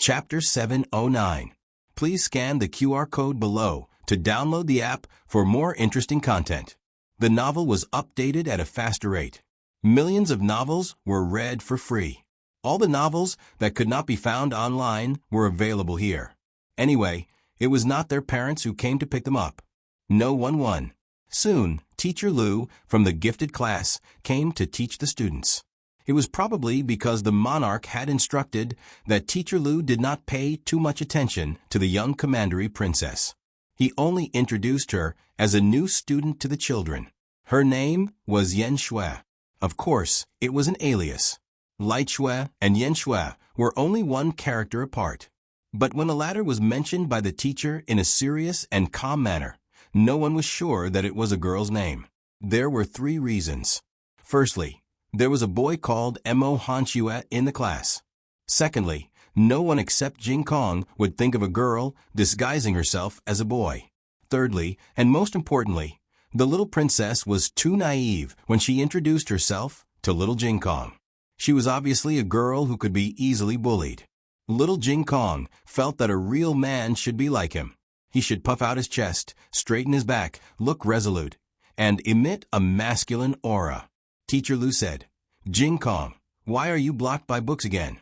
Chapter 709. Please scan the QR code below to download the app for more interesting content. The novel was updated at a faster rate. Millions of novels were read for free. All the novels that could not be found online were available here. Anyway, it was not their parents who came to pick them up. No one won. Soon, Teacher Lou from the gifted class came to teach the students. It was probably because the monarch had instructed that Teacher Lou did not pay too much attention to the young commandery princess. He only introduced her as a new student to the children. Her name was Yen Shui. Of course, it was an alias. Light Shui and Yen Shui were only one character apart. But when the latter was mentioned by the teacher in a serious and calm manner, no one was sure that it was a girl's name. There were 3 reasons. Firstly, there was a boy called Mo Hanshue in the class. Secondly, no one except Jing Kong would think of a girl disguising herself as a boy. Thirdly, and most importantly, the little princess was too naive when she introduced herself to little Jing Kong. She was obviously a girl who could be easily bullied. Little Jing Kong felt that a real man should be like him. He should puff out his chest, straighten his back, look resolute, and emit a masculine aura. Teacher Lou said, "Jing Kong, why are you blocked by books again?"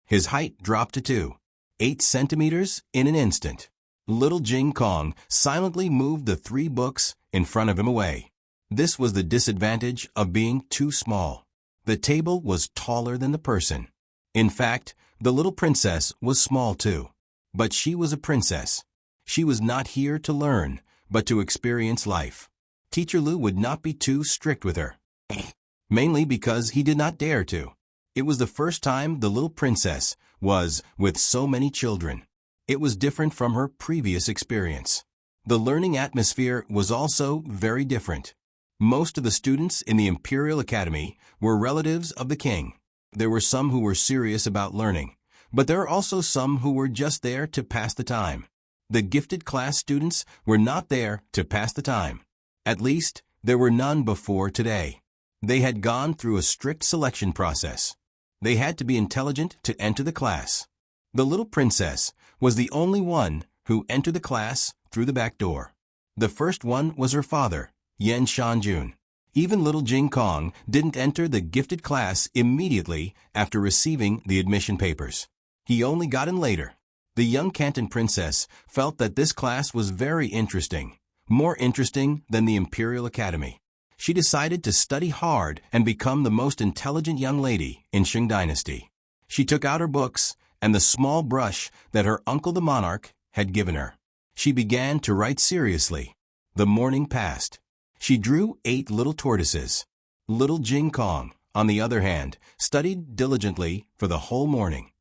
His height dropped to 8 centimeters in an instant. Little Jing Kong silently moved the 3 books in front of him away. This was the disadvantage of being too small. The table was taller than the person. In fact, the little princess was small too. But she was a princess. She was not here to learn, but to experience life. Teacher Lou would not be too strict with her. Mainly because he did not dare to. It was the first time the little princess was with so many children. It was different from her previous experience. The learning atmosphere was also very different. Most of the students in the Imperial Academy were relatives of the king. There were some who were serious about learning, but there are also some who were just there to pass the time. The gifted class students were not there to pass the time. At least, there were none before today. They had gone through a strict selection process. They had to be intelligent to enter the class. The little princess was the only one who entered the class through the back door. The first one was her father, Yen Shanjun. Even little Jing Kong didn't enter the gifted class immediately after receiving the admission papers. He only got in later. The young Canton princess felt that this class was very interesting, more interesting than the Imperial Academy. She decided to study hard and become the most intelligent young lady in Shang Dynasty. She took out her books and the small brush that her uncle the monarch had given her. She began to write seriously. The morning passed. She drew 8 little tortoises. Little Jing Kong, on the other hand, studied diligently for the whole morning.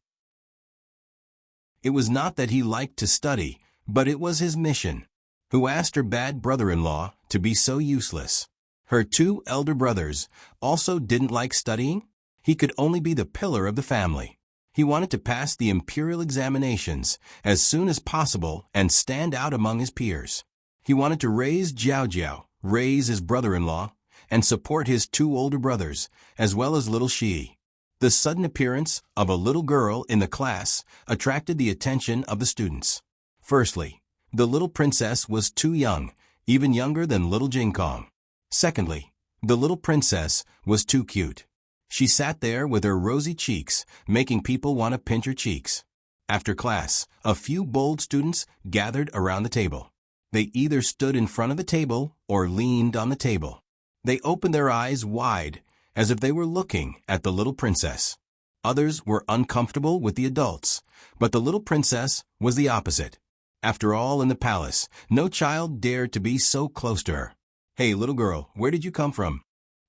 It was not that he liked to study, but it was his mission. Who asked her bad brother-in-law to be so useless? Her 2 elder brothers also didn't like studying. He could only be the pillar of the family. He wanted to pass the imperial examinations as soon as possible and stand out among his peers. He wanted to raise Jiao, raise his brother-in-law, and support his 2 older brothers, as well as little Shi. The sudden appearance of a little girl in the class attracted the attention of the students. Firstly, the little princess was too young, even younger than little Jing Kong. Secondly, the little princess was too cute. She sat there with her rosy cheeks, making people want to pinch her cheeks. After class, a few bold students gathered around the table. They either stood in front of the table or leaned on the table. They opened their eyes wide, as if they were looking at the little princess. Others were uncomfortable with the adults, but the little princess was the opposite. After all, in the palace, no child dared to be so close to her. "Hey, little girl, where did you come from?"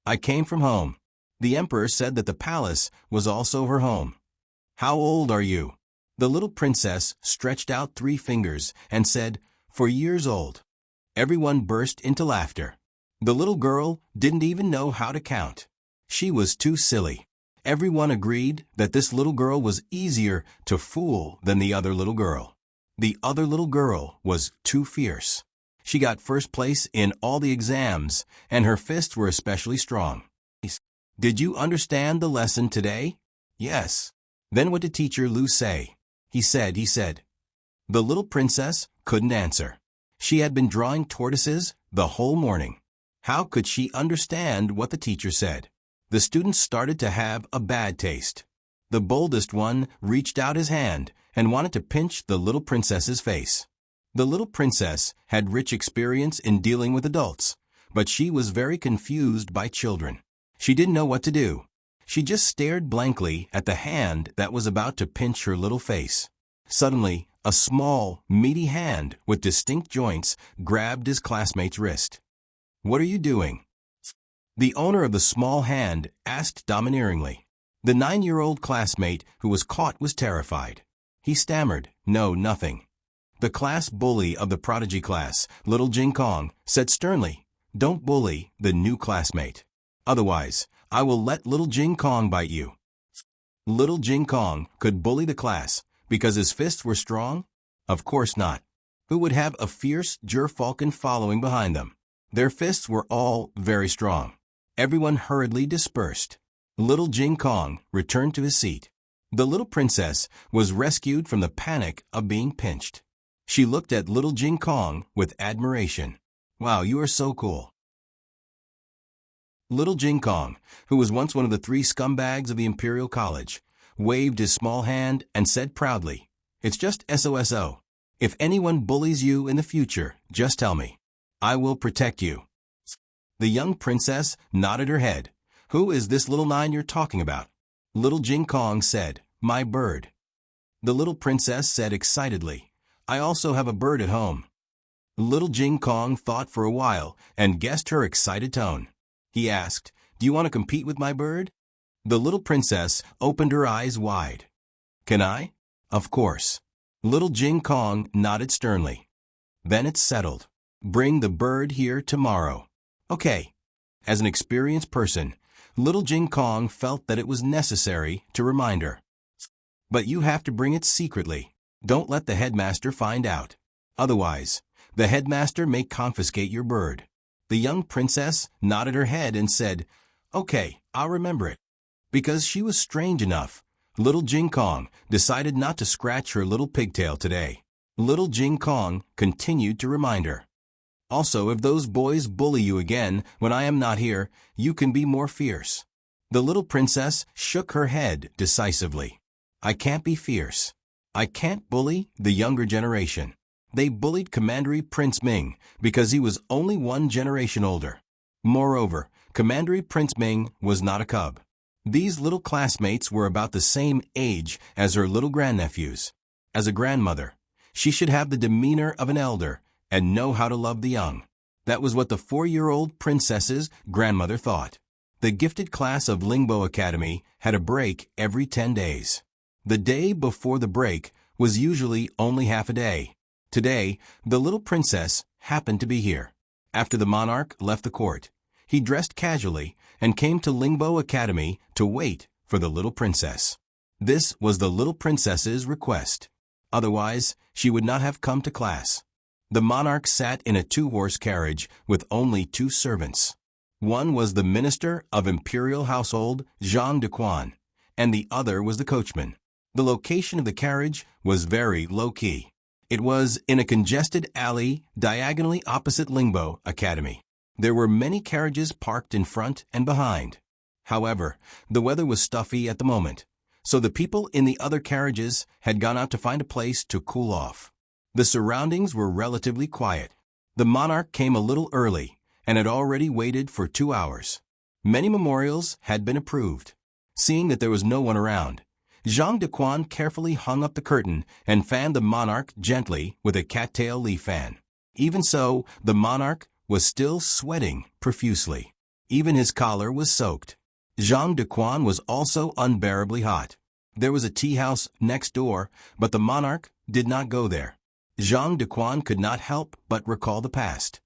"I came from home." The emperor said that the palace was also her home. "How old are you?" The little princess stretched out 3 fingers and said, 4 years old. Everyone burst into laughter. The little girl didn't even know how to count. She was too silly. Everyone agreed that this little girl was easier to fool than the other little girl. The other little girl was too fierce. She got first place in all the exams, and her fists were especially strong. "Did you understand the lesson today?" "Yes." "Then what did Teacher Lou say?" He said. The little princess couldn't answer. She had been drawing tortoises the whole morning. How could she understand what the teacher said? The students started to have a bad taste. The boldest one reached out his hand and wanted to pinch the little princess's face. The little princess had rich experience in dealing with adults, but she was very confused by children. She didn't know what to do. She just stared blankly at the hand that was about to pinch her little face. Suddenly, a small, meaty hand with distinct joints grabbed his classmate's wrist. "What are you doing?" the owner of the small hand asked domineeringly. The 9-year-old classmate who was caught was terrified. He stammered, "No, nothing." The class bully of the prodigy class, little Jing Kong, said sternly, "Don't bully the new classmate. Otherwise, I will let little Jing Kong bite you." Little Jing Kong could bully the class because his fists were strong? Of course not. Who would have a fierce gerfalcon following behind them? Their fists were all very strong. Everyone hurriedly dispersed. Little Jing Kong returned to his seat. The little princess was rescued from the panic of being pinched. She looked at little Jing Kong with admiration. "Wow, you are so cool." Little Jing Kong, who was once one of the 3 scumbags of the Imperial College, waved his small hand and said proudly, "It's just SOSO. If anyone bullies you in the future, just tell me. I will protect you." The young princess nodded her head. "Who is this little 9 you're talking about?" Little Jing Kong said, "My bird." The little princess said excitedly, "I also have a bird at home." Little Jing Kong thought for a while and guessed her excited tone. He asked, "Do you want to compete with my bird?" The little princess opened her eyes wide. "Can I?" "Of course." Little Jing Kong nodded sternly. "Then it's settled. Bring the bird here tomorrow." "Okay." As an experienced person, little Jing Kong felt that it was necessary to remind her. "But you have to bring it secretly. Don't let the headmaster find out. Otherwise, the headmaster may confiscate your bird." The young princess nodded her head and said, "Okay, I'll remember it." Because she was strange enough, little Jing Kong decided not to scratch her little pigtail today. Little Jing Kong continued to remind her. "Also, if those boys bully you again when I am not here, you can be more fierce." The little princess shook her head decisively. "I can't be fierce. I can't bully the younger generation. They bullied Commandery Prince Ming because he was only 1 generation older. Moreover, Commandery Prince Ming was not a cub. These little classmates were about the same age as her little grandnephews. As a grandmother, she should have the demeanor of an elder and know how to love the young." That was what the 4-year-old princess's grandmother thought. The gifted class of Lingbo Academy had a break every 10 days. The day before the break was usually only half a day. Today, the little princess happened to be here. After the monarch left the court, he dressed casually and came to Lingbo Academy to wait for the little princess. This was the little princess's request. Otherwise, she would not have come to class. The monarch sat in a 2-horse carriage with only 2 servants. One was the minister of imperial household, Jean de Quan, and the other was the coachman. The location of the carriage was very low-key. It was in a congested alley diagonally opposite Lingbo Academy. There were many carriages parked in front and behind. However, the weather was stuffy at the moment, so the people in the other carriages had gone out to find a place to cool off. The surroundings were relatively quiet. The monarch came a little early and had already waited for 2 hours. Many memorials had been approved. Seeing that there was no one around, Jean de Quan carefully hung up the curtain and fanned the monarch gently with a cattail leaf fan. Even so, the monarch was still sweating profusely. Even his collar was soaked. Jean de Quan was also unbearably hot. There was a tea house next door, but the monarch did not go there. Jean de Quan could not help but recall the past.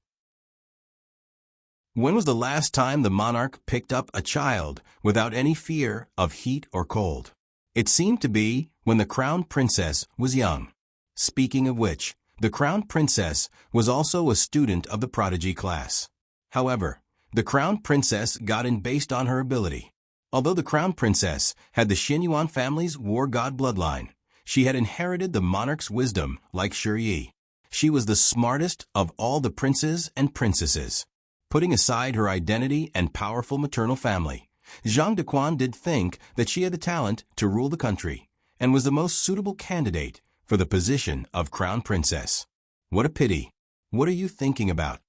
When was the last time the monarch picked up a child without any fear of heat or cold? It seemed to be when the crown princess was young. Speaking of which, the crown princess was also a student of the prodigy class. However, the crown princess got in based on her ability. Although the crown princess had the Xinyuan family's war god bloodline, She had inherited the monarch's wisdom like Yi. She was the smartest of all the princes and princesses. Putting aside her identity and powerful maternal family, Zhang Dequan did think that she had the talent to rule the country and was the most suitable candidate for the position of crown princess. What a pity. What are you thinking about?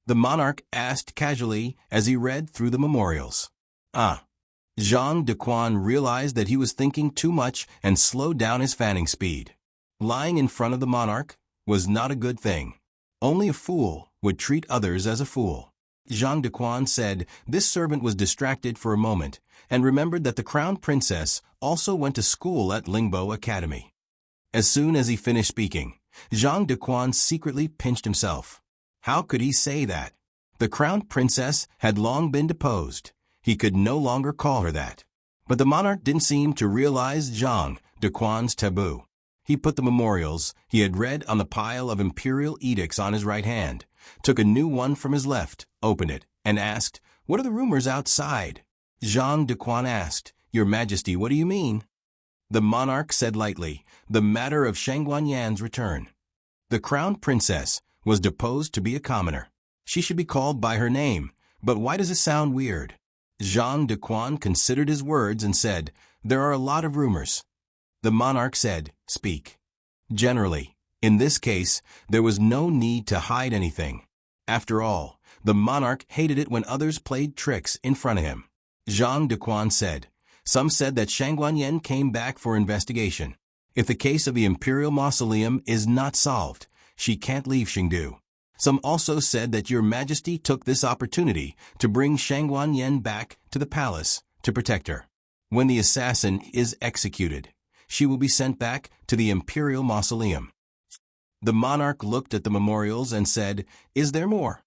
The monarch asked casually as he read through the memorials. Zhang Dequan realized that he was thinking too much and slowed down his fanning speed. Lying in front of the monarch was not a good thing. Only a fool would treat others as a fool. Zhang Dequan said this servant was distracted for a moment and remembered that the crown princess also went to school at Lingbo Academy. As soon as he finished speaking, Zhang Dequan secretly pinched himself. How could he say that? The crown princess had long been deposed. He could no longer call her that. But the monarch didn't seem to realize Zhang Dequan's taboo. He put the memorials he had read on the pile of imperial edicts on his right hand, took a new one from his left, opened it, and asked, "What are the rumors outside?" Zhang Dequan asked, "Your Majesty, what do you mean?" The monarch said lightly, "The matter of Shangguanyan's return. The crown princess was deposed to be a commoner. She should be called by her name, but why does it sound weird?" Zhang Dequan considered his words and said, "There are a lot of rumors." The monarch said, "Speak." Generally, in this case, there was no need to hide anything. After all, the monarch hated it when others played tricks in front of him. Zhang Dequan said, "Some said that Shangguanyan came back for investigation. If the case of the imperial mausoleum is not solved, she can't leave Chengdu. Some also said that your Majesty took this opportunity to bring Shangguanyan back to the palace to protect her. When the assassin is executed, she will be sent back to the imperial mausoleum." The monarch looked at the memorials and said, "Is there more?"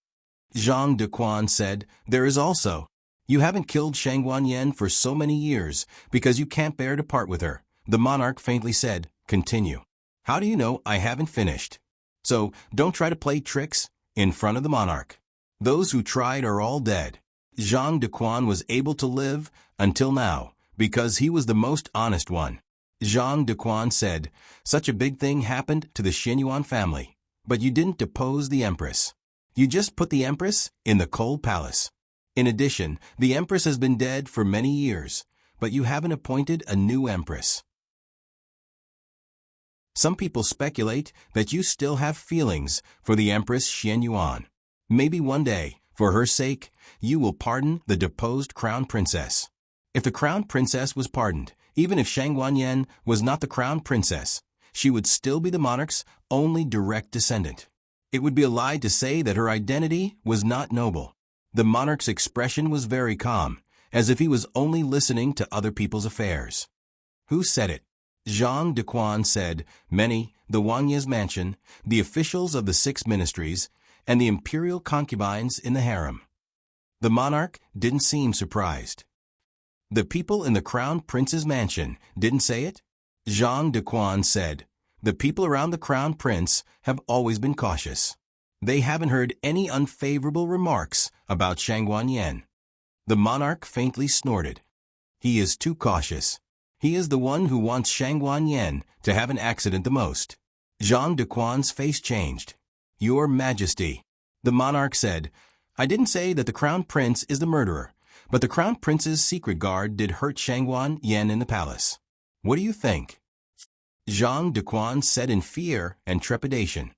Zhang Dequan said, "There is also. You haven't killed Shangguanyan for so many years because you can't bear to part with her." The monarch faintly said, "Continue." "How do you know I haven't finished? So don't try to play tricks in front of the monarch. Those who tried are all dead." Zhang Dequan was able to live until now because he was the most honest one. Zhang Dequan said, "Such a big thing happened to the Xinyuan family, but you didn't depose the empress. You just put the empress in the cold palace. In addition, the empress has been dead for many years, but you haven't appointed a new empress. Some people speculate that you still have feelings for the Empress Xianyuan. Maybe one day, for her sake, you will pardon the deposed crown princess. If the crown princess was pardoned, even if Shangguanyan was not the crown princess, she would still be the monarch's only direct descendant. It would be a lie to say that her identity was not noble." The monarch's expression was very calm, as if he was only listening to other people's affairs. "Who said it?" Zhang Dequan said, "Many, the Wangye's mansion, the officials of the 6 ministries, and the imperial concubines in the harem." The monarch didn't seem surprised. "The people in the crown prince's mansion didn't say it?" Zhang Dequan said, "The people around the crown prince have always been cautious. They haven't heard any unfavorable remarks about Shangguanyan." The monarch faintly snorted. "He is too cautious. He is the one who wants Shangguanyan to have an accident the most." Zhang Dequan's face changed. "Your Majesty," the monarch said, "I didn't say that the crown prince is the murderer, but the crown prince's secret guard did hurt Shangguanyan in the palace. What do you think?" Zhang Dequan said in fear and trepidation,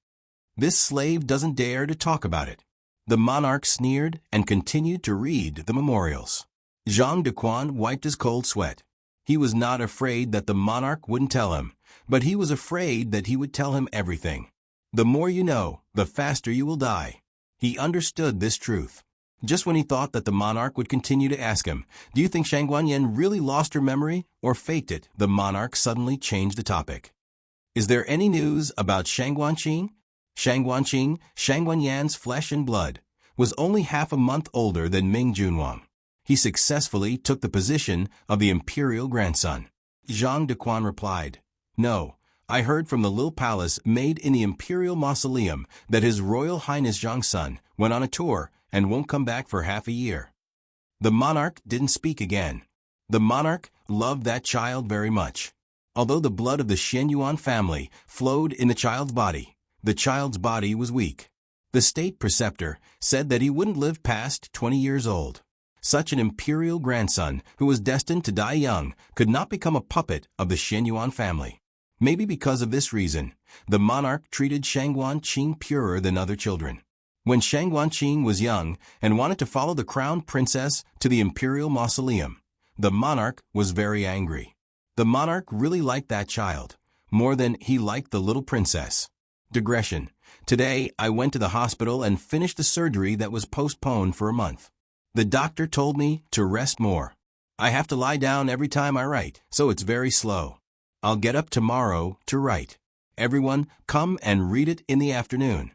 "This slave doesn't dare to talk about it." The monarch sneered and continued to read the memorials. Zhang Dequan wiped his cold sweat. He was not afraid that the monarch wouldn't tell him, but he was afraid that he would tell him everything. The more you know, the faster you will die. He understood this truth. Just when he thought that the monarch would continue to ask him, "Do you think Shangguanyan really lost her memory or faked it?" the monarch suddenly changed the topic. "Is there any news about Shangguanqing?" Shangguanyan's flesh and blood, was only half a month older than Ming Junwang. He successfully took the position of the imperial grandson. Zhang Dequan replied, "No, I heard from the little palace made in the imperial mausoleum that His Royal Highness Zhang's son went on a tour and won't come back for half a year." The monarch didn't speak again. The monarch loved that child very much. Although the blood of the Shen Yuan family flowed in the child's body was weak. The state preceptor said that he wouldn't live past 20 years old. Such an imperial grandson, who was destined to die young, could not become a puppet of the Shen Yuan family. Maybe because of this reason, the monarch treated Shang Guanqing purer than other children. When Shang Guanqing was young and wanted to follow the crown princess to the imperial mausoleum, the monarch was very angry. The monarch really liked that child, more than he liked the little princess. Digression. Today, I went to the hospital and finished the surgery that was postponed for a month. The doctor told me to rest more. I have to lie down every time I write, so it's very slow. I'll get up tomorrow to write. Everyone, come and read it in the afternoon.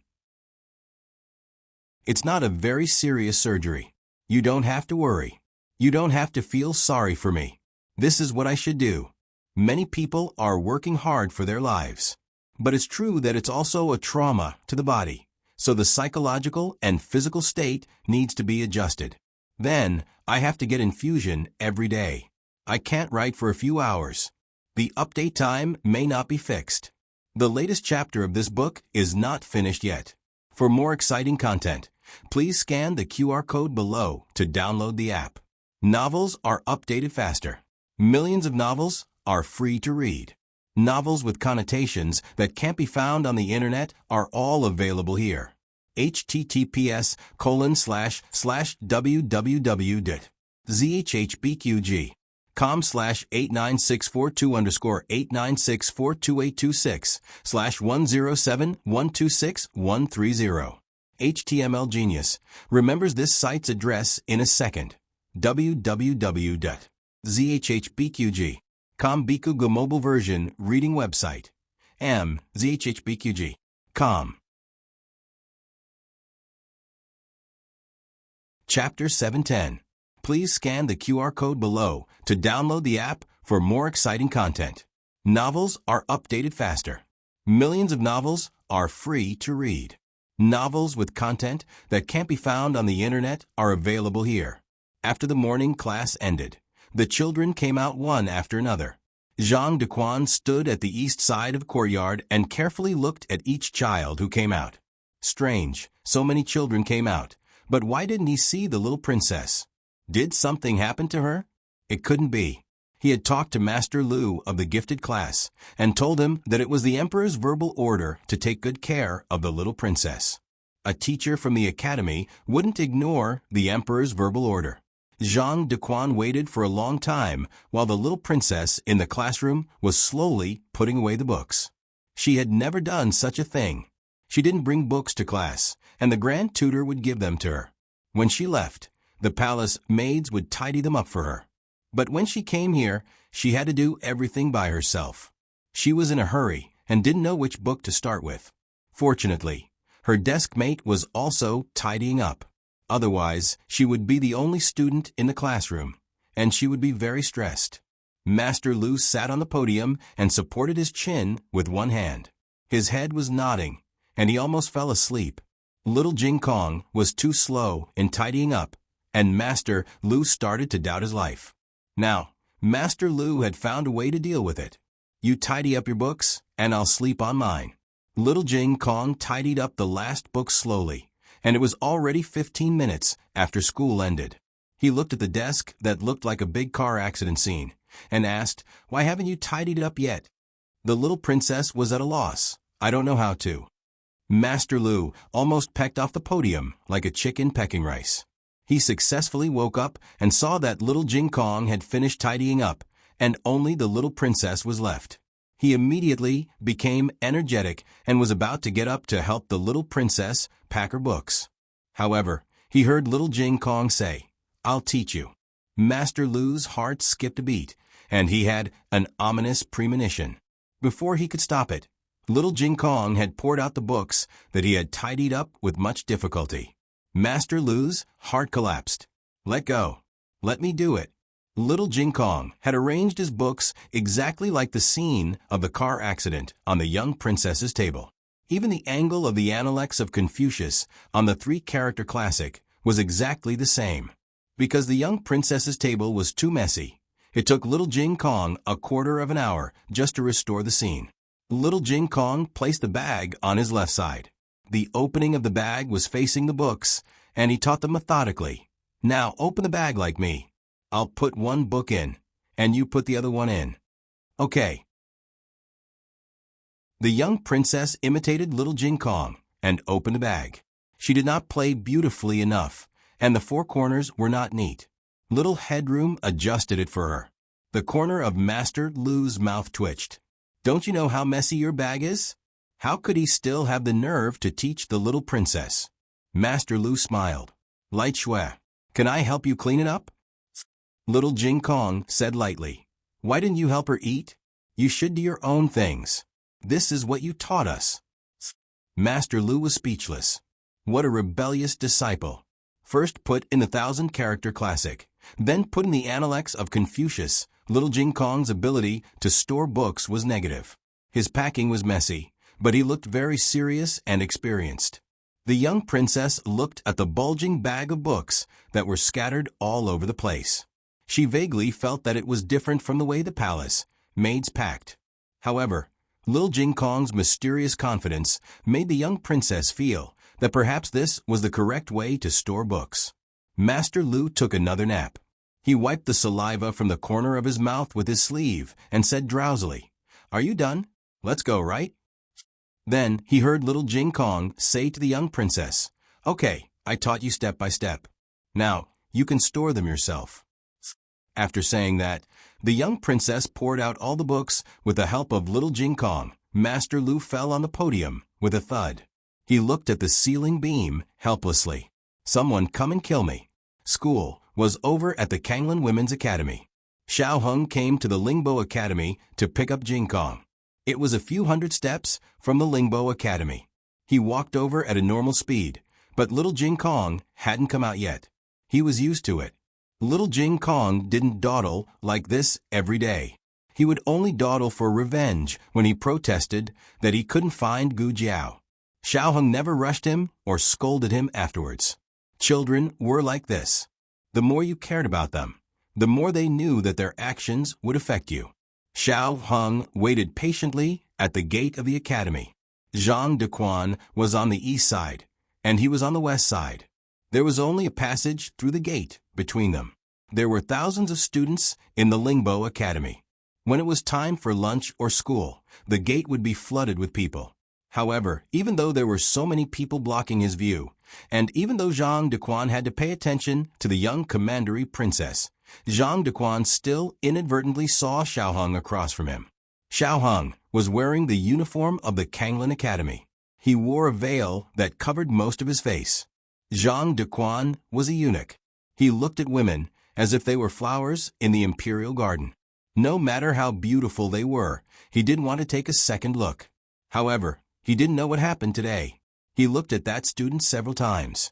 It's not a very serious surgery. You don't have to worry. You don't have to feel sorry for me. This is what I should do. Many people are working hard for their lives. But it's true that it's also a trauma to the body, so the psychological and physical state needs to be adjusted. Then, I have to get infusion every day. I can't write for a few hours. The update time may not be fixed. The latest chapter of this book is not finished yet. For more exciting content, please scan the QR code below to download the app. Novels are updated faster. Millions of novels are free to read. Novels with connotations that can't be found on the internet are all available here. https://www.zhbqg.com/89642_8964286/1071261330. HTML Genius remembers this site's address in a second. www.zhbqg.com Bikugo mobile version reading website. zhbqg.com. Chapter 710. Please scan the QR code below to download the app for more exciting content. Novels are updated faster. Millions of novels are free to read. Novels with content that can't be found on the internet are available here. After the morning class ended, the children came out one after another. Zhang Dequan stood at the east side of the courtyard and carefully looked at each child who came out. Strange, so many children came out, but why didn't he see the little princess? Did something happen to her? It couldn't be. He had talked to Master Lu of the gifted class and told him that it was the emperor's verbal order to take good care of the little princess. A teacher from the academy wouldn't ignore the emperor's verbal order. Zhang Dequan waited for a long time while the little princess in the classroom was slowly putting away the books. She had never done such a thing. She didn't bring books to class, and the grand tutor would give them to her. When she left, the palace maids would tidy them up for her. But when she came here, she had to do everything by herself. She was in a hurry and didn't know which book to start with. Fortunately, her desk mate was also tidying up. Otherwise, she would be the only student in the classroom, and she would be very stressed. Master Lu sat on the podium and supported his chin with one hand. His head was nodding, and he almost fell asleep. Little Jing Kong was too slow in tidying up, and Master Lu started to doubt his life. Now, Master Lu had found a way to deal with it. You tidy up your books, and I'll sleep on mine. Little Jing Kong tidied up the last book slowly, and it was already 15 minutes after school ended. He looked at the desk that looked like a big car accident scene, and asked, "Why haven't you tidied it up yet?" The little princess was at a loss. "I don't know how to." Master Lu almost pecked off the podium like a chicken pecking rice. He successfully woke up and saw that little Jing Kong had finished tidying up, and only the little princess was left. He immediately became energetic and was about to get up to help the little princess pack her books. However, he heard little Jing Kong say, "I'll teach you." Master Lu's heart skipped a beat, and he had an ominous premonition. Before he could stop it, little Jing Kong had poured out the books that he had tidied up with much difficulty. Master Lu's heart collapsed. "Let go. Let me do it." Little Jing Kong had arranged his books exactly like the scene of the car accident on the young princess's table. Even the angle of the Analects of Confucius on the three-character classic was exactly the same. Because the young princess's table was too messy, It took little Jing Kong a quarter of an hour just to restore the scene. Little Jing Kong placed the bag on his left side. The opening of the bag was facing the books, and he taught them methodically. Now open the bag like me. I'll put one book in, and you put the other one in. Okay. The young princess imitated little Jing Kong and opened the bag. She did not play beautifully enough, and the four corners were not neat. Little Headroom adjusted it for her. The corner of Master Lu's mouth twitched. Don't you know how messy your bag is? How could he still have the nerve to teach the little princess? Master Lu smiled. Light Shui, can I help you clean it up? Little Jing Kong said lightly. Why didn't you help her eat? You should do your own things. This is what you taught us. Master Lu was speechless. What a rebellious disciple. First put in the 1,000-character classic, then put in the Analects of Confucius. Little Jing Kong's ability to store books was negative. His packing was messy, but he looked very serious and experienced. The young princess looked at the bulging bag of books that were scattered all over the place. She vaguely felt that it was different from the way the palace maids packed. However, Little Jing Kong's mysterious confidence made the young princess feel that perhaps this was the correct way to store books. Master Lu took another nap. He wiped the saliva from the corner of his mouth with his sleeve and said drowsily, Are you done? Let's go, right? Then he heard little Jing Kong say to the young princess, Okay, I taught you step by step. Now, you can store them yourself. After saying that, the young princess poured out all the books with the help of little Jing Kong. Master Lu fell on the podium with a thud. He looked at the ceiling beam helplessly. Someone come and kill me. School was over at the Kanglan Women's Academy. Xiao Hung came to the Lingbo Academy to pick up Jing Kong. It was a few hundred steps from the Lingbo Academy. He walked over at a normal speed, but little Jing Kong hadn't come out yet. He was used to it. Little Jing Kong didn't dawdle like this every day. He would only dawdle for revenge when he protested that he couldn't find Gu Jiao. Xiao Hung never rushed him or scolded him afterwards. Children were like this. The more you cared about them, the more they knew that their actions would affect you. Xiao Hung waited patiently at the gate of the academy. Zhang Dequan was on the east side, and he was on the west side. There was only a passage through the gate between them. There were thousands of students in the Lingbo Academy. When it was time for lunch or school, the gate would be flooded with people. However, even though there were so many people blocking his view, and even though Zhang Dequan had to pay attention to the young commandery princess, Zhang Dequan still inadvertently saw Xiao Hung across from him. Xiao Hung was wearing the uniform of the Kanglan Academy. He wore a veil that covered most of his face. Zhang Dequan was a eunuch. He looked at women as if they were flowers in the imperial garden. No matter how beautiful they were, he didn't want to take a second look. However, he didn't know what happened today. He looked at that student several times.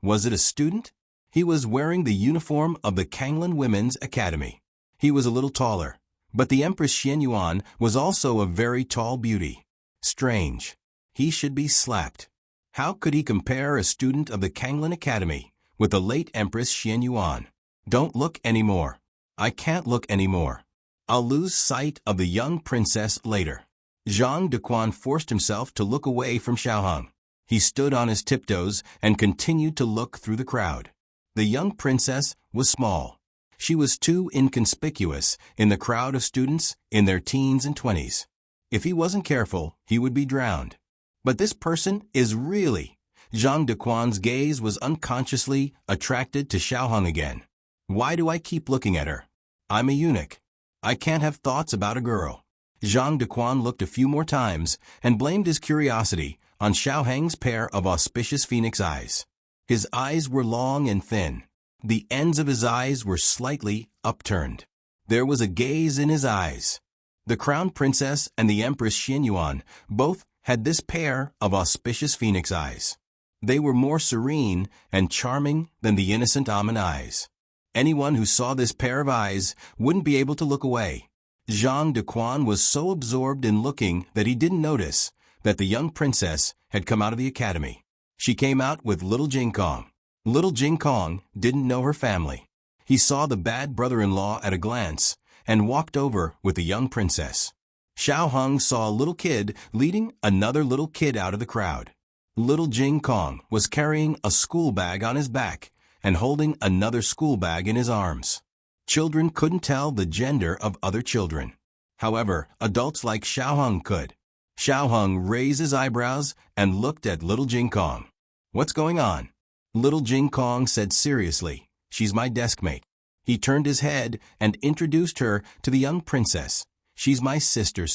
Was it a student? He was wearing the uniform of the Kanglan Women's Academy. He was a little taller, but the Empress Xian Yuan was also a very tall beauty. Strange. He should be slapped. How could he compare a student of the Kanglan Academy with the late Empress Xian Yuan? Don't look anymore. I can't look anymore. I'll lose sight of the young princess later. Zhang Dequan forced himself to look away from Xiao Hung. He stood on his tiptoes and continued to look through the crowd. The young princess was small. She was too inconspicuous in the crowd of students in their teens and 20s. If he wasn't careful, he would be drowned. But this person is really... Zhang Dequan's gaze was unconsciously attracted to Xiao Hung again. Why do I keep looking at her? I'm a eunuch. I can't have thoughts about a girl. Zhang Dequan looked a few more times and blamed his curiosity on Xiao Hang's pair of auspicious phoenix eyes. His eyes were long and thin. The ends of his eyes were slightly upturned. There was a gaze in his eyes. The crown princess and the Empress Xian Yuan both had this pair of auspicious phoenix eyes. They were more serene and charming than the innocent almond eyes. Anyone who saw this pair of eyes wouldn't be able to look away. Zhang Dequan was so absorbed in looking that he didn't notice that the young princess had come out of the academy. She came out with little Jing Kong. Little Jing Kong didn't know her family. He saw the bad brother-in-law at a glance and walked over with the young princess. Xiao Hung saw a little kid leading another little kid out of the crowd. Little Jing Kong was carrying a school bag on his back and holding another school bag in his arms. Children couldn't tell the gender of other children. However, adults like Xiao Hung could. Xiao Hung raised his eyebrows and looked at little Jing Kong. "What's going on?" Little Jing Kong said seriously, "She's my deskmate." He turned his head and introduced her to the young princess. "She's my sister."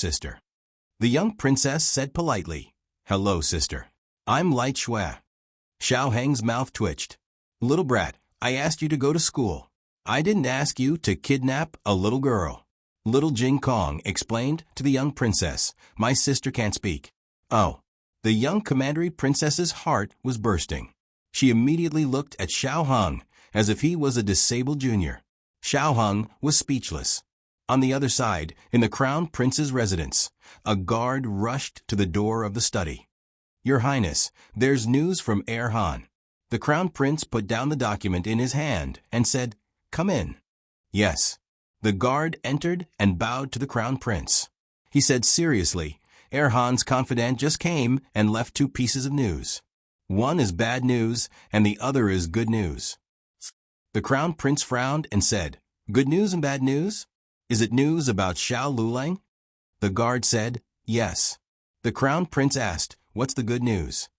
The young princess said politely, "Hello, sister. I'm Light Shui." Xiao Heng's mouth twitched. "Little brat, I asked you to go to school. I didn't ask you to kidnap a little girl." Little Jing Kong explained to the young princess, "My sister can't speak." Oh. The young commandery princess's heart was bursting. She immediately looked at Xiao Hung as if he was a disabled junior. Xiao Hung was speechless. On the other side, in the crown prince's residence, a guard rushed to the door of the study. "Your Highness, there's news from Heir Han." The crown prince put down the document in his hand and said, "Come in." "Yes." The guard entered and bowed to the crown prince. He said seriously, "Heir Han's confidant just came and left 2 pieces of news. One is bad news and the other is good news." The crown prince frowned and said, "Good news and bad news? Is it news about Xiao Lulang?" The guard said, "Yes." The crown prince asked, "What's the good news?"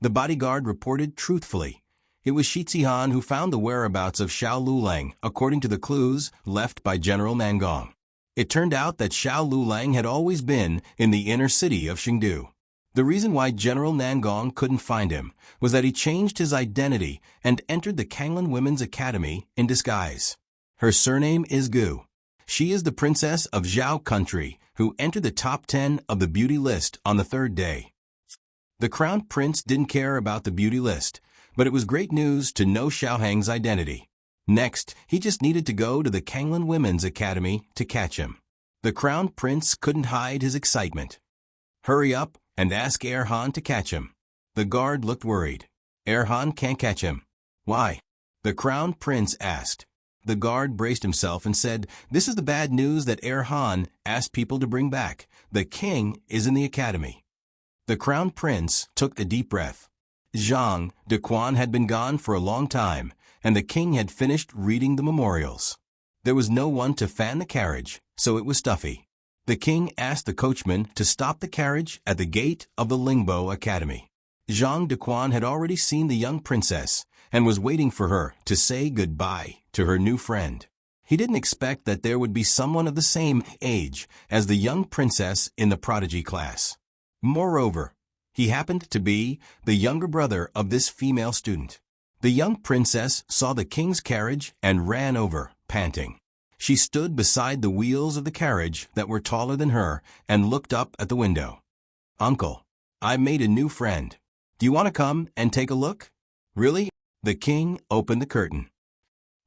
The bodyguard reported truthfully. It was Shi Zihan who found the whereabouts of Xiao Lulang according to the clues left by General Nangong. It turned out that Xiao Lulang had always been in the inner city of Chengdu. The reason why General Nangong couldn't find him was that he changed his identity and entered the Kanglan Women's Academy in disguise. Her surname is Gu. She is the princess of Zhao country who entered the top 10 of the beauty list on the 3rd day. The crown prince didn't care about the beauty list, but it was great news to know Xiao Heng's identity. Next, he just needed to go to the Kanglan Women's Academy to catch him. The crown prince couldn't hide his excitement. "Hurry up and ask Heir Han to catch him." The guard looked worried. "Heir Han can't catch him." "Why?" the crown prince asked. The guard braced himself and said, "This is the bad news that Heir Han asked people to bring back. The king is in the academy." The crown prince took a deep breath. Zhang de Quan had been gone for a long time, and the king had finished reading the memorials. There was no one to fan the carriage, so it was stuffy. The king asked the coachman to stop the carriage at the gate of the Lingbo Academy. Zhang de Quan had already seen the young princess and was waiting for her to say goodbye to her new friend. He didn't expect that there would be someone of the same age as the young princess in the prodigy class. Moreover, he happened to be the younger brother of this female student. The young princess saw the king's carriage and ran over, panting. She stood beside the wheels of the carriage that were taller than her and looked up at the window. "Uncle, I've made a new friend. Do you want to come and take a look?" "Really?" The king opened the curtain.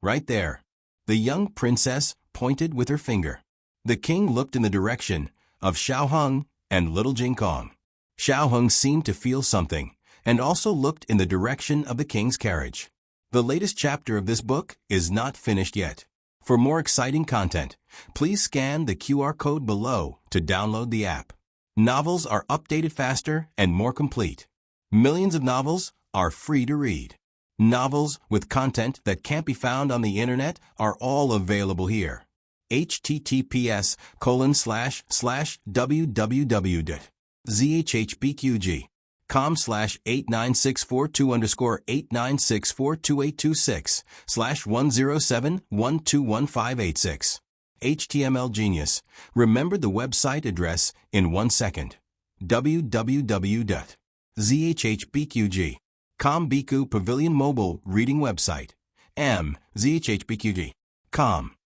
"Right there." The young princess pointed with her finger. The king looked in the direction of Xiao Hung and little Jing Kong. Xiao Hung seemed to feel something and also looked in the direction of the king's carriage. The latest chapter of this book is not finished yet. For more exciting content, please scan the QR code below to download the app. Novels are updated faster and more complete. Millions of novels are free to read. Novels with content that can't be found on the internet are all available here. https://www.zhpqg.com/8964-_89642826/107121586. HTML Genius. Remember the website address in 1 second. www.zhpqg.com Biku Pavilion Mobile Reading Website. zhpqg.com.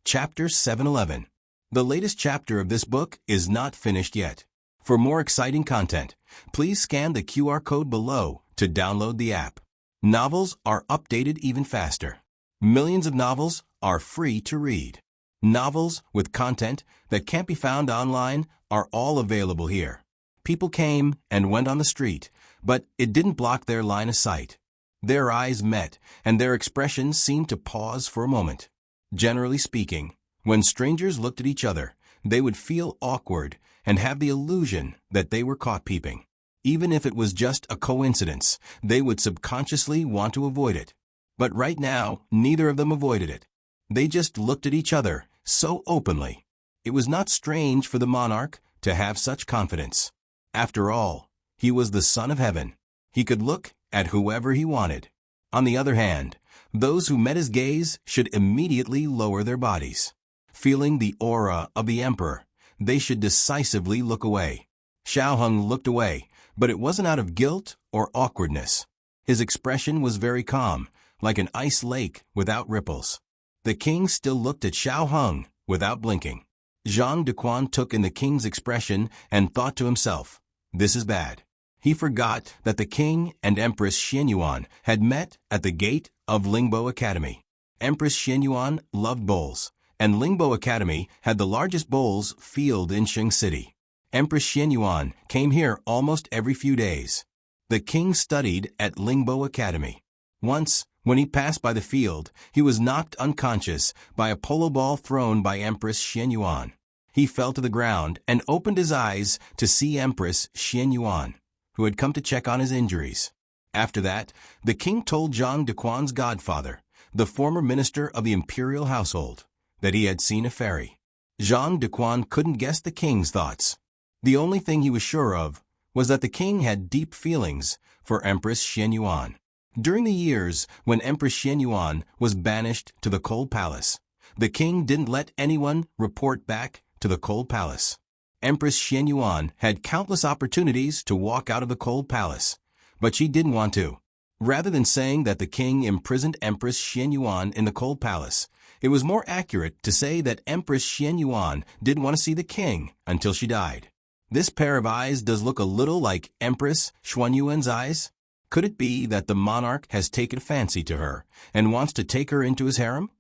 Chapter 711. The latest chapter of this book is not finished yet. For more exciting content, please scan the QR code below to download the app. Novels are updated even faster. Millions of novels are free to read. Novels with content that can't be found online are all available here. People came and went on the street, but it didn't block their line of sight. Their eyes met, and their expressions seemed to pause for a moment. Generally speaking, when strangers looked at each other, they would feel awkward and have the illusion that they were caught peeping. Even if it was just a coincidence, they would subconsciously want to avoid it. But right now, neither of them avoided it. They just looked at each other so openly. It was not strange for the monarch to have such confidence. After all, he was the Son of Heaven. He could look at whoever he wanted. On the other hand, those who met his gaze should immediately lower their bodies. Feeling the aura of the emperor, they should decisively look away. Xiao Hung looked away, but it wasn't out of guilt or awkwardness. His expression was very calm, like an ice lake without ripples. The king still looked at Xiao Hung without blinking. Zhang Dequan took in the king's expression and thought to himself, "This is bad." He forgot that the king and Empress Xianyuan had met at the gate of Lingbo Academy. Empress Xianyuan loved bowls, and Lingbo Academy had the largest bowls field in Shing City. Empress Xianyuan came here almost every few days. The king studied at Lingbo Academy. Once, when he passed by the field, he was knocked unconscious by a polo ball thrown by Empress Xianyuan. He fell to the ground and opened his eyes to see Empress Xianyuan, who had come to check on his injuries. After that, the king told Zhang Dequan's godfather, the former minister of the imperial household, that he had seen a fairy. Zhang Dequan couldn't guess the king's thoughts. The only thing he was sure of was that the king had deep feelings for Empress Xianyuan. During the years when Empress Xianyuan was banished to the Cold Palace, the king didn't let anyone report back to the Cold Palace. Empress Xianyuan had countless opportunities to walk out of the Cold Palace, but she didn't want to. Rather than saying that the king imprisoned Empress Xianyuan in the Cold Palace, it was more accurate to say that Empress Xianyuan didn't want to see the king until she died. This pair of eyes does look a little like Empress Xuanyuan's eyes. Could it be that the monarch has taken a fancy to her and wants to take her into his harem?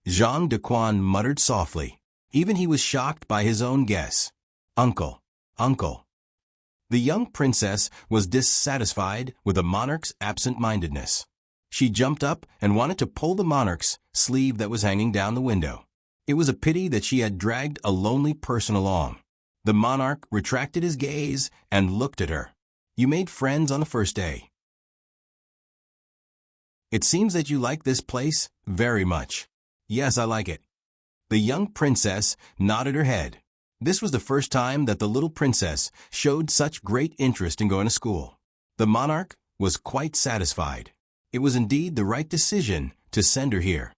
Zhang Dequan muttered softly. Even he was shocked by his own guess. Uncle, uncle. The young princess was dissatisfied with the monarch's absent-mindedness. She jumped up and wanted to pull the monarch's sleeve that was hanging down the window. It was a pity that she had dragged a lonely person along. The monarch retracted his gaze and looked at her. You made friends on the first day. It seems that you like this place very much. Yes, I like it. The young princess nodded her head. This was the first time that the little princess showed such great interest in going to school. The monarch was quite satisfied. It was indeed the right decision to send her here.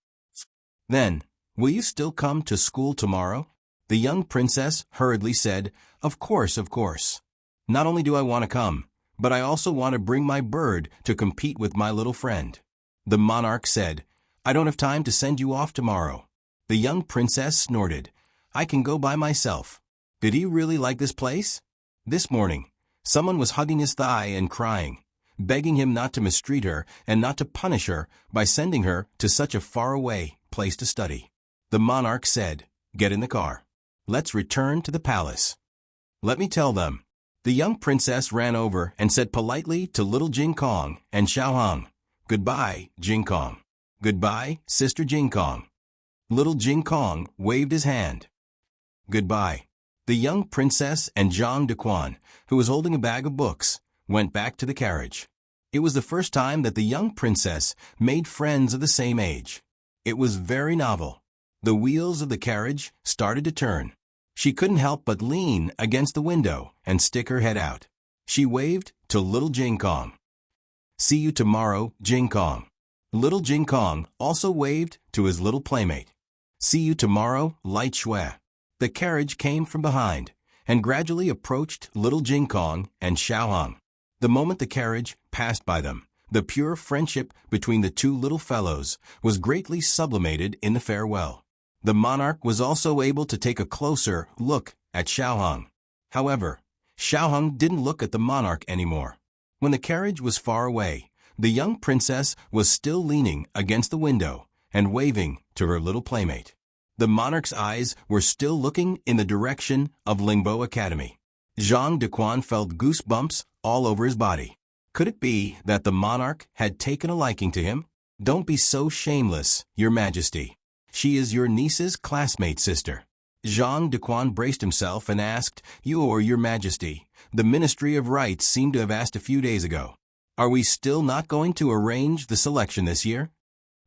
Then, will you still come to school tomorrow? The young princess hurriedly said, Of course, of course. Not only do I want to come, but I also want to bring my bird to compete with my little friend. The monarch said, I don't have time to send you off tomorrow. The young princess snorted, I can go by myself. Did he really like this place? This morning, someone was hugging his thigh and crying, begging him not to mistreat her and not to punish her by sending her to such a faraway place to study. The monarch said, Get in the car. Let's return to the palace. Let me tell them. The young princess ran over and said politely to little Jing Kong and Xiao Hung, Goodbye, Jing Kong. Goodbye, Sister Jing Kong. Little Jing Kong waved his hand. Goodbye. The young princess and Zhang Dequan, who was holding a bag of books, went back to the carriage. It was the first time that the young princess made friends of the same age. It was very novel. The wheels of the carriage started to turn. She couldn't help but lean against the window and stick her head out. She waved to little Jing Kong. See you tomorrow, Jing Kong. Little Jing Kong also waved to his little playmate. See you tomorrow, Light Shui. The carriage came from behind and gradually approached little Jing Kong and Xiao Hung. The moment the carriage passed by them, the pure friendship between the two little fellows was greatly sublimated in the farewell. The monarch was also able to take a closer look at Xiao Hung. However, Xiao Hung didn't look at the monarch anymore. When the carriage was far away, the young princess was still leaning against the window and waving to her little playmate. The monarch's eyes were still looking in the direction of Lingbo Academy. Zhang Dequan felt goosebumps all over his body. Could it be that the monarch had taken a liking to him? Don't be so shameless, Your Majesty. She is your niece's classmate sister. Jean de Quan braced himself and asked, Your Majesty, the Ministry of Rights seemed to have asked a few days ago. Are we still not going to arrange the selection this year?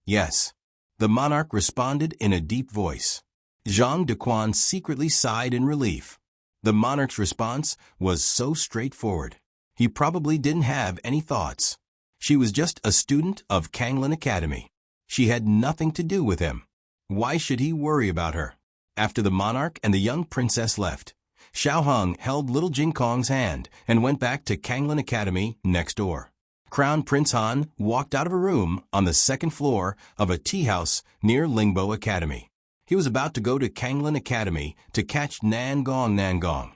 Yes. The monarch responded in a deep voice. Jean de Quan secretly sighed in relief. The monarch's response was so straightforward. He probably didn't have any thoughts. She was just a student of Kanglin Academy. She had nothing to do with him. Why should he worry about her? After the monarch and the young princess left, Xiao Heng held little Jing Kong's hand and went back to Kanglin Academy next door. Crown Prince Han walked out of a room on the second floor of a tea house near Lingbo Academy. He was about to go to Kanglin Academy to catch Nangong.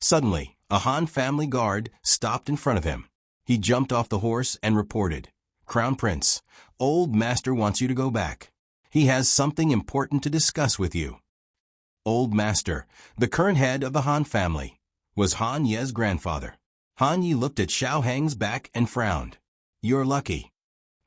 Suddenly, a Han family guard stopped in front of him. He jumped off the horse and reported, Crown Prince, old master wants you to go back. He has something important to discuss with you. Old master, the current head of the Han family, was Han Ye's grandfather. Han Ye looked at Xiao Heng's back and frowned. You're lucky.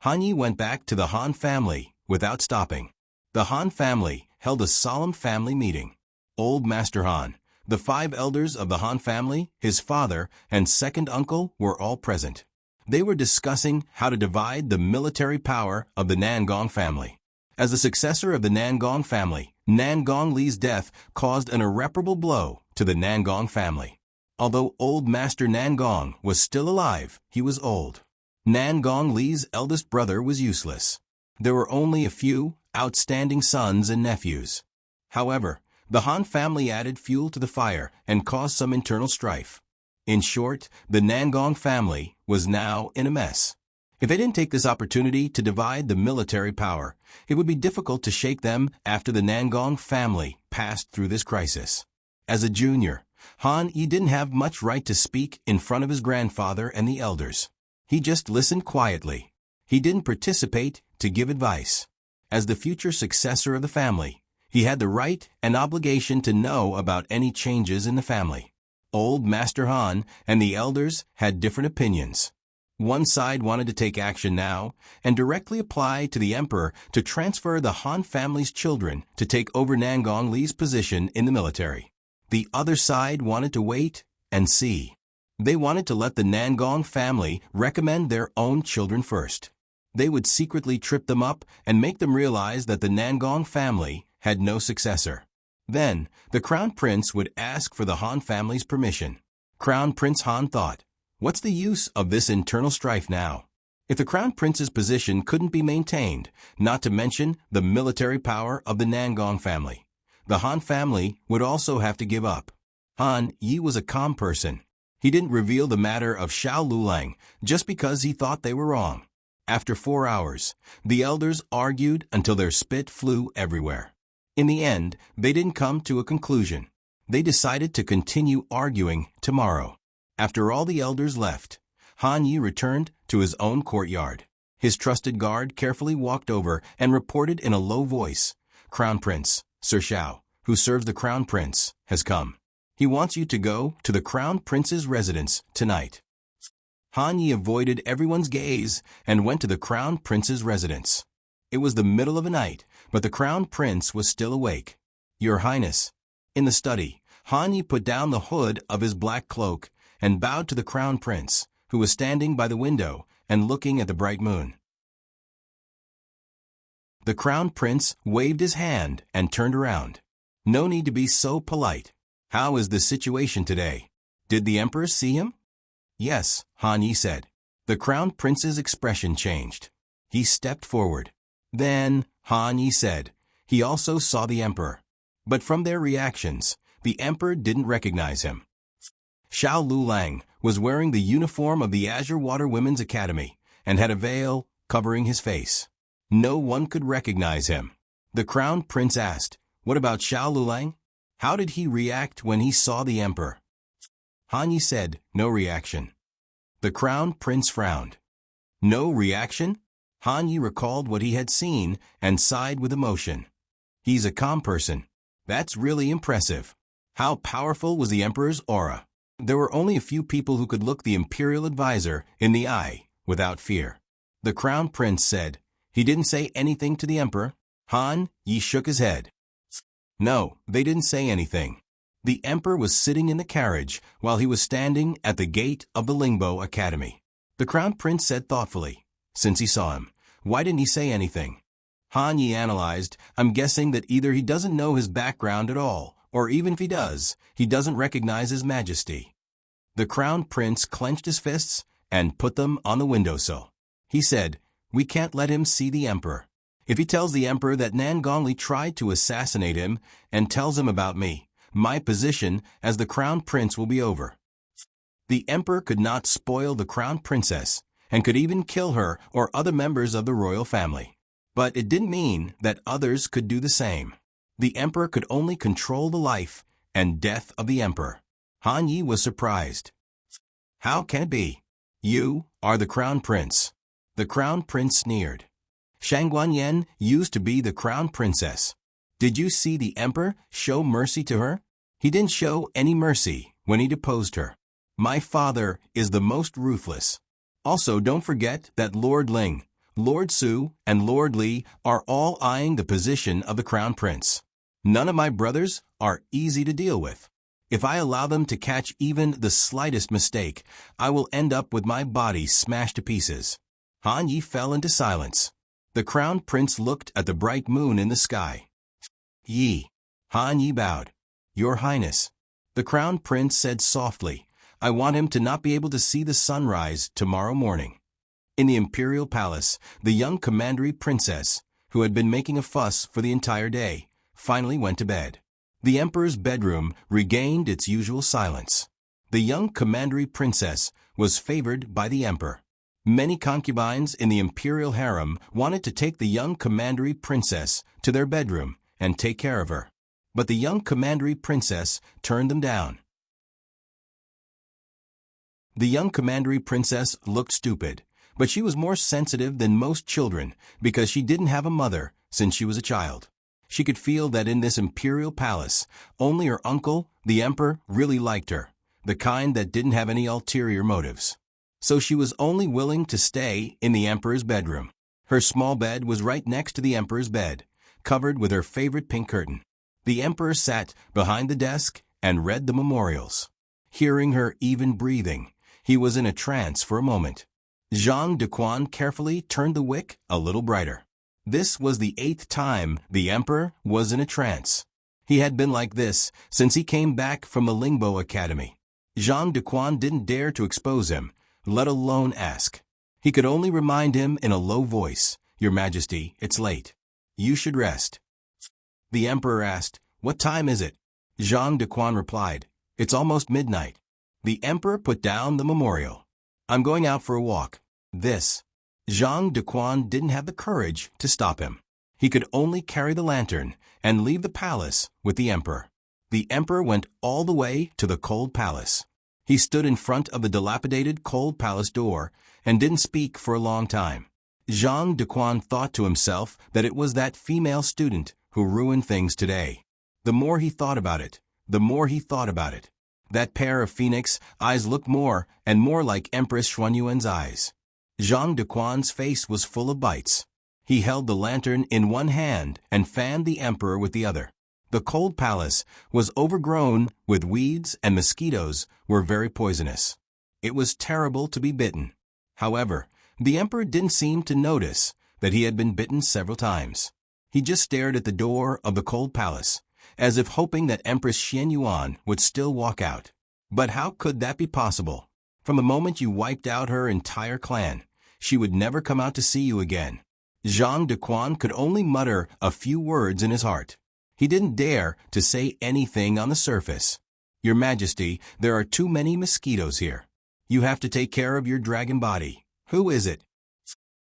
Han Ye went back to the Han family without stopping. The Han family held a solemn family meeting. Old Master Han, the 5 elders of the Han family, his father, and second uncle were all present. They were discussing how to divide the military power of the Nangong family. As the successor of the Nangong family, Nangong Li's death caused an irreparable blow to the Nangong family. Although old Master Nangong was still alive, he was old. Nangong Li's eldest brother was useless. There were only a few outstanding sons and nephews. However, the Han family added fuel to the fire and caused some internal strife. In short, the Nangong family was now in a mess. If they didn't take this opportunity to divide the military power, it would be difficult to shake them after the Nangong family passed through this crisis. As a junior, Han Yi didn't have much right to speak in front of his grandfather and the elders. He just listened quietly. He didn't participate to give advice. As the future successor of the family, he had the right and obligation to know about any changes in the family. Old Master Han and the elders had different opinions. One side wanted to take action now and directly apply to the emperor to transfer the Han family's children to take over Nangong Li's position in the military. The other side wanted to wait and see. They wanted to let the Nangong family recommend their own children first. They would secretly trip them up and make them realize that the Nangong family had no successor. Then, the Crown Prince would ask for the Han family's permission. Crown Prince Han thought, what's the use of this internal strife now? If the Crown Prince's position couldn't be maintained, not to mention the military power of the Nangong family, the Han family would also have to give up. Han Yi was a calm person. He didn't reveal the matter of Xiao Lulang just because he thought they were wrong. After 4 hours, the elders argued until their spit flew everywhere. In the end, they didn't come to a conclusion. They decided to continue arguing tomorrow. After all the elders left, Han Yi returned to his own courtyard. His trusted guard carefully walked over and reported in a low voice, Crown Prince, Sir Xiao, who serves the Crown Prince, has come. He wants you to go to the Crown Prince's residence tonight. Han Yi avoided everyone's gaze and went to the Crown Prince's residence. It was the middle of the night, but the Crown Prince was still awake. Your Highness. In the study, Han Yi put down the hood of his black cloak and bowed to the Crown Prince, who was standing by the window and looking at the bright moon. The Crown Prince waved his hand and turned around. No need to be so polite. How is the situation today? Did the Emperor see him? Yes, Han Yi said. The Crown Prince's expression changed. He stepped forward. Then, Han Yi said, he also saw the Emperor. But from their reactions, the Emperor didn't recognize him. Xiao Lulang was wearing the uniform of the Azure Water Women's Academy and had a veil covering his face. No one could recognize him. The Crown Prince asked, what about Xiao Lulang? How did he react when he saw the Emperor? Han Yi said, no reaction. The Crown Prince frowned. No reaction? Han Yi recalled what he had seen and sighed with emotion. He's a calm person. That's really impressive. How powerful was the Emperor's aura? There were only a few people who could look the imperial advisor in the eye without fear. The crown prince said, "He didn't say anything to the emperor?" Han Yi shook his head. No, they didn't say anything. The emperor was sitting in the carriage while he was standing at the gate of the Lingbo Academy. The crown prince said thoughtfully, since he saw him, "Why didn't he say anything?" Han Yi analyzed, "I'm guessing that either he doesn't know his background at all, or even if he does, he doesn't recognize his majesty." The crown prince clenched his fists and put them on the windowsill. He said, "We can't let him see the emperor. If he tells the emperor that Nan Gongli tried to assassinate him and tells him about me, my position as the crown prince will be over." The emperor could not spoil the crown princess and could even kill her or other members of the royal family. But it didn't mean that others could do the same. The emperor could only control the life and death of the emperor. Han Yi was surprised. "How can it be? You are the crown prince." The crown prince sneered. "Shangguan used to be the crown princess. Did you see the emperor show mercy to her? He didn't show any mercy when he deposed her. My father is the most ruthless. Also, don't forget that Lord Ling, Lord Su, and Lord Li are all eyeing the position of the crown prince. None of my brothers are easy to deal with. If I allow them to catch even the slightest mistake, I will end up with my body smashed to pieces." Han Yi fell into silence. The crown prince looked at the bright moon in the sky. "Yi." Han Yi bowed. "Your Highness." The crown prince said softly, "I want him to not be able to see the sunrise tomorrow morning." In the imperial palace, the young commandery princess, who had been making a fuss for the entire day, finally went to bed. The emperor's bedroom regained its usual silence. The young commandery princess was favored by the emperor. Many concubines in the imperial harem wanted to take the young commandery princess to their bedroom and take care of her. But the young commandery princess turned them down. The young commandery princess looked stupid, but she was more sensitive than most children because she didn't have a mother since she was a child. She could feel that in this imperial palace, only her uncle, the emperor, really liked her, the kind that didn't have any ulterior motives. So she was only willing to stay in the emperor's bedroom. Her small bed was right next to the emperor's bed, covered with her favorite pink curtain. The emperor sat behind the desk and read the memorials. Hearing her even breathing, he was in a trance for a moment. Zhang Dequan carefully turned the wick a little brighter. This was the 8th time the emperor was in a trance. He had been like this since he came back from the Lingbo Academy. Zhang Dequan didn't dare to expose him, let alone ask. He could only remind him in a low voice, "Your Majesty, it's late. You should rest." The emperor asked, "What time is it?" Zhang Dequan replied, "It's almost midnight." The emperor put down the memorial. "I'm going out for a walk." This. Zhang Dequan didn't have the courage to stop him. He could only carry the lantern and leave the palace with the emperor. The emperor went all the way to the cold palace. He stood in front of the dilapidated cold palace door and didn't speak for a long time. Zhang Dequan thought to himself that it was that female student who ruined things today. The more he thought about it, the more he thought about it. That pair of phoenix eyes looked more and more like Empress Xuanyuan's eyes. Zhang Dequan's face was full of bites. He held the lantern in one hand and fanned the emperor with the other. The cold palace was overgrown with weeds and mosquitoes were very poisonous. It was terrible to be bitten. However, the emperor didn't seem to notice that he had been bitten several times. He just stared at the door of the cold palace, as if hoping that Empress Xianyuan would still walk out. But how could that be possible? From the moment you wiped out her entire clan, she would never come out to see you again. Zhang Dequan could only mutter a few words in his heart. He didn't dare to say anything on the surface. "Your Majesty, there are too many mosquitoes here. You have to take care of your dragon body. Who is it?"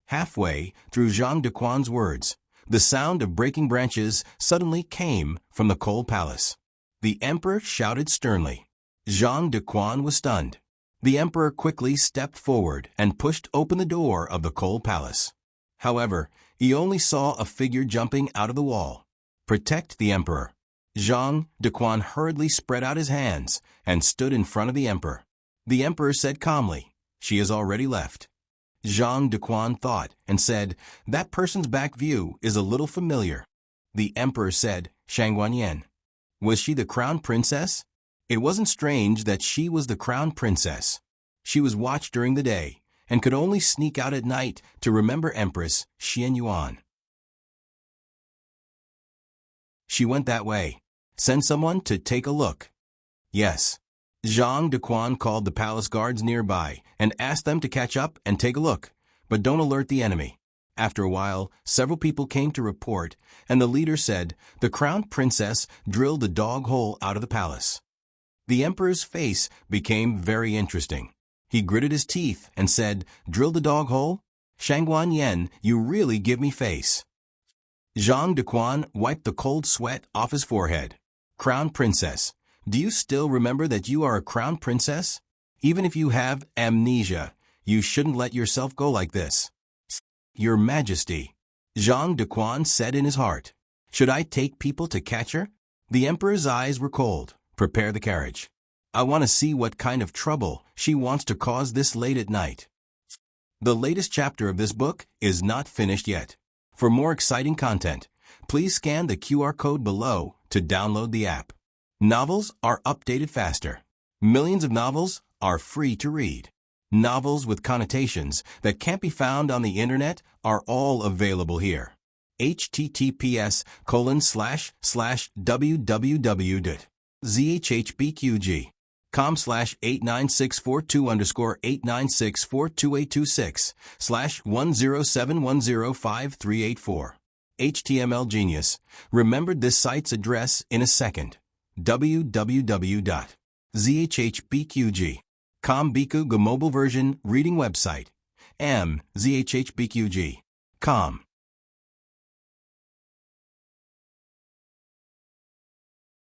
Halfway through Zhang Dequan's words, the sound of breaking branches suddenly came from the cold palace. The emperor shouted sternly. Zhang Dequan was stunned. The emperor quickly stepped forward and pushed open the door of the cold palace. However, he only saw a figure jumping out of the wall. "Protect the emperor." Zhang Dequan hurriedly spread out his hands and stood in front of the emperor. The emperor said calmly, "She has already left." Zhang Dequan thought and said, "That person's back view is a little familiar." The emperor said, "Shangguanyan. Was she the crown princess?" It wasn't strange that she was the crown princess. She was watched during the day and could only sneak out at night to remember Empress Xian Yuan. She went that way. Send someone to take a look. Yes. Zhang Dequan called the palace guards nearby and asked them to catch up and take a look, but don't alert the enemy. After a while, several people came to report, and the leader said the crown princess drilled the dog hole out of the palace. The emperor's face became very interesting. He gritted his teeth and said, "Drill the dog hole? Shangguanyan, you really give me face." Zhang Dequan wiped the cold sweat off his forehead. "Crown princess, do you still remember that you are a crown princess? Even if you have amnesia, you shouldn't let yourself go like this." "Your Majesty," Zhang Dequan said in his heart, "should I take people to catch her?" The emperor's eyes were cold. "Prepare the carriage. I want to see what kind of trouble she wants to cause this late at night." The latest chapter of this book is not finished yet. For more exciting content, please scan the QR code below to download the app. Novels are updated faster. Millions of novels are free to read. Novels with connotations that can't be found on the internet are all available here. https://www.zhbqg.com/89642_896428226/10710538 HTML Genius remembered this site's address in a second. www.zhbqg.com Biku mobile version reading website. zhbqg.com.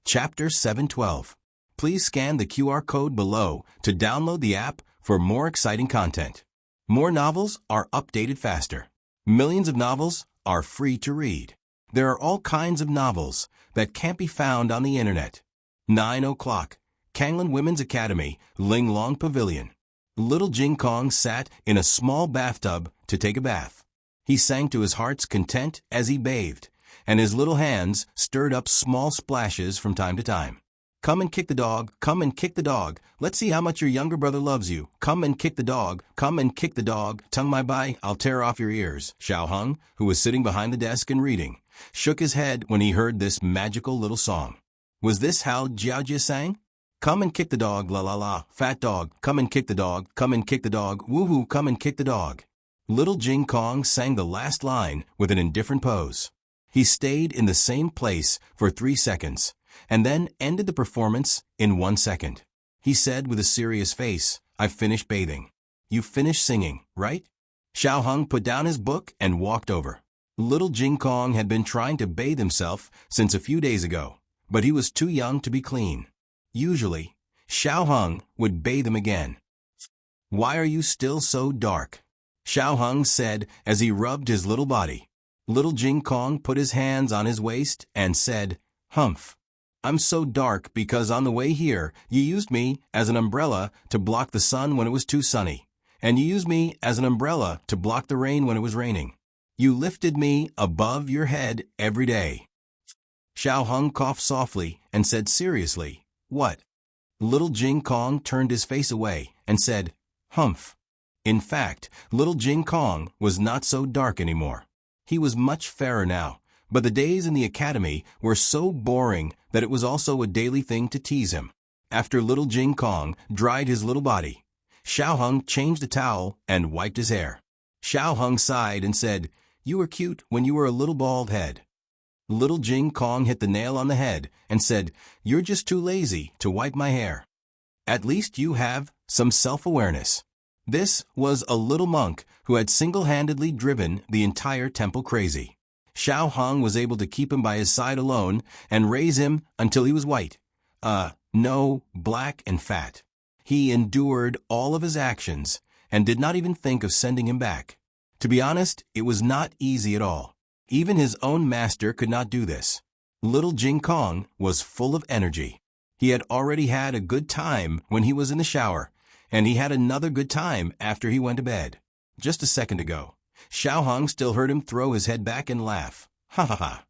Chapter 712. Please scan the QR code below to download the app for more exciting content. More novels are updated faster. Millions of novels are free to read. There are all kinds of novels that can't be found on the internet. 9 o'clock, Kanglan Women's Academy, Linglong Pavilion. Little Jing Kong sat in a small bathtub to take a bath. He sang to his heart's content as he bathed, and his little hands stirred up small splashes from time to time. "Come and kick the dog, come and kick the dog. Let's see how much your younger brother loves you. Come and kick the dog, come and kick the dog. Tongue my bai, I'll tear off your ears." Xiao Hung, who was sitting behind the desk and reading, shook his head when he heard this magical little song. Was this how Jiaojia sang? "Come and kick the dog, la la la, fat dog, come and kick the dog, come and kick the dog, woohoo, come and kick the dog." Little Jing Kong sang the last line with an indifferent pose. He stayed in the same place for 3 seconds, and then ended the performance in 1 second. He said with a serious face, "I've finished bathing." "You finished singing, right?" Xiao Hung put down his book and walked over. Little Jing Kong had been trying to bathe himself since a few days ago, but he was too young to be clean. Usually, Xiao Hung would bathe him again. "Why are you still so dark?" Xiao Hung said as he rubbed his little body. Little Jing Kong put his hands on his waist and said, "Humph. I'm so dark because on the way here you used me as an umbrella to block the sun when it was too sunny, and you used me as an umbrella to block the rain when it was raining. You lifted me above your head every day." Xiao Hung coughed softly and said seriously, "What?" Little Jing Kong turned his face away and said, "Humph." In fact, Little Jing Kong was not so dark anymore. He was much fairer now, but the days in the academy were so boring that it was also a daily thing to tease him. After Little Jing Kong dried his little body, Xiao Hung changed the towel and wiped his hair. Xiao Hung sighed and said, "You were cute when you were a little bald head." Little Jing Kong hit the nail on the head and said, "You're just too lazy to wipe my hair. At least you have some self-awareness." This was a little monk who had single-handedly driven the entire temple crazy. Xiao Hung was able to keep him by his side alone and raise him until he was white. No, black and fat. He endured all of his actions and did not even think of sending him back. To be honest, it was not easy at all. Even his own master could not do this. Little Jing Kong was full of energy. He had already had a good time when he was in the shower, and he had another good time after he went to bed. Just a second ago, Xiao Hong still heard him throw his head back and laugh. Ha ha ha.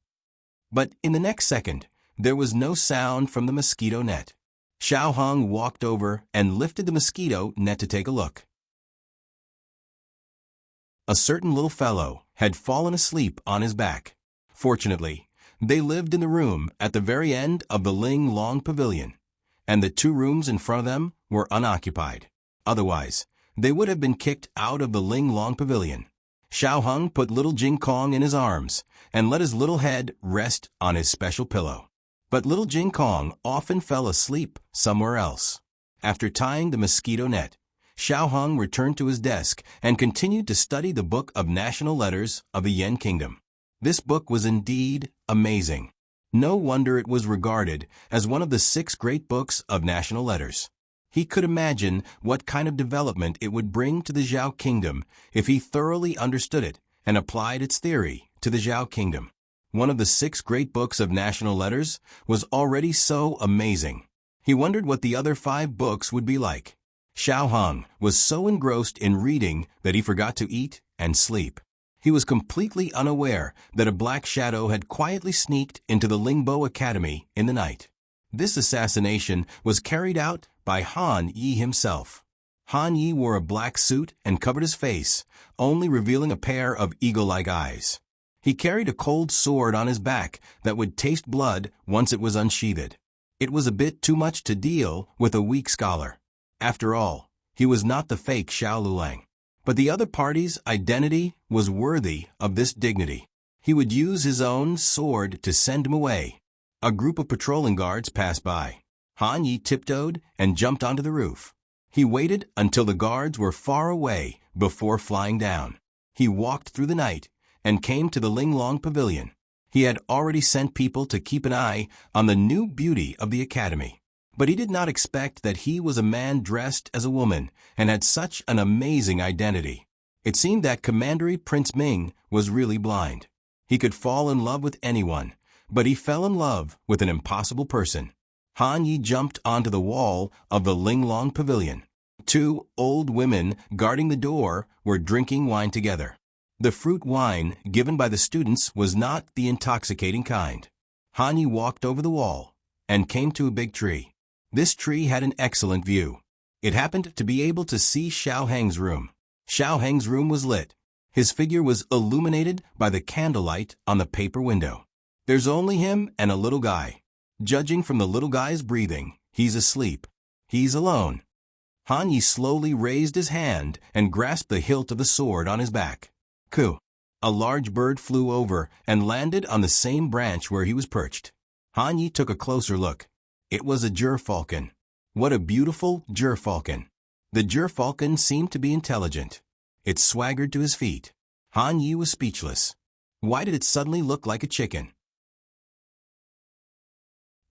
But in the next second, there was no sound from the mosquito net. Xiao Hong walked over and lifted the mosquito net to take a look. A certain little fellow had fallen asleep on his back. Fortunately, they lived in the room at the very end of the Ling Long Pavilion, and the 2 rooms in front of them were unoccupied. Otherwise, they would have been kicked out of the Ling Long Pavilion. Xiao Hong put little Jing Kong in his arms and let his little head rest on his special pillow. But little Jing Kong often fell asleep somewhere else. After tying the mosquito net, Xiao Hong returned to his desk and continued to study the Book of National Letters of the Yen Kingdom. This book was indeed amazing. No wonder it was regarded as one of the 6 great books of national letters. He could imagine what kind of development it would bring to the Zhao Kingdom if he thoroughly understood it and applied its theory to the Zhao Kingdom. One of the 6 great books of national letters was already so amazing. He wondered what the other 5 books would be like. Xiao Hong was so engrossed in reading that he forgot to eat and sleep. He was completely unaware that a black shadow had quietly sneaked into the Lingbo Academy in the night. This assassination was carried out by Han Yi himself. Han Yi wore a black suit and covered his face, only revealing a pair of eagle-like eyes. He carried a cold sword on his back that would taste blood once it was unsheathed. It was a bit too much to deal with a weak scholar. After all, he was not the fake Xiao Lulang. But the other party's identity was worthy of this dignity. He would use his own sword to send him away. A group of patrolling guards passed by. Han Yi tiptoed and jumped onto the roof. He waited until the guards were far away before flying down. He walked through the night and came to the Ling Long Pavilion. He had already sent people to keep an eye on the new beauty of the academy. But he did not expect that he was a man dressed as a woman and had such an amazing identity. It seemed that Commandery Prince Ming was really blind. He could fall in love with anyone, but he fell in love with an impossible person. Han Yi jumped onto the wall of the Ling Long Pavilion. 2 old women guarding the door were drinking wine together. The fruit wine given by the students was not the intoxicating kind. Han Yi walked over the wall and came to a big tree. This tree had an excellent view. It happened to be able to see Xiao Heng's room. Xiao Heng's room was lit. His figure was illuminated by the candlelight on the paper window. There's only him and a little guy. Judging from the little guy's breathing, he's asleep. He's alone. Han Yi slowly raised his hand and grasped the hilt of the sword on his back. Coo! A large bird flew over and landed on the same branch where he was perched. Han Yi took a closer look. It was a gerfalcon. What a beautiful gerfalcon. The gerfalcon seemed to be intelligent. It swaggered to his feet. Han Yi was speechless. Why did it suddenly look like a chicken?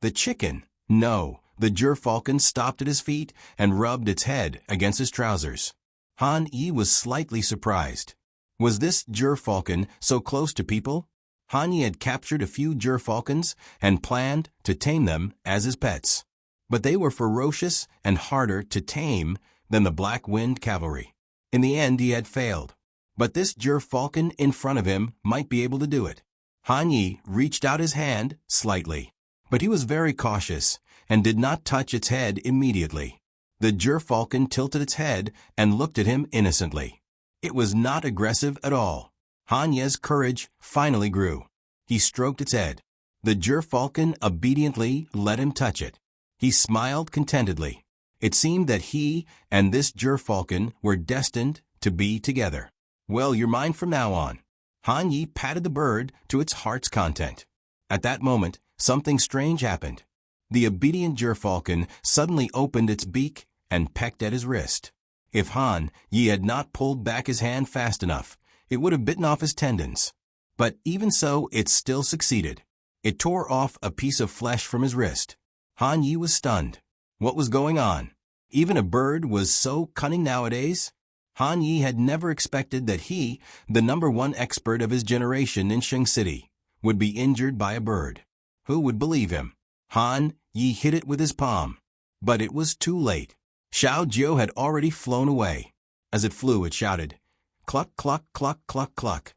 The chicken? No, the gerfalcon stopped at his feet and rubbed its head against his trousers. Han Yi was slightly surprised. Was this gerfalcon so close to people? Han Yi had captured a few gerfalcons and planned to tame them as his pets. But they were ferocious and harder to tame than the Black Wind Cavalry. In the end, he had failed. But this gerfalcon in front of him might be able to do it. Han Yi reached out his hand slightly. But he was very cautious and did not touch its head immediately. The gerfalcon tilted its head and looked at him innocently. It was not aggressive at all. Han Yi's courage finally grew. He stroked its head. The gerfalcon obediently let him touch it. He smiled contentedly. It seemed that he and this gerfalcon were destined to be together. Well, you're mine from now on. Han Yi patted the bird to its heart's content. At that moment, something strange happened. The obedient gerfalcon suddenly opened its beak and pecked at his wrist. If Han Yi had not pulled back his hand fast enough, it would have bitten off his tendons. But even so, it still succeeded. It tore off a piece of flesh from his wrist. Han Yi was stunned. What was going on? Even a bird was so cunning nowadays? Han Yi had never expected that he, the #1 expert of his generation in Sheng City, would be injured by a bird. Who would believe him? Han Yi hit it with his palm. But it was too late. Xiao Jiu had already flown away. As it flew, it shouted, "Cluck, cluck, cluck, cluck, cluck."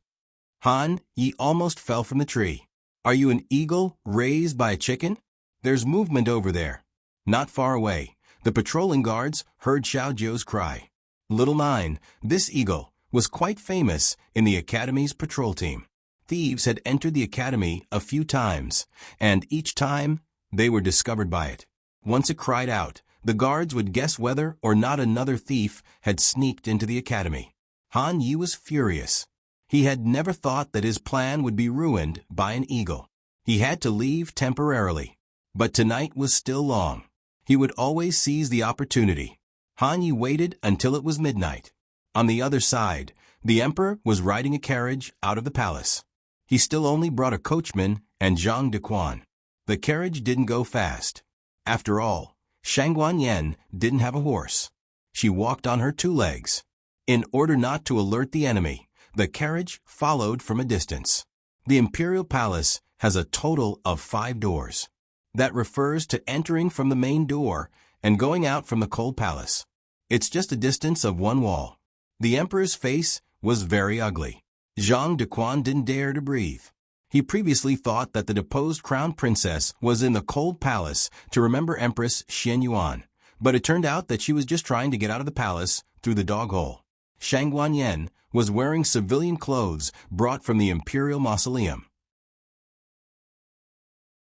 Han Yi almost fell from the tree. Are you an eagle raised by a chicken? There's movement over there. Not far away, the patrolling guards heard Xiao Jiu's cry. Little Nine, this eagle, was quite famous in the academy's patrol team. Thieves had entered the academy a few times, and each time they were discovered by it. Once it cried out, the guards would guess whether or not another thief had sneaked into the academy. Han Yi was furious. He had never thought that his plan would be ruined by an eagle. He had to leave temporarily. But tonight was still long. He would always seize the opportunity. Han Yi waited until it was midnight. On the other side, the emperor was riding a carriage out of the palace. He still only brought a coachman and Zhang Dequan. The carriage didn't go fast. After all, Shangguan Yan didn't have a horse. She walked on her 2 legs. In order not to alert the enemy, the carriage followed from a distance. The imperial palace has a total of 5 doors. That refers to entering from the main door and going out from the cold palace. It's just a distance of 1 wall. The emperor's face was very ugly. Zhang Dequan didn't dare to breathe. He previously thought that the deposed crown princess was in the cold palace to remember Empress Xian Yuan, but it turned out that she was just trying to get out of the palace through the dog hole. Shangguan Yan was wearing civilian clothes brought from the imperial mausoleum.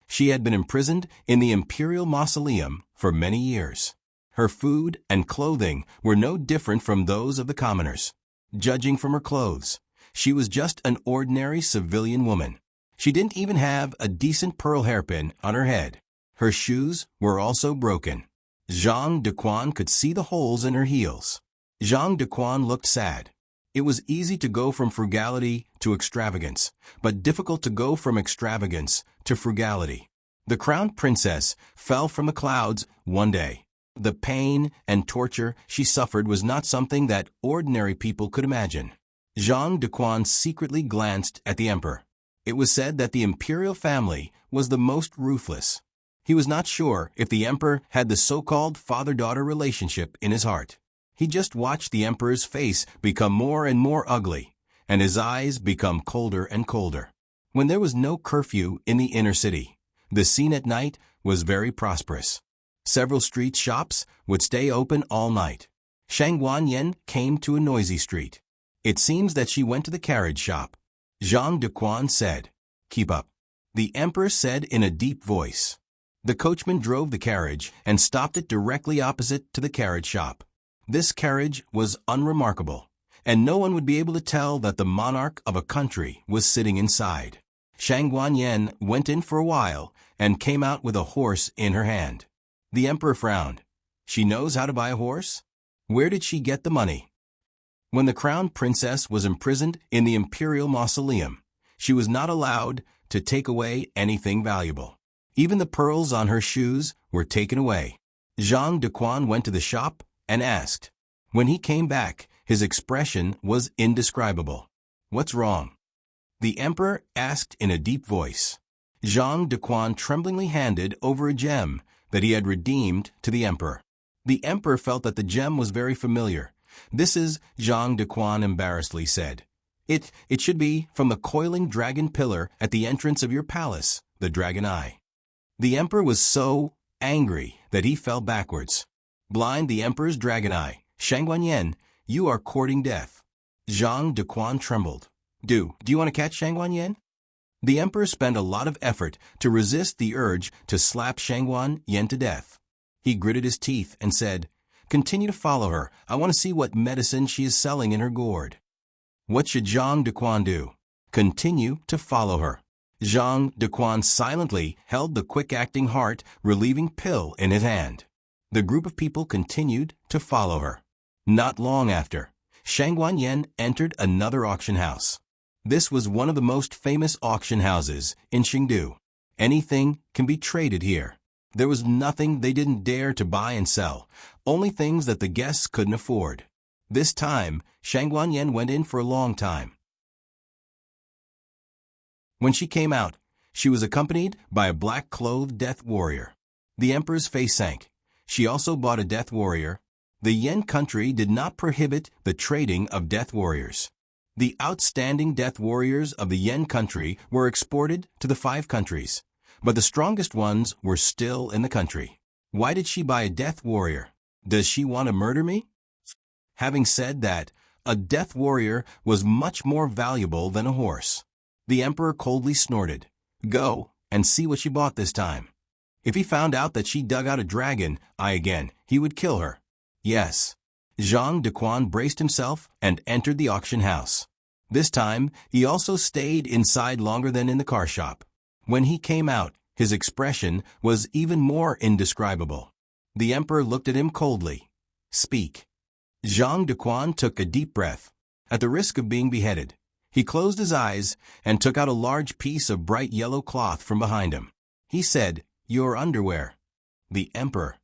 She had been imprisoned in the imperial mausoleum for many years. Her food and clothing were no different from those of the commoners. Judging from her clothes, she was just an ordinary civilian woman. She didn't even have a decent pearl hairpin on her head. Her shoes were also broken. Zhang Dequan could see the holes in her heels. Zhang Dequan looked sad. It was easy to go from frugality to extravagance, but difficult to go from extravagance to frugality. The crown princess fell from the clouds one day. The pain and torture she suffered was not something that ordinary people could imagine. Zhang Dequan secretly glanced at the emperor. It was said that the imperial family was the most ruthless. He was not sure if the emperor had the so-called father-daughter relationship in his heart. He just watched the emperor's face become more and more ugly, and his eyes become colder and colder. When there was no curfew in the inner city, the scene at night was very prosperous. Several street shops would stay open all night. Shangguan Yan came to a noisy street. It seems that she went to the carriage shop. Zhang Dequan said, "Keep up," the emperor said in a deep voice. The coachman drove the carriage and stopped it directly opposite to the carriage shop. This carriage was unremarkable, and no one would be able to tell that the monarch of a country was sitting inside. Shangguan Yan went in for a while and came out with a horse in her hand. The emperor frowned. She knows how to buy a horse? Where did she get the money? When the crown princess was imprisoned in the imperial mausoleum, she was not allowed to take away anything valuable. Even the pearls on her shoes were taken away. Zhang Dequan went to the shop and asked. When he came back, his expression was indescribable. "What's wrong?" the emperor asked in a deep voice. Zhang Dequan tremblingly handed over a gem that he had redeemed to the emperor. The emperor felt that the gem was very familiar. "This is," Zhang Dequan embarrassedly said. It should be from the coiling dragon pillar at the entrance of your palace, the Dragon Eye." The emperor was so angry that he fell backwards. "Blind the emperor's dragon eye, Shangguan Yan, you are courting death." Zhang Dequan trembled. Do you want to catch Shangguan Yan?" The emperor spent a lot of effort to resist the urge to slap Shangguan Yan to death. He gritted his teeth and said, "Continue to follow her. I want to see what medicine she is selling in her gourd." What should Zhang Dequan do? Continue to follow her. Zhang Dequan silently held the quick-acting heart-relieving pill in his hand. The group of people continued to follow her. Not long after, Shangguan Yan entered another auction house. This was one of the most famous auction houses in Chengdu. Anything can be traded here. There was nothing they didn't dare to buy and sell, only things that the guests couldn't afford. This time, Shangguan Yan went in for a long time. When she came out, She was accompanied by a black-clothed death warrior. The emperor's face sank. She also bought a death warrior. The Yen country did not prohibit the trading of death warriors. The outstanding death warriors of the Yen country were exported to the 5 countries, but the strongest ones were still in the country. Why did she buy a death warrior? Does she want to murder me? Having said that, a death warrior was much more valuable than a horse. The emperor coldly snorted. Go and see what she bought this time. If he found out that she dug out a dragon eye again, he would kill her. Yes. Zhang Dequan braced himself and entered the auction house. This time, he also stayed inside longer than in the car shop. When he came out, his expression was even more indescribable. The emperor looked at him coldly. Speak. Zhang Dequan took a deep breath. At the risk of being beheaded, he closed his eyes and took out a large piece of bright yellow cloth from behind him. He said, Your underwear. The emperor.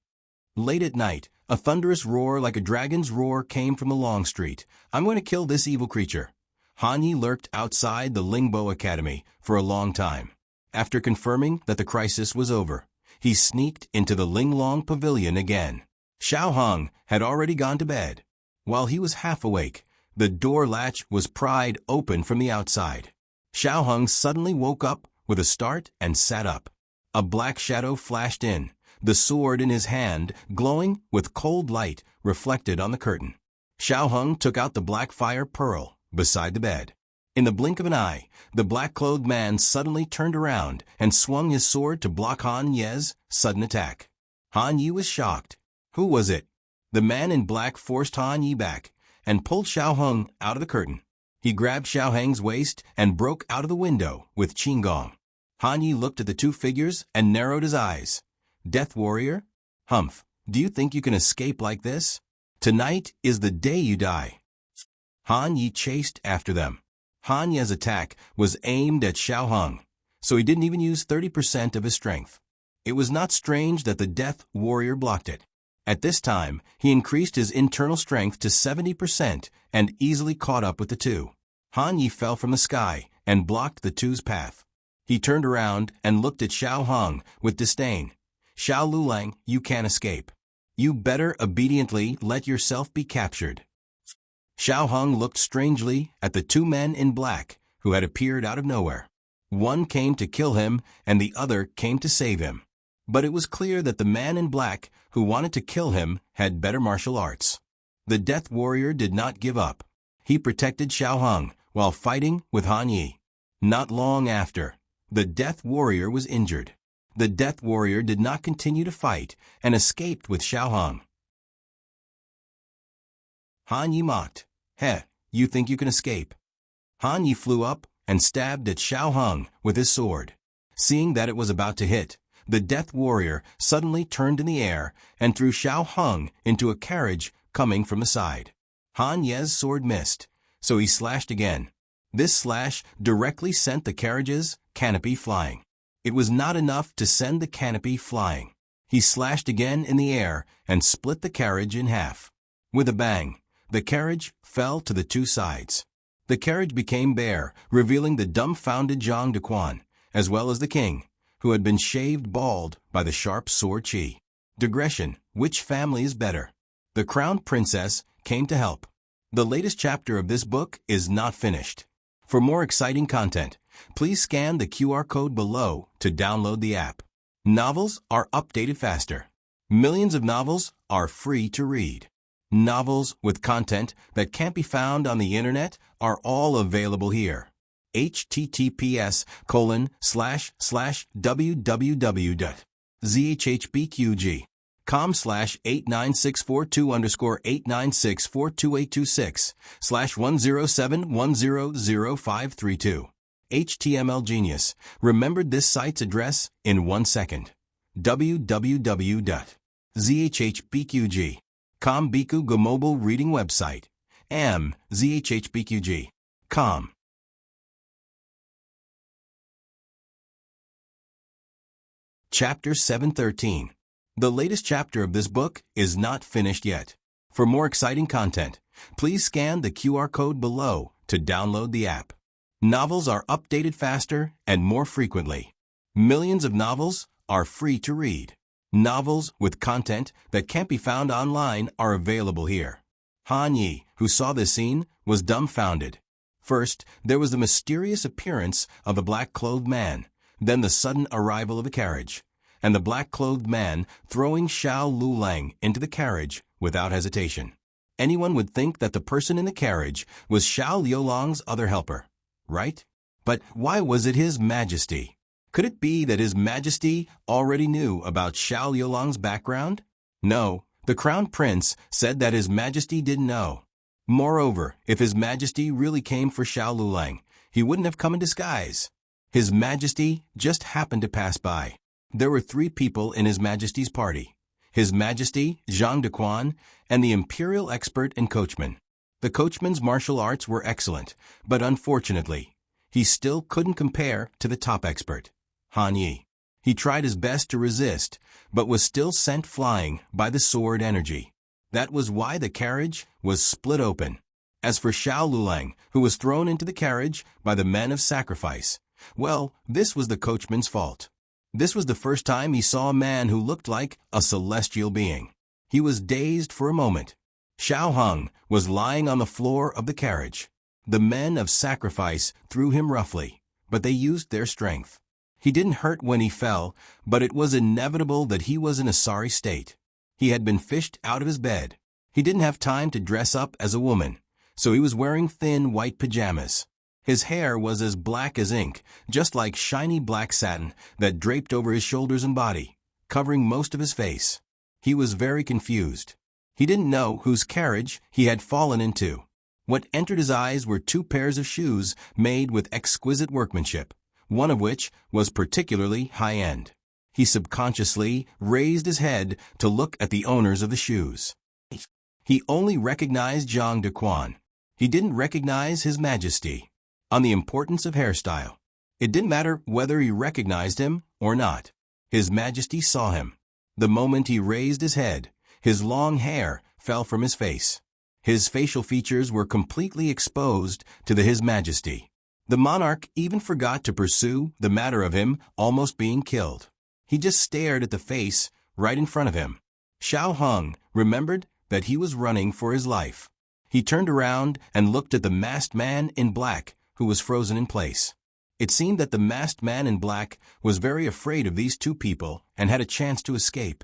Late at night, a thunderous roar like a dragon's roar came from the long street. I'm going to kill this evil creature. Han Yi lurked outside the Lingbo Academy for a long time. After confirming that the crisis was over, he sneaked into the Linglong Pavilion again. Xiao Hong had already gone to bed. While he was half awake, the door latch was pried open from the outside. Xiao Hong suddenly woke up with a start and sat up. A black shadow flashed in, the sword in his hand glowing with cold light reflected on the curtain. Xiao Hong took out the black fire pearl beside the bed. In the blink of an eye, the black-clothed man suddenly turned around and swung his sword to block Han Ye's sudden attack. Han Yi was shocked. Who was it? The man in black forced Han Yi back and pulled Xiao Hong out of the curtain. He grabbed Xiao Heng's waist and broke out of the window with Qinggong. Han Yi looked at the two figures and narrowed his eyes. Death warrior? Humph, do you think you can escape like this? Tonight is the day you die. Han Yi chased after them. Han Ye's attack was aimed at Xiao Hong, so he didn't even use 30% of his strength. It was not strange that the death warrior blocked it. At this time, he increased his internal strength to 70% and easily caught up with the two. Han Yi fell from the sky and blocked the two's path. He turned around and looked at Xiao Hong with disdain. Xiao Lulang, you can't escape. You better obediently let yourself be captured. Xiao Hong looked strangely at the two men in black who had appeared out of nowhere. One came to kill him and the other came to save him. But it was clear that the man in black who wanted to kill him had better martial arts. The death warrior did not give up. He protected Xiao Hong while fighting with Han Yi. Not long after, the death warrior was injured. The death warrior did not continue to fight and escaped with Xiao Hong. Han Yi mocked. Heh, you think you can escape? Han Yi flew up and stabbed at Xiao Hong with his sword. Seeing that it was about to hit, the death warrior suddenly turned in the air and threw Xiao Hong into a carriage coming from the side. Han Ye's sword missed, so he slashed again. This slash directly sent the carriage's canopy flying. It was not enough to send the canopy flying. He slashed again in the air and split the carriage in half. With a bang, the carriage fell to the two sides. The carriage became bare, revealing the dumbfounded Zhang Dequan, as well as the king, who had been shaved bald by the sharp sword Qi. Digression, which family is better? The crowned princess came to help. The latest chapter of this book is not finished. For more exciting content, please scan the QR code below to download the app. Novels are updated faster. Millions of novels are free to read. Novels with content that can't be found on the internet are all available here. https://www.zhbqg.com/89642_8964286/107100532. HTML Genius remembered this site's address in 1 second. www.zhbqg.com Biku Go mobile reading website. zhbqg.com. Chapter 713. The latest chapter of this book is not finished yet. For more exciting content, please scan the QR code below to download the app. Novels are updated faster and more frequently. Millions of novels are free to read. Novels with content that can't be found online are available here. Han Yi, who saw this scene, was dumbfounded. First, there was the mysterious appearance of the black-clothed man, then the sudden arrival of the carriage, and the black-clothed man throwing Xiao Lulang into the carriage without hesitation. Anyone would think that the person in the carriage was Xiao Liulang's other helper, right? But why was it His Majesty? Could it be that His Majesty already knew about Xiao Liulang's background? No, the Crown Prince said that His Majesty didn't know. Moreover, if His Majesty really came for Xiao Lulang, he wouldn't have come in disguise. His Majesty just happened to pass by. There were 3 people in His Majesty's party: His Majesty, Zhang Dequan, and the imperial expert and coachman. The coachman's martial arts were excellent, but unfortunately, he still couldn't compare to the top expert, Han Yi. He tried his best to resist, but was still sent flying by the sword energy. That was why the carriage was split open. As for Xiao Lulang, who was thrown into the carriage by the men of sacrifice, well, this was the coachman's fault. This was the first time he saw a man who looked like a celestial being. He was dazed for a moment. Xiao Hung was lying on the floor of the carriage. The men of sacrifice threw him roughly, but they used their strength. He didn't hurt when he fell, but it was inevitable that he was in a sorry state. He had been fished out of his bed. He didn't have time to dress up as a woman, so he was wearing thin white pajamas. His hair was as black as ink, just like shiny black satin that draped over his shoulders and body, covering most of his face. He was very confused. He didn't know whose carriage he had fallen into. What entered his eyes were 2 pairs of shoes made with exquisite workmanship, one of which was particularly high-end. He subconsciously raised his head to look at the owners of the shoes. He only recognized Zhang Dequan. He didn't recognize His Majesty. On the importance of hairstyle. It didn't matter whether he recognized him or not. His Majesty saw him. The moment he raised his head, his long hair fell from his face. His facial features were completely exposed to His Majesty. The monarch even forgot to pursue the matter of him almost being killed. He just stared at the face right in front of him. Xiao Hung remembered that he was running for his life. He turned around and looked at the masked man in black who was frozen in place. It seemed that the masked man in black was very afraid of these 2 people and had a chance to escape.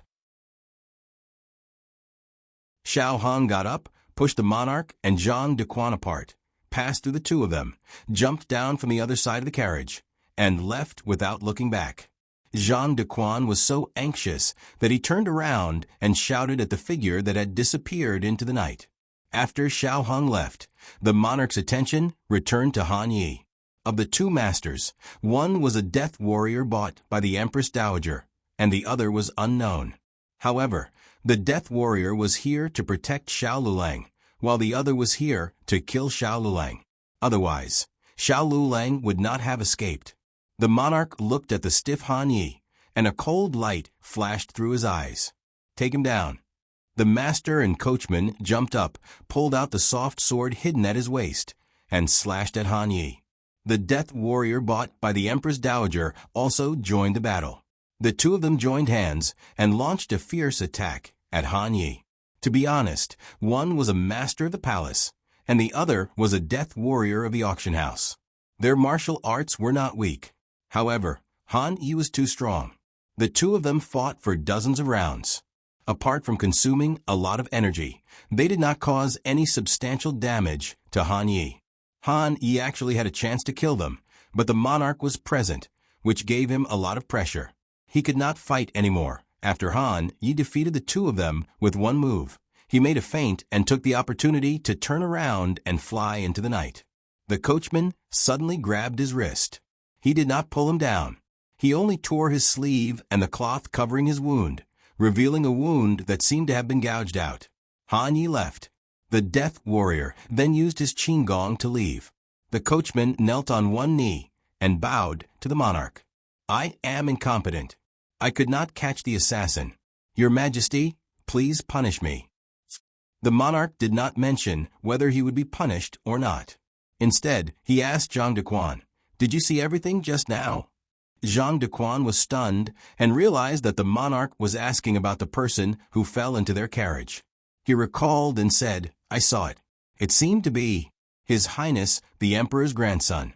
Xiao Hung got up, pushed the monarch and Zhang Dequan apart, passed through the 2 of them, jumped down from the other side of the carriage, and left without looking back. Zhang Dequan was so anxious that he turned around and shouted at the figure that had disappeared into the night. After Xiao Hung left, the monarch's attention returned to Han Yi. Of the 2 masters, one was a death warrior bought by the Empress Dowager, and the other was unknown. However, the death warrior was here to protect Xiao Lulang, while the other was here to kill Xiao Lulang. Otherwise, Xiao Lulang would not have escaped. The monarch looked at the stiff Han Yi, and a cold light flashed through his eyes. Take him down. The master and coachman jumped up, pulled out the soft sword hidden at his waist, and slashed at Han Yi. The death warrior bought by the Empress Dowager also joined the battle. The 2 of them joined hands and launched a fierce attack at Han Yi. To be honest, one was a master of the palace, and the other was a death warrior of the auction house. Their martial arts were not weak. However, Han Yi was too strong. The 2 of them fought for dozens of rounds. Apart from consuming a lot of energy, they did not cause any substantial damage to Han Yi. Han Yi actually had a chance to kill them, but the monarch was present, which gave him a lot of pressure. He could not fight anymore. After Han Yi defeated the 2 of them with one move, he made a feint and took the opportunity to turn around and fly into the night. The coachman suddenly grabbed his wrist. He did not pull him down. He only tore his sleeve and the cloth covering his wound, revealing a wound that seemed to have been gouged out. Han Yi left. The death warrior then used his qinggong to leave. The coachman knelt on one knee and bowed to the monarch. I am incompetent. I could not catch the assassin. Your Majesty, please punish me. The monarch did not mention whether he would be punished or not. Instead, he asked Zhang Dequan, "Did you see everything just now?" Zhang Dequan was stunned and realized that the monarch was asking about the person who fell into their carriage. He recalled and said, "I saw it. It seemed to be His Highness, the Emperor's grandson."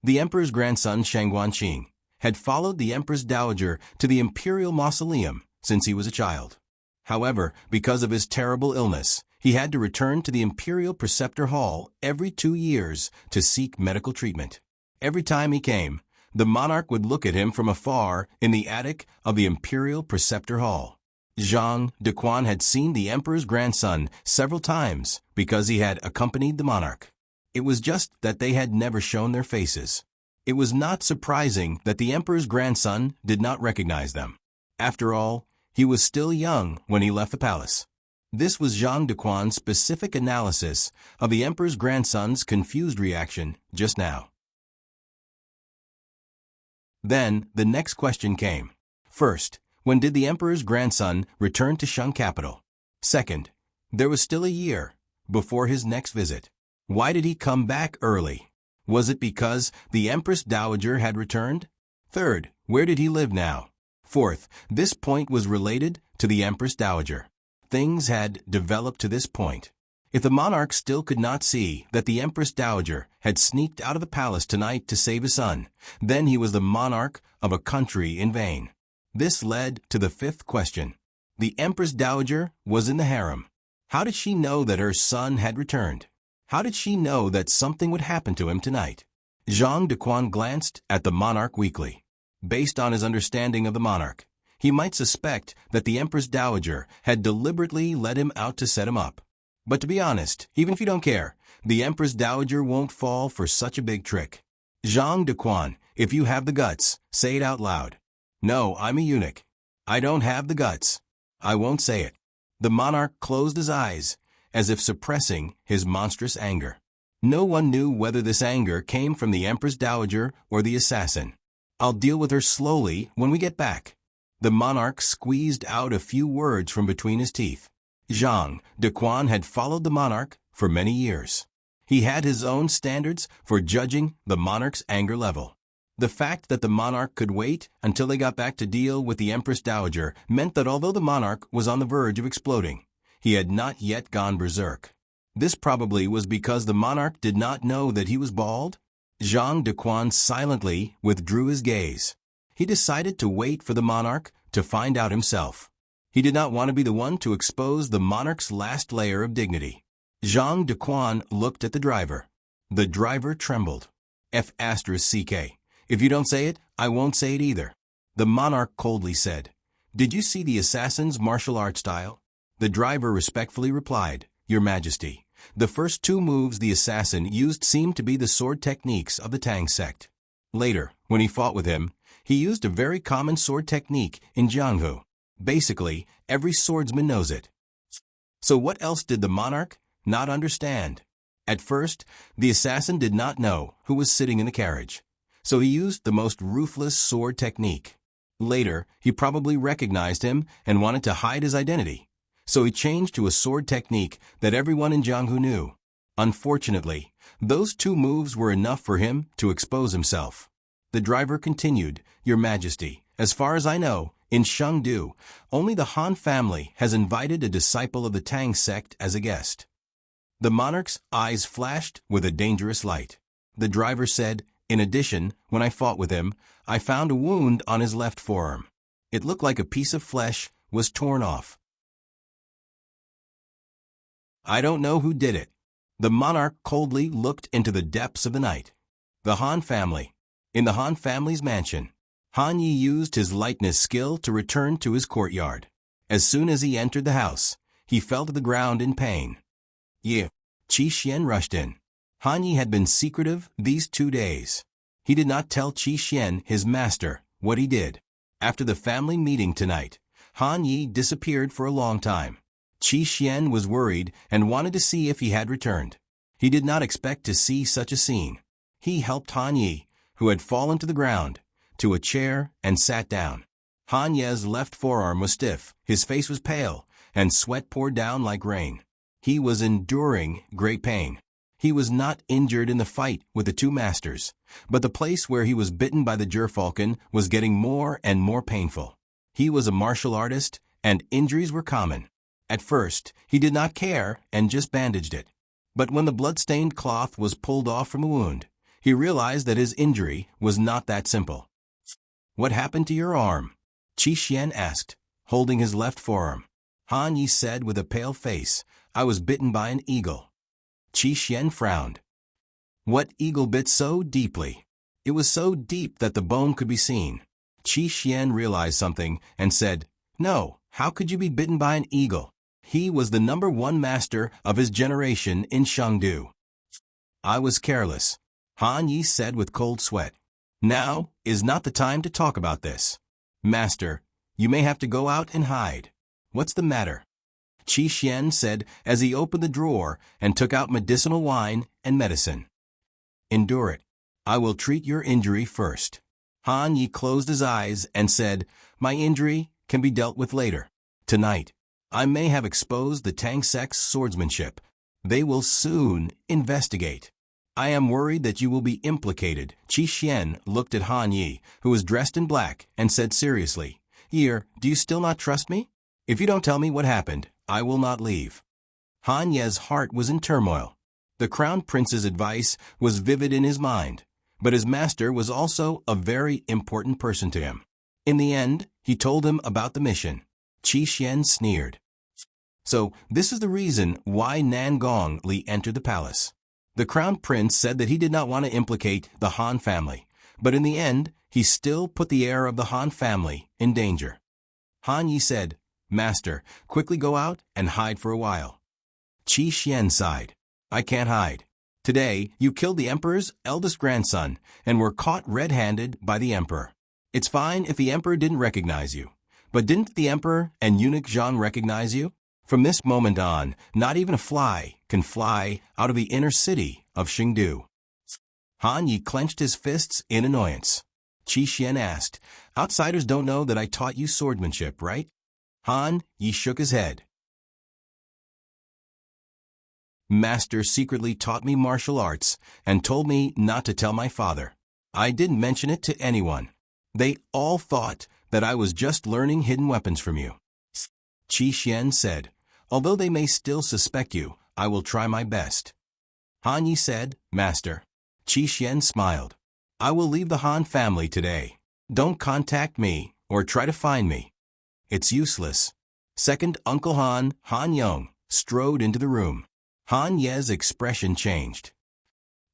The Emperor's grandson, Shang Guanqing, had followed the Empress Dowager to the imperial mausoleum since he was a child. However, because of his terrible illness, he had to return to the Imperial Preceptor Hall every 2 years to seek medical treatment. Every time he came, the monarch would look at him from afar in the attic of the Imperial Preceptor Hall. Zhang Dequan had seen the emperor's grandson several times because he had accompanied the monarch. It was just that they had never shown their faces. It was not surprising that the emperor's grandson did not recognize them. After all, he was still young when he left the palace. This was Zhang Dequan's specific analysis of the emperor's grandson's confused reaction just now. Then, the next question came. First, when did the emperor's grandson return to Shang capital? Second, there was still a year before his next visit. Why did he come back early? Was it because the Empress Dowager had returned? Third, where did he live now? Fourth, this point was related to the Empress Dowager. Things had developed to this point. If the monarch still could not see that the Empress Dowager had sneaked out of the palace tonight to save his son, then he was the monarch of a country in vain. This led to the fifth question. The Empress Dowager was in the harem. How did she know that her son had returned? How did she know that something would happen to him tonight? Zhang Dequan glanced at the monarch weakly. Based on his understanding of the monarch, he might suspect that the Empress Dowager had deliberately let him out to set him up. But to be honest, even if you don't care, the Empress Dowager won't fall for such a big trick. Zhang Dequan, if you have the guts, say it out loud. No, I'm a eunuch. I don't have the guts. I won't say it. The monarch closed his eyes, as if suppressing his monstrous anger. No one knew whether this anger came from the Empress Dowager or the assassin. I'll deal with her slowly when we get back. The monarch squeezed out a few words from between his teeth. Zhang Dequan had followed the monarch for many years. He had his own standards for judging the monarch's anger level. The fact that the monarch could wait until they got back to deal with the Empress Dowager meant that although the monarch was on the verge of exploding, he had not yet gone berserk. This probably was because the monarch did not know that he was bald. Zhang Dequan silently withdrew his gaze. He decided to wait for the monarch to find out himself. He did not want to be the one to expose the monarch's last layer of dignity. Zhang Dequan looked at the driver. The driver trembled. F***CK. If you don't say it, I won't say it either. The monarch coldly said, "Did you see the assassin's martial art style?" The driver respectfully replied, "Your Majesty, the first 2 moves the assassin used seemed to be the sword techniques of the Tang sect. Later, when he fought with him, he used a very common sword technique in Jianghu. Basically, every swordsman knows it." So what else did the monarch not understand? At first, the assassin did not know who was sitting in the carriage, so he used the most ruthless sword technique. Later, he probably recognized him and wanted to hide his identity, so he changed to a sword technique that everyone in Jianghu knew. Unfortunately, those 2 moves were enough for him to expose himself. The driver continued, "Your Majesty, as far as I know, in Chengdu, only the Han family has invited a disciple of the Tang sect as a guest." The monarch's eyes flashed with a dangerous light. The driver said, "In addition, when I fought with him, I found a wound on his left forearm. It looked like a piece of flesh was torn off. I don't know who did it." The monarch coldly looked into the depths of the night. The Han family. In the Han family's mansion, Han Yi used his lightness skill to return to his courtyard. As soon as he entered the house, he fell to the ground in pain. Qi Xian rushed in. Han Yi had been secretive these 2 days. He did not tell Qi Xian, his master, what he did. After the family meeting tonight, Han Yi disappeared for a long time. Qi Xian was worried and wanted to see if he had returned. He did not expect to see such a scene. He helped Han Yi, who had fallen to the ground, to a chair and sat down. Han Ye's left forearm was stiff, his face was pale, and sweat poured down like rain. He was enduring great pain. He was not injured in the fight with the two masters, but the place where he was bitten by the gerfalcon was getting more and more painful. He was a martial artist, and injuries were common. At first, he did not care and just bandaged it. But when the blood-stained cloth was pulled off from the wound, he realized that his injury was not that simple. "What happened to your arm?" Qi Xian asked, holding his left forearm. Han Yi said with a pale face, "I was bitten by an eagle." Qi Xian frowned. "What eagle bit so deeply?" It was so deep that the bone could be seen. Qi Xian realized something and said, "No, how could you be bitten by an eagle? He was the #1 master of his generation in Shangdu." "I was careless," Han Yi said with cold sweat. "Now is not the time to talk about this. Master, you may have to go out and hide. What's the matter?" Qi Xian said as he opened the drawer and took out medicinal wine and medicine. "Endure it. I will treat your injury first." Han Yi closed his eyes and said, "My injury can be dealt with later. Tonight, I may have exposed the Tang sect's swordsmanship. They will soon investigate. I am worried that you will be implicated." Qi Xian looked at Han Yi, who was dressed in black, and said seriously, "Here, do you still not trust me? If you don't tell me what happened, I will not leave." Han Ye's heart was in turmoil. The Crown Prince's advice was vivid in his mind, but his master was also a very important person to him. In the end, he told him about the mission. Qi Xian sneered. "So, this is the reason why Nan Gongli entered the palace." The Crown Prince said that he did not want to implicate the Han family, but in the end, he still put the heir of the Han family in danger. Han Yi said, "Master, quickly go out and hide for a while." Qi Xian sighed. "I can't hide. Today, you killed the Emperor's eldest grandson and were caught red-handed by the Emperor. It's fine if the Emperor didn't recognize you. But didn't the Emperor and eunuch Zhang recognize you? From this moment on, not even a fly can fly out of the inner city of Chengdu." Han Yi clenched his fists in annoyance. Qi Xian asked, "Outsiders don't know that I taught you swordsmanship, right?" Han Yi shook his head. "Master secretly taught me martial arts and told me not to tell my father. I didn't mention it to anyone. They all thought that I was just learning hidden weapons from you." Qi Xian said, "Although they may still suspect you, I will try my best." Han Yi said, "Master." Qi Xian smiled. "I will leave the Han family today. Don't contact me or try to find me. It's useless." Second Uncle Han, Han Yong, strode into the room. Han Ye's expression changed.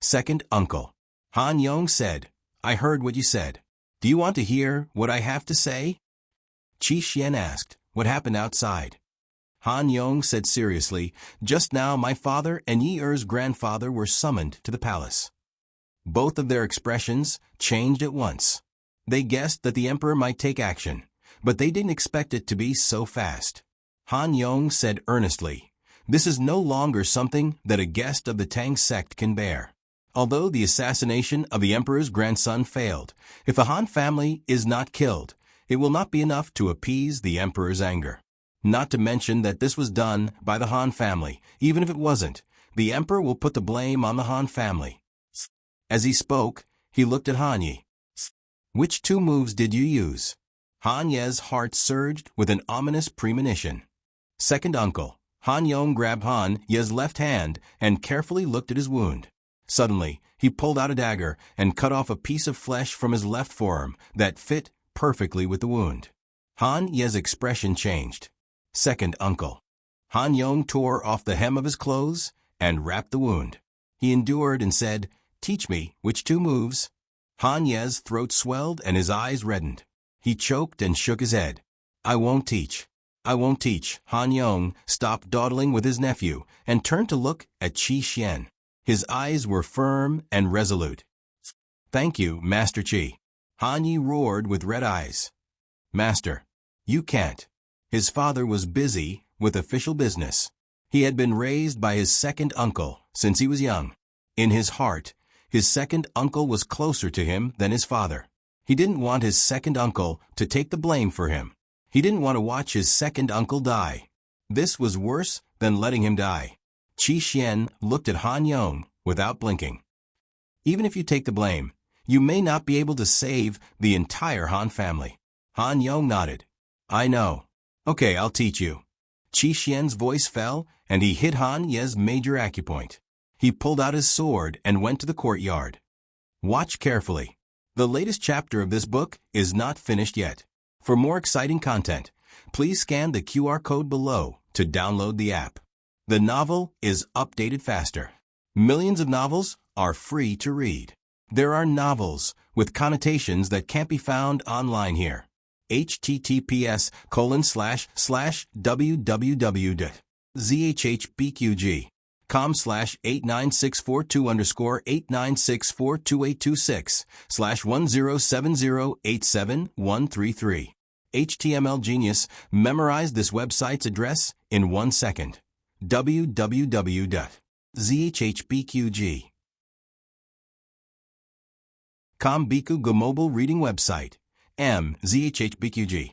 "Second Uncle." Han Yong said, "I heard what you said. Do you want to hear what I have to say?" Qi Xian asked, "What happened outside?" Han Yong said seriously, "Just now my father and Yi Er's grandfather were summoned to the palace." Both of their expressions changed at once. They guessed that the Emperor might take action, but they didn't expect it to be so fast. Han Yong said earnestly, "This is no longer something that a guest of the Tang sect can bear. Although the assassination of the Emperor's grandson failed, if the Han family is not killed, it will not be enough to appease the Emperor's anger. Not to mention that this was done by the Han family. Even if it wasn't, the Emperor will put the blame on the Han family." As he spoke, he looked at Han Yi. "Which 2 moves did you use?" Han Ye's heart surged with an ominous premonition. Second Uncle, Han Yong grabbed Han Ye's left hand and carefully looked at his wound. Suddenly, he pulled out a dagger and cut off a piece of flesh from his left forearm that fit perfectly with the wound. Han Ye's expression changed. Second Uncle. Han Yong tore off the hem of his clothes and wrapped the wound. He endured and said, "Teach me which 2 moves." Han Ye's throat swelled and his eyes reddened. He choked and shook his head. "I won't teach. I won't teach." Han Yong stopped dawdling with his nephew and turned to look at Qi Xian. His eyes were firm and resolute. "Thank you, Master Qi." Han Yi roared with red eyes. "Master, you can't." His father was busy with official business. He had been raised by his second uncle since he was young. In his heart, his second uncle was closer to him than his father. He didn't want his second uncle to take the blame for him. He didn't want to watch his second uncle die. This was worse than letting him die. Qi Xian looked at Han Yong without blinking. Even if you take the blame, you may not be able to save the entire Han family. Han Yong nodded. I know. Okay, I'll teach you. Qi Xian's voice fell, and he hit Han Ye's major acupoint. He pulled out his sword and went to the courtyard. Watch carefully. The latest chapter of this book is not finished yet. For more exciting content, please scan the QR code below to download the app. The novel is updated faster. Millions of novels are free to read. There are novels with connotations that can't be found online here. https://www.zhbqg.com/89642_8964226/1070871133. HTML Genius memorized this website's address in 1 second. www.zhbqg.com Biku Go mobile reading website. zhbqg.com.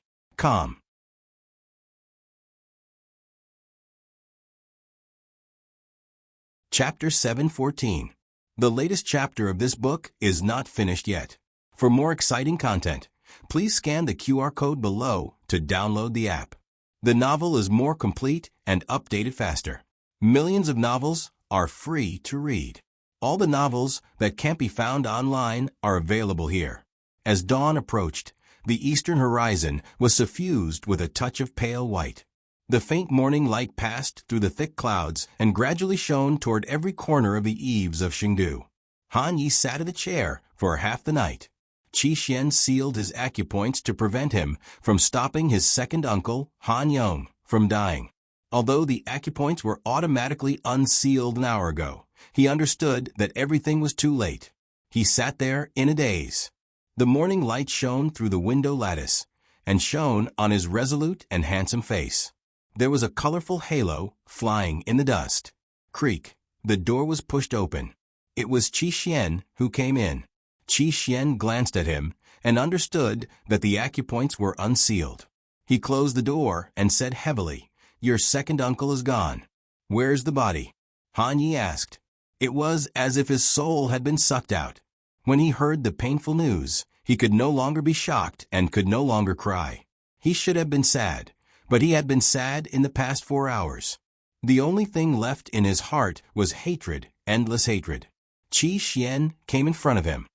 Chapter 714. The latest chapter of this book is not finished yet. For more exciting content, please scan the QR code below to download the app. The novel is more complete and updated faster. Millions of novels are free to read. All the novels that can't be found online are available here. As dawn approached, the eastern horizon was suffused with a touch of pale white. The faint morning light passed through the thick clouds and gradually shone toward every corner of the eaves of Chengdu. Han Yi sat in a chair for half the night. Qi Xian sealed his acupoints to prevent him from stopping his second uncle, Han Yong, from dying. Although the acupoints were automatically unsealed an hour ago, he understood that everything was too late. He sat there in a daze. The morning light shone through the window lattice and shone on his resolute and handsome face. There was a colorful halo flying in the dust. Creak. The door was pushed open. It was Qi Xian who came in. Qi Xian glanced at him and understood that the acupoints were unsealed. He closed the door and said heavily, "Your second uncle is gone. Where's the body?" Han Yi asked. It was as if his soul had been sucked out. When he heard the painful news, he could no longer be shocked and could no longer cry. He should have been sad, but he had been sad in the past 4 hours. The only thing left in his heart was hatred, endless hatred. Qi Xian came in front of him.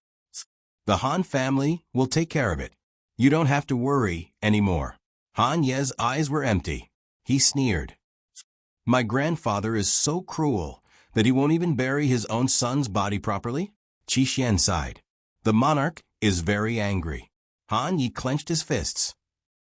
The Han family will take care of it. You don't have to worry anymore. Han Ye's eyes were empty. He sneered. My grandfather is so cruel that he won't even bury his own son's body properly? Qi Xian sighed. The monarch is very angry. Han Yi clenched his fists.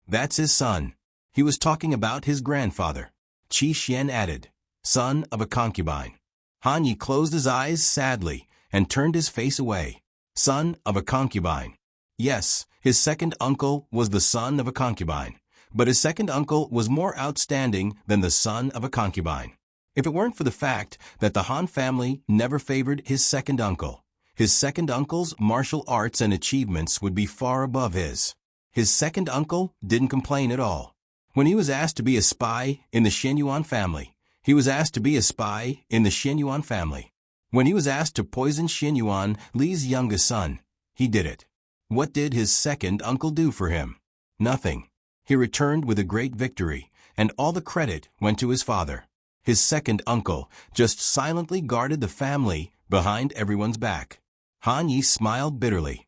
That's his son. He was talking about his grandfather. Qi Xian added, son of a concubine. Han Yi closed his eyes sadly and turned his face away. Son of a concubine. Yes, his second uncle was the son of a concubine, but his second uncle was more outstanding than the son of a concubine. If it weren't for the fact that the Han family never favored his second uncle's martial arts and achievements would be far above his. His second uncle didn't complain at all. When he was asked to be a spy in the Shenyuan family, he was asked to be a spy in the Shenyuan family. When he was asked to poison Shenyuan Li's youngest son, he did it. What did his second uncle do for him? Nothing. He returned with a great victory, and all the credit went to his father. His second uncle just silently guarded the family behind everyone's back. Han Yi smiled bitterly.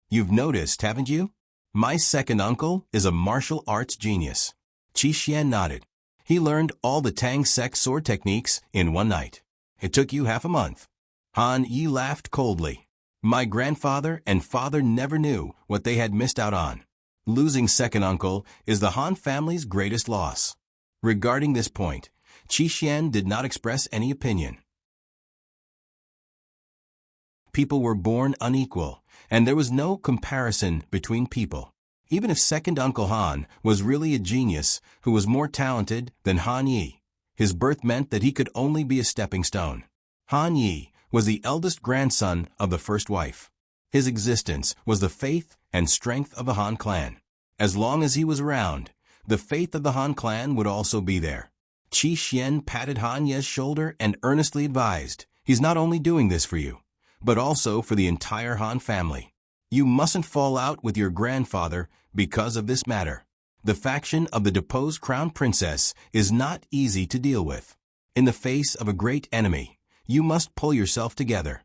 You've noticed, haven't you? My second uncle is a martial arts genius. Qi Xian nodded. He learned all the Tang Sek sword techniques in one night. It took you half a month. Han Yi laughed coldly. My grandfather and father never knew what they had missed out on. Losing second uncle is the Han family's greatest loss. Regarding this point, Qi Xian did not express any opinion. People were born unequal, and there was no comparison between people. Even if second Uncle Han was really a genius who was more talented than Han Yi, his birth meant that he could only be a stepping stone. Han Yi was the eldest grandson of the first wife. His existence was the faith and strength of the Han clan. As long as he was around, the faith of the Han clan would also be there. Qi Xian patted Han Ye's shoulder and earnestly advised, He's not only doing this for you, but also for the entire Han family. You mustn't fall out with your grandfather because of this matter. The faction of the deposed crown princess is not easy to deal with. In the face of a great enemy, you must pull yourself together.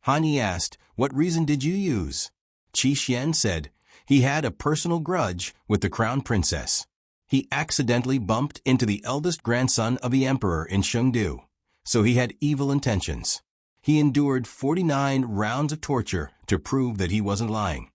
Han Yi asked, what reason did you use? Qi Xian said, he had a personal grudge with the crown princess. He accidentally bumped into the eldest grandson of the emperor in Chengdu, so he had evil intentions. He endured 49 rounds of torture to prove that he wasn't lying.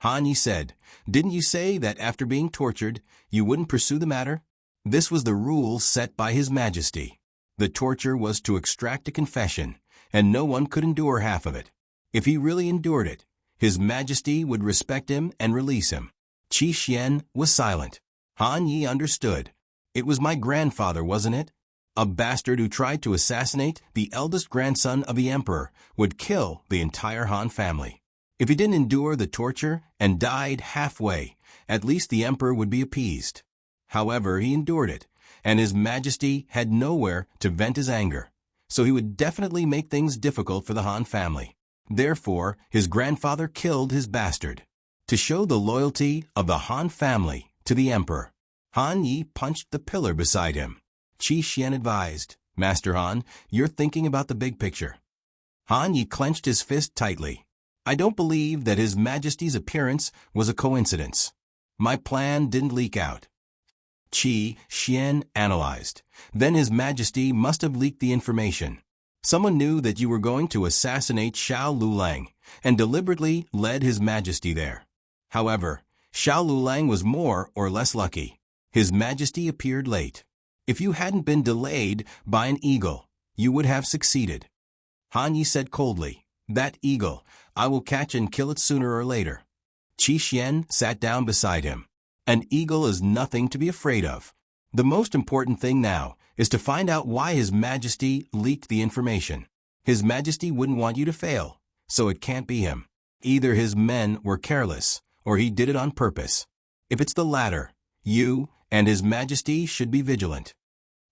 Han Yi said, didn't you say that after being tortured, you wouldn't pursue the matter? This was the rule set by His Majesty. The torture was to extract a confession, and no one could endure half of it. If he really endured it, His Majesty would respect him and release him. Qi Xian was silent. Han Yi understood. It was my grandfather, wasn't it? A bastard who tried to assassinate the eldest grandson of the emperor would kill the entire Han family. If he didn't endure the torture and died halfway, at least the emperor would be appeased. However, he endured it, and His Majesty had nowhere to vent his anger, so he would definitely make things difficult for the Han family. Therefore, his grandfather killed his bastard. To show the loyalty of the Han family to the emperor, Han Yi punched the pillar beside him. Qi Xian advised, Master Han, you're thinking about the big picture. Han Yi clenched his fist tightly. I don't believe that His Majesty's appearance was a coincidence. My plan didn't leak out. Qi Xian analyzed. Then His Majesty must have leaked the information. Someone knew that you were going to assassinate Xiao Lulang and deliberately led His Majesty there. However, Xiao Lulang was more or less lucky. His Majesty appeared late. If you hadn't been delayed by an eagle, you would have succeeded. Han Yi said coldly, that eagle, I will catch and kill it sooner or later. Qi Xian sat down beside him. An eagle is nothing to be afraid of. The most important thing now is to find out why His Majesty leaked the information. His Majesty wouldn't want you to fail, so it can't be him. Either his men were careless, or he did it on purpose. If it's the latter, you and His Majesty should be vigilant.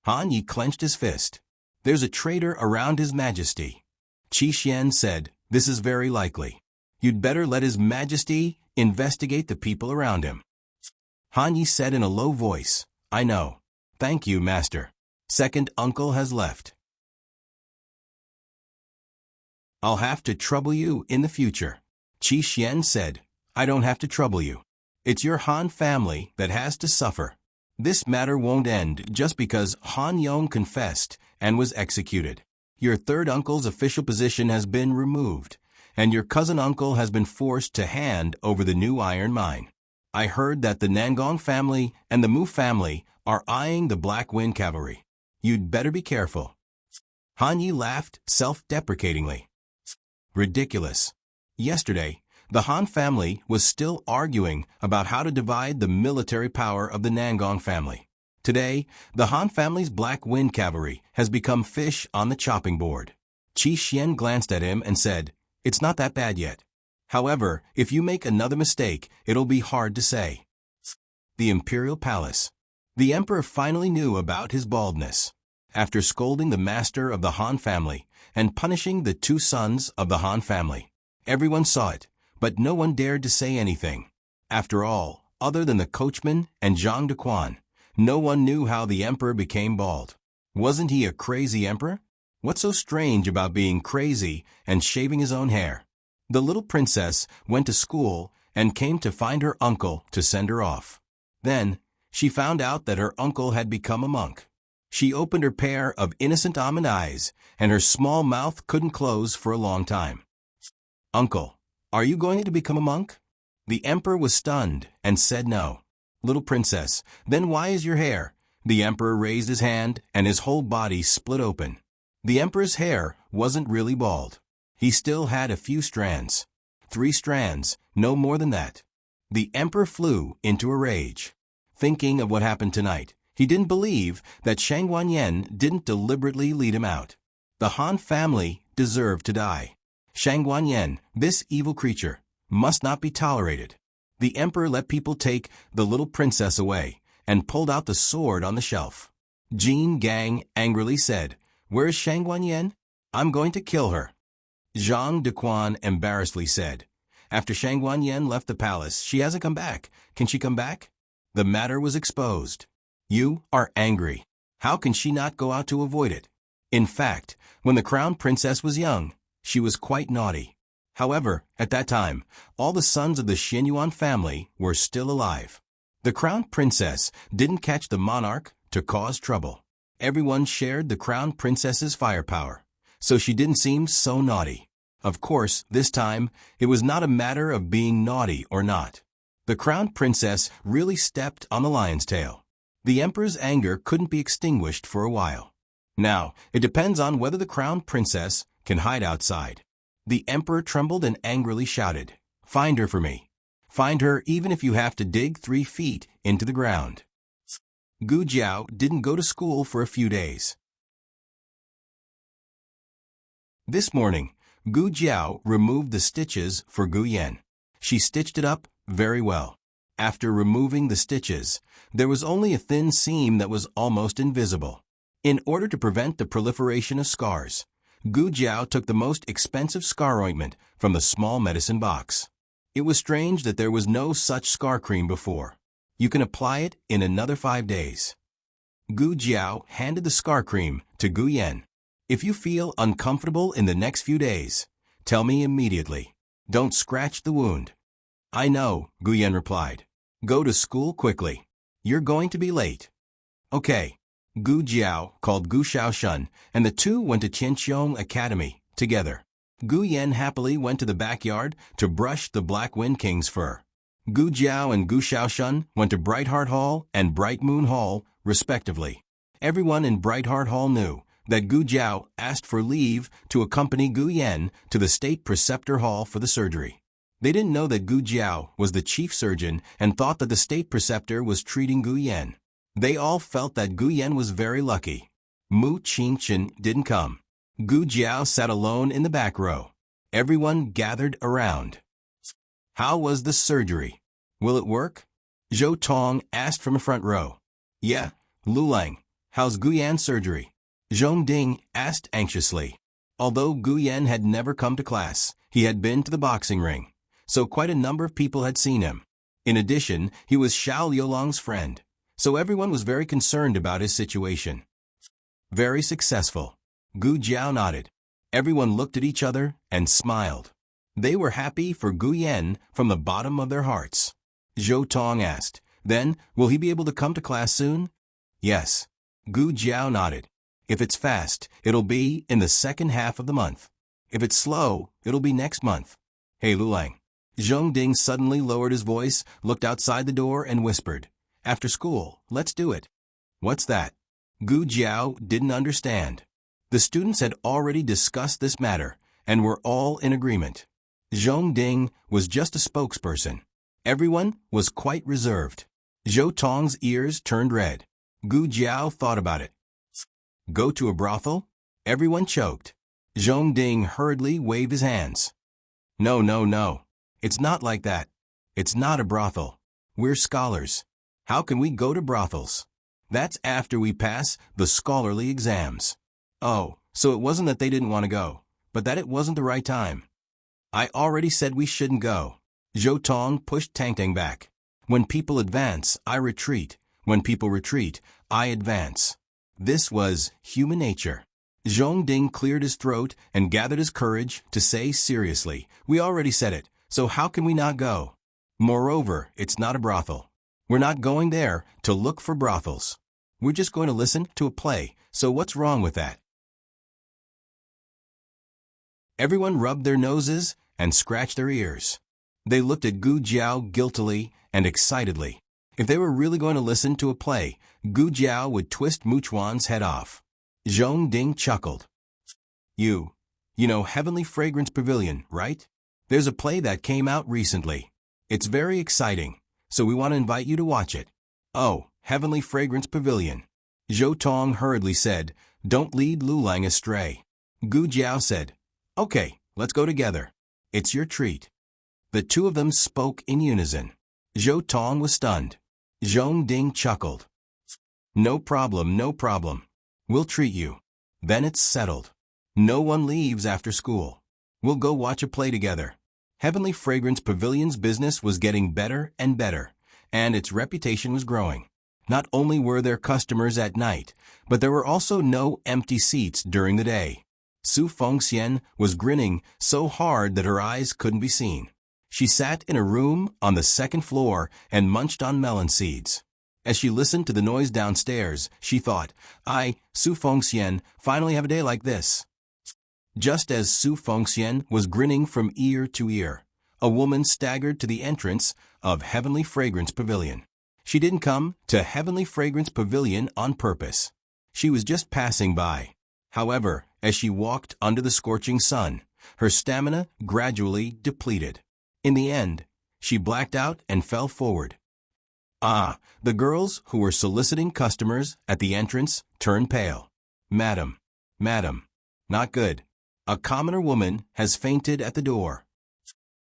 Han Yi clenched his fist. There's a traitor around His Majesty. Qi Xian said, this is very likely. You'd better let His Majesty investigate the people around him. Han Yi said in a low voice, I know. Thank you, Master. Second uncle has left. I'll have to trouble you in the future. Qi Xian said, I don't have to trouble you. It's your Han family that has to suffer. This matter won't end just because Han Yong confessed and was executed. Your third uncle's official position has been removed, and your cousin uncle has been forced to hand over the new iron mine. I heard that the Nangong family and the Mu family are eyeing the Black Wind Cavalry. You'd better be careful. Han Yi laughed self-deprecatingly. Ridiculous. Yesterday, the Han family was still arguing about how to divide the military power of the Nangong family. Today, the Han family's Black Wind Cavalry has become fish on the chopping board. Qi Xian glanced at him and said, it's not that bad yet. However, if you make another mistake, it'll be hard to say. The Imperial Palace. The emperor finally knew about his baldness. After scolding the master of the Han family and punishing the two sons of the Han family, everyone saw it, but no one dared to say anything. After all, other than the coachman and Zhang Dequan, no one knew how the emperor became bald. Wasn't he a crazy emperor? What's so strange about being crazy and shaving his own hair? The little princess went to school and came to find her uncle to send her off. Then, she found out that her uncle had become a monk. She opened her pair of innocent almond eyes, and her small mouth couldn't close for a long time. Uncle, are you going to become a monk? The emperor was stunned and said no. Little princess, then why is your hair? The emperor raised his hand and his whole body split open. The emperor's hair wasn't really bald. He still had a few strands. 3 strands, no more than that. The emperor flew into a rage. Thinking of what happened tonight, he didn't believe that Shang Wanyan didn't deliberately lead him out. The Han family deserved to die. Shang Wanyan, this evil creature, must not be tolerated. The emperor let people take the little princess away and pulled out the sword on the shelf. Jin Gang angrily said, "Where is Shang Wanyan?" I'm going to kill her. Zhang Dequan embarrassedly said. After Shang Guanyan left the palace, she hasn't come back. Can she come back? The matter was exposed. You are angry. How can she not go out to avoid it? In fact, when the crown princess was young, she was quite naughty. However, at that time, all the sons of the Xinyuan family were still alive. The crown princess didn't catch the monarch to cause trouble. Everyone shared the crown princess's firepower, so she didn't seem so naughty. Of course, this time, it was not a matter of being naughty or not. The crown princess really stepped on the lion's tail. The emperor's anger couldn't be extinguished for a while. Now, it depends on whether the crown princess can hide outside. The emperor trembled and angrily shouted, "Find her for me. Find her even if you have to dig 3 feet into the ground." Gu Jiao didn't go to school for a few days. This morning, Gu Jiao removed the stitches for Gu Yan. She stitched it up very well. After removing the stitches, there was only a thin seam that was almost invisible. In order to prevent the proliferation of scars, Gu Jiao took the most expensive scar ointment from the small medicine box. It was strange that there was no such scar cream before. You can apply it in another 5 days. Gu Jiao handed the scar cream to Gu Yan. If you feel uncomfortable in the next few days, tell me immediately. Don't scratch the wound. I know, Gu Yan replied. Go to school quickly. You're going to be late. Okay. Gu Jiao called Gu Shaoshun, and the two went to Qianqiong Academy together. Gu Yan happily went to the backyard to brush the Black Wind King's fur. Gu Jiao and Gu Shaoshun went to Bright Heart Hall and Bright Moon Hall, respectively. Everyone in Bright Heart Hall knew that Gu Jiao asked for leave to accompany Gu Yan to the State Preceptor Hall for the surgery. They didn't know that Gu Jiao was the chief surgeon and thought that the State Preceptor was treating Gu Yan. They all felt that Gu Yan was very lucky. Mu Qingchen didn't come. Gu Jiao sat alone in the back row. Everyone gathered around. How was the surgery? Will it work? Zhou Tong asked from a front row. Yeah, Lu Lang. How's Gu Yan's surgery? Zhong Ding asked anxiously. Although Gu Yan had never come to class, he had been to the boxing ring, so quite a number of people had seen him. In addition, he was Xiao Liulong's friend, so everyone was very concerned about his situation. Very successful. Gu Jiao nodded. Everyone looked at each other and smiled. They were happy for Gu Yan from the bottom of their hearts. Zhou Tong asked, Then, will he be able to come to class soon? Yes. Gu Jiao nodded. If it's fast, it'll be in the second half of the month. If it's slow, it'll be next month. Hey Lu Lang. Zhong Ding suddenly lowered his voice, looked outside the door and whispered, After school, let's do it. What's that? Gu Jiao didn't understand. The students had already discussed this matter and were all in agreement. Zhong Ding was just a spokesperson. Everyone was quite reserved. Zhou Tong's ears turned red. Gu Jiao thought about it. Go to a brothel? Everyone choked. Zhong Ding hurriedly waved his hands. No. It's not like that. It's not a brothel. We're scholars. How can we go to brothels? That's after we pass the scholarly exams. Oh, so it wasn't that they didn't want to go, but that it wasn't the right time. I already said we shouldn't go. Zhou Tong pushed Tang Tang back. When people advance, I retreat. When people retreat, I advance. This was human nature. Zhong Ding cleared his throat and gathered his courage to say seriously, We already said it, so how can we not go? Moreover, it's not a brothel. We're not going there to look for brothels. We're just going to listen to a play, so what's wrong with that? Everyone rubbed their noses and scratched their ears. They looked at Gu Jiao guiltily and excitedly. If they were really going to listen to a play, Gu Jiao would twist Mu Chuan's head off. Zhong Ding chuckled. You know Heavenly Fragrance Pavilion, right? There's a play that came out recently. It's very exciting, so we want to invite you to watch it. Oh, Heavenly Fragrance Pavilion. Zhou Tong hurriedly said, Don't lead Lu Lang astray. Gu Jiao said, Okay, let's go together. It's your treat. The two of them spoke in unison. Zhou Tong was stunned. Zhong Ding chuckled. No problem. We'll treat you. Then it's settled. No one leaves after school. We'll go watch a play together. Heavenly Fragrance Pavilion's business was getting better and better, and its reputation was growing. Not only were there customers at night, but there were also no empty seats during the day. Su Fengxian was grinning so hard that her eyes couldn't be seen. She sat in a room on the second floor and munched on melon seeds. As she listened to the noise downstairs, she thought, Su Fengxian, finally have a day like this. Just as Su Fengxian was grinning from ear to ear, a woman staggered to the entrance of Heavenly Fragrance Pavilion. She didn't come to Heavenly Fragrance Pavilion on purpose. She was just passing by. However, as she walked under the scorching sun, her stamina gradually depleted. In the end, she blacked out and fell forward. The girls who were soliciting customers at the entrance turned pale. Madam, not good. A commoner woman has fainted at the door.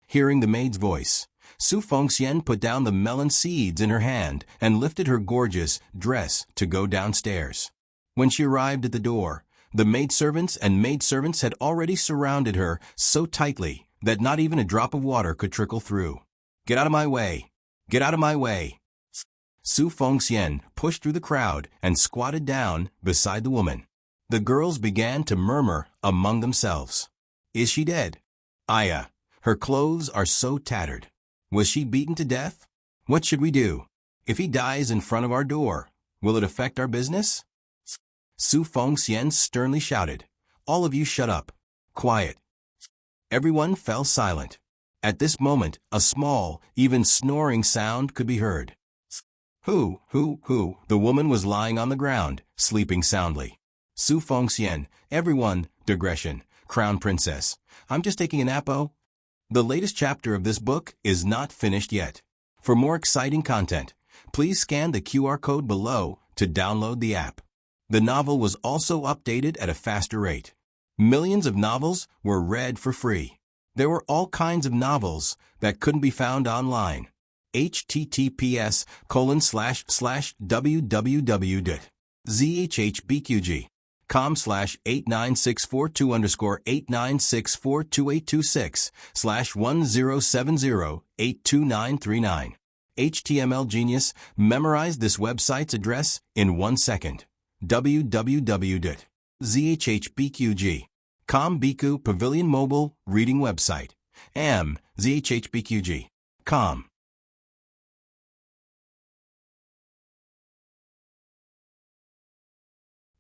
Hearing the maid's voice, Su Fengxian put down the melon seeds in her hand and lifted her gorgeous dress to go downstairs. When she arrived at the door, the maidservants had already surrounded her so tightly that not even a drop of water could trickle through. Get out of my way! Get out of my way! Su Fengxian pushed through the crowd and squatted down beside the woman. The girls began to murmur among themselves. Is she dead? Aya, her clothes are so tattered. Was she beaten to death? What should we do? If he dies in front of our door, will it affect our business? Su Fengxian sternly shouted, All of you shut up. Quiet. Everyone fell silent. At this moment, a small, even snoring sound could be heard. Who? The woman was lying on the ground, sleeping soundly. Su Fengxian, everyone, digression, Crown Princess. I'm just taking a nap-o. The latest chapter of this book is not finished yet. For more exciting content, please scan the QR code below to download the app. The novel was also updated at a faster rate. Millions of novels were read for free. There were all kinds of novels that couldn't be found online. https://www.zhbqg.com/8964-2_8966/1070-82939. HTML Genius memorized this website's address in 1 second. www.zhbqg.com Biku Pavilion Mobile Reading Website. zhbqg.com.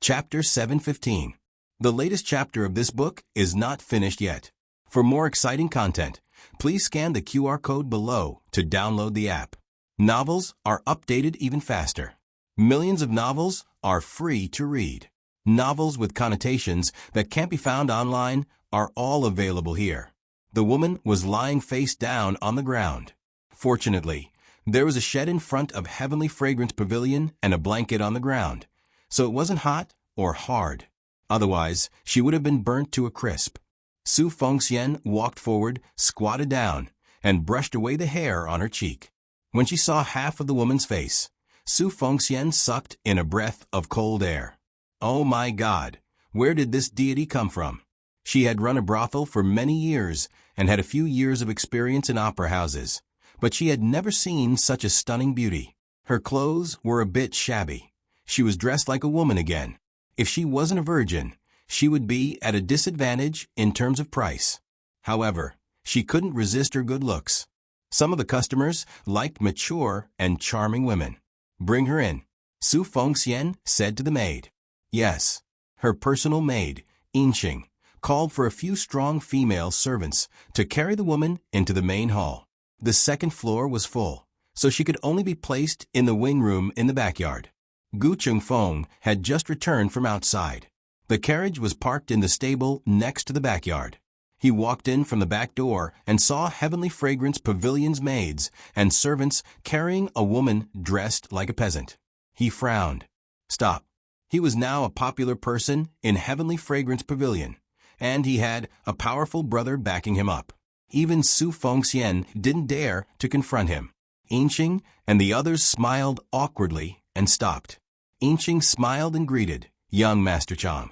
Chapter 715. The latest chapter of this book is not finished yet. For more exciting content, please scan the QR code below to download the app. Novels are updated even faster. Millions of novels are free to read. Novels with connotations that can't be found online are all available here. The woman was lying face down on the ground. Fortunately, there was a shed in front of Heavenly Fragrance Pavilion and a blanket on the ground, so it wasn't hot or hard. Otherwise, she would have been burnt to a crisp. Su Fengxian walked forward, squatted down, and brushed away the hair on her cheek. When she saw half of the woman's face, Su Fengxian sucked in a breath of cold air. Oh my God, where did this deity come from? She had run a brothel for many years and had a few years of experience in opera houses, but she had never seen such a stunning beauty. Her clothes were a bit shabby. She was dressed like a woman again. If she wasn't a virgin, she would be at a disadvantage in terms of price. However, she couldn't resist her good looks. Some of the customers liked mature and charming women. Bring her in, Su Fengxian said to the maid. Yes, her personal maid, Yinxing, called for a few strong female servants to carry the woman into the main hall. The second floor was full, so she could only be placed in the wing room in the backyard. Gu Chengfeng had just returned from outside. The carriage was parked in the stable next to the backyard. He walked in from the back door and saw Heavenly Fragrance Pavilion's maids and servants carrying a woman dressed like a peasant. He frowned. Stop. He was now a popular person in Heavenly Fragrance Pavilion, and he had a powerful brother backing him up. Even Su Fengxian didn't dare to confront him. Yinxing and the others smiled awkwardly and stopped. Yinxing smiled and greeted young Master Chang.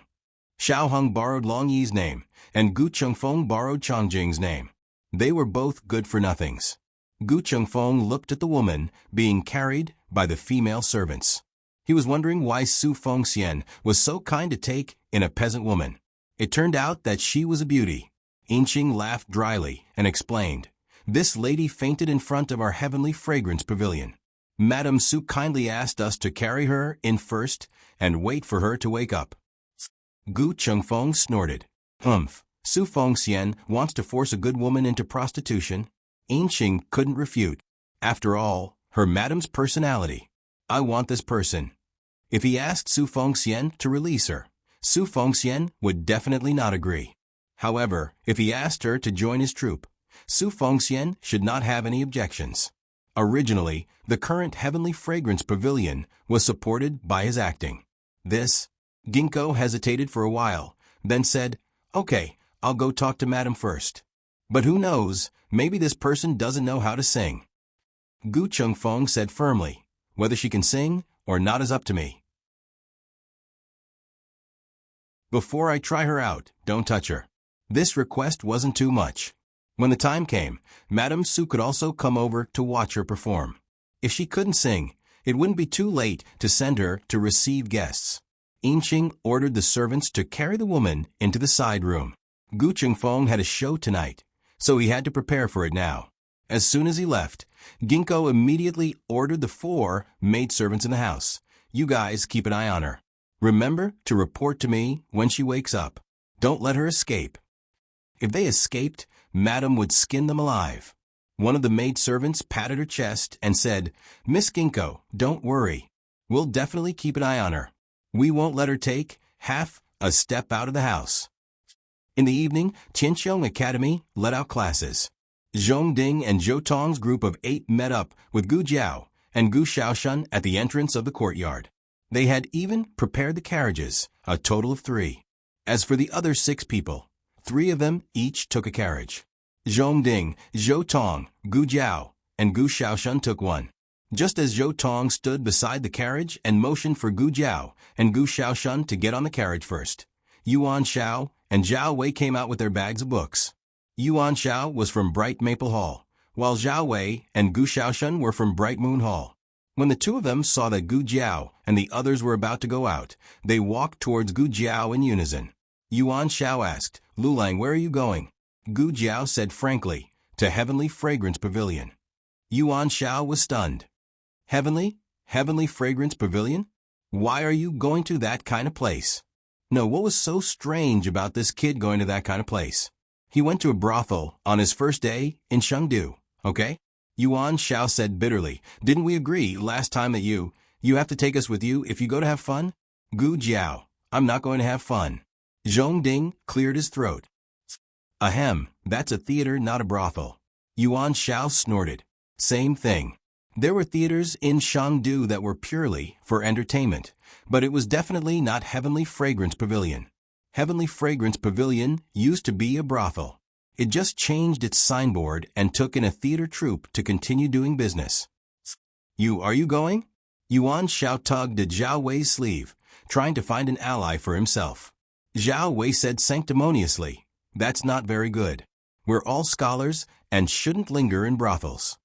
Xiao Hong borrowed Long Yi's name, and Gu Chengfeng borrowed Changjing's name. They were both good-for-nothings. Gu Chengfeng looked at the woman being carried by the female servants. He was wondering why Su Fengxian was so kind to take in a peasant woman. It turned out that she was a beauty. Yinqing laughed dryly and explained, "This lady fainted in front of our heavenly fragrance pavilion. Madame Su kindly asked us to carry her in first and wait for her to wake up." Gu Chengfeng snorted. Su Fengxian wants to force a good woman into prostitution? Yinqing couldn't refute. After all, her madame's personality. I want this person. If he asked Su Fengxian to release her, Su Fengxian would definitely not agree. However, if he asked her to join his troupe, Su Fengxian should not have any objections. Originally, the current Heavenly Fragrance Pavilion was supported by his acting. Ginkgo hesitated for a while, then said, "Okay, I'll go talk to Madame first. But who knows, maybe this person doesn't know how to sing." Gu Chengfeng said firmly, "Whether she can sing or not is up to me. Before I try her out, don't touch her." This request wasn't too much. When the time came, Madame Su could also come over to watch her perform. If she couldn't sing, it wouldn't be too late to send her to receive guests. Yinqing ordered the servants to carry the woman into the side room. Gu Chengfeng had a show tonight, so he had to prepare for it now. As soon as he left, Ginkgo immediately ordered the 4 maidservants in the house. "You guys keep an eye on her. Remember to report to me when she wakes up. Don't let her escape." If they escaped, Madame would skin them alive. One of the maidservants patted her chest and said, "Miss Ginkgo, don't worry. We'll definitely keep an eye on her. We won't let her take half a step out of the house." In the evening, Qianqiang Academy let out classes. Zhong Ding and Zhou Tong's group of 8 met up with Gu Jiao and Gu Xiaoshan at the entrance of the courtyard. They had even prepared the carriages, a total of 3. As for the other 6 people, 3 of them each took a carriage. Zhong Ding, Zhou Tong, Gu Jiao, and Gu Xiaoshan took one. Just as Zhou Tong stood beside the carriage and motioned for Gu Jiao and Gu Xiaoshan to get on the carriage first, Yuan Xiao and Zhao Wei came out with their bags of books. Yuan Xiao was from Bright Maple Hall, while Zhao Wei and Gu Xiaoshan were from Bright Moon Hall. When the 2 of them saw that Gu Jiao and the others were about to go out, they walked towards Gu Jiao in unison. Yuan Xiao asked, "Lulang, where are you going?" Gu Jiao said frankly, "To Heavenly Fragrance Pavilion." Yuan Xiao was stunned. Heavenly Fragrance Pavilion? Why are you going to that kind of place? No, what was so strange about this kid going to that kind of place? He went to a brothel on his first day in Chengdu, okay? Yuan Xiao said bitterly, "Didn't we agree last time that you have to take us with you if you go to have fun?" Gu Jiao, "I'm not going to have fun." Zhong Ding cleared his throat. "Ahem, that's a theater, not a brothel." Yuan Xiao snorted. "Same thing. There were theaters in Chengdu that were purely for entertainment, but it was definitely not Heavenly Fragrance Pavilion. Heavenly Fragrance Pavilion used to be a brothel. It just changed its signboard and took in a theater troupe to continue doing business." Are you going?" Yuan Xiao tugged at Zhao Wei's sleeve, trying to find an ally for himself. Zhao Wei said sanctimoniously, "That's not very good. We're all scholars and shouldn't linger in brothels."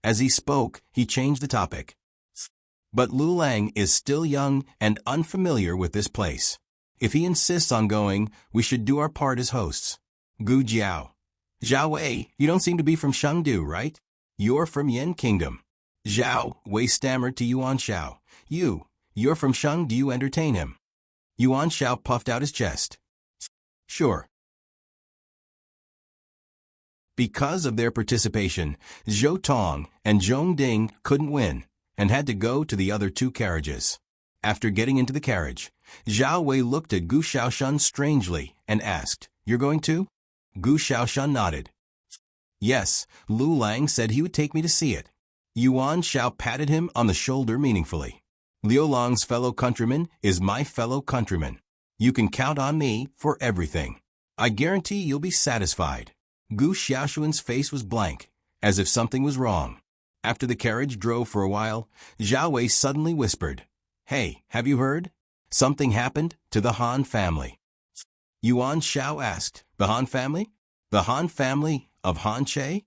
As he spoke, he changed the topic. "But Lulang is still young and unfamiliar with this place. If he insists on going, we should do our part as hosts." Gu Jiao, "Zhao Wei, you don't seem to be from Chengdu, right? You're from Yan Kingdom." Zhao Wei stammered to Yuan Xiao, You're from Sheng, do you entertain him?" Yuan Xiao puffed out his chest. "Sure." Because of their participation, Zhou Tong and Zhong Ding couldn't win and had to go to the other 2 carriages. After getting into the carriage, Zhao Wei looked at Gu Xiaoshan strangely and asked, "You're going too?" Gu Xiaoshan nodded. "Yes, Lu Lang said he would take me to see it." Yuan Xiao patted him on the shoulder meaningfully. "Liu Long's fellow countryman is my fellow countryman. You can count on me for everything. I guarantee you'll be satisfied." Gu Xiaoshuan's face was blank, as if something was wrong. After the carriage drove for a while, Zhao Wei suddenly whispered, "Hey, have you heard? Something happened to the Han family." Yuan Shao asked. The Han family? The Han family of Han Che?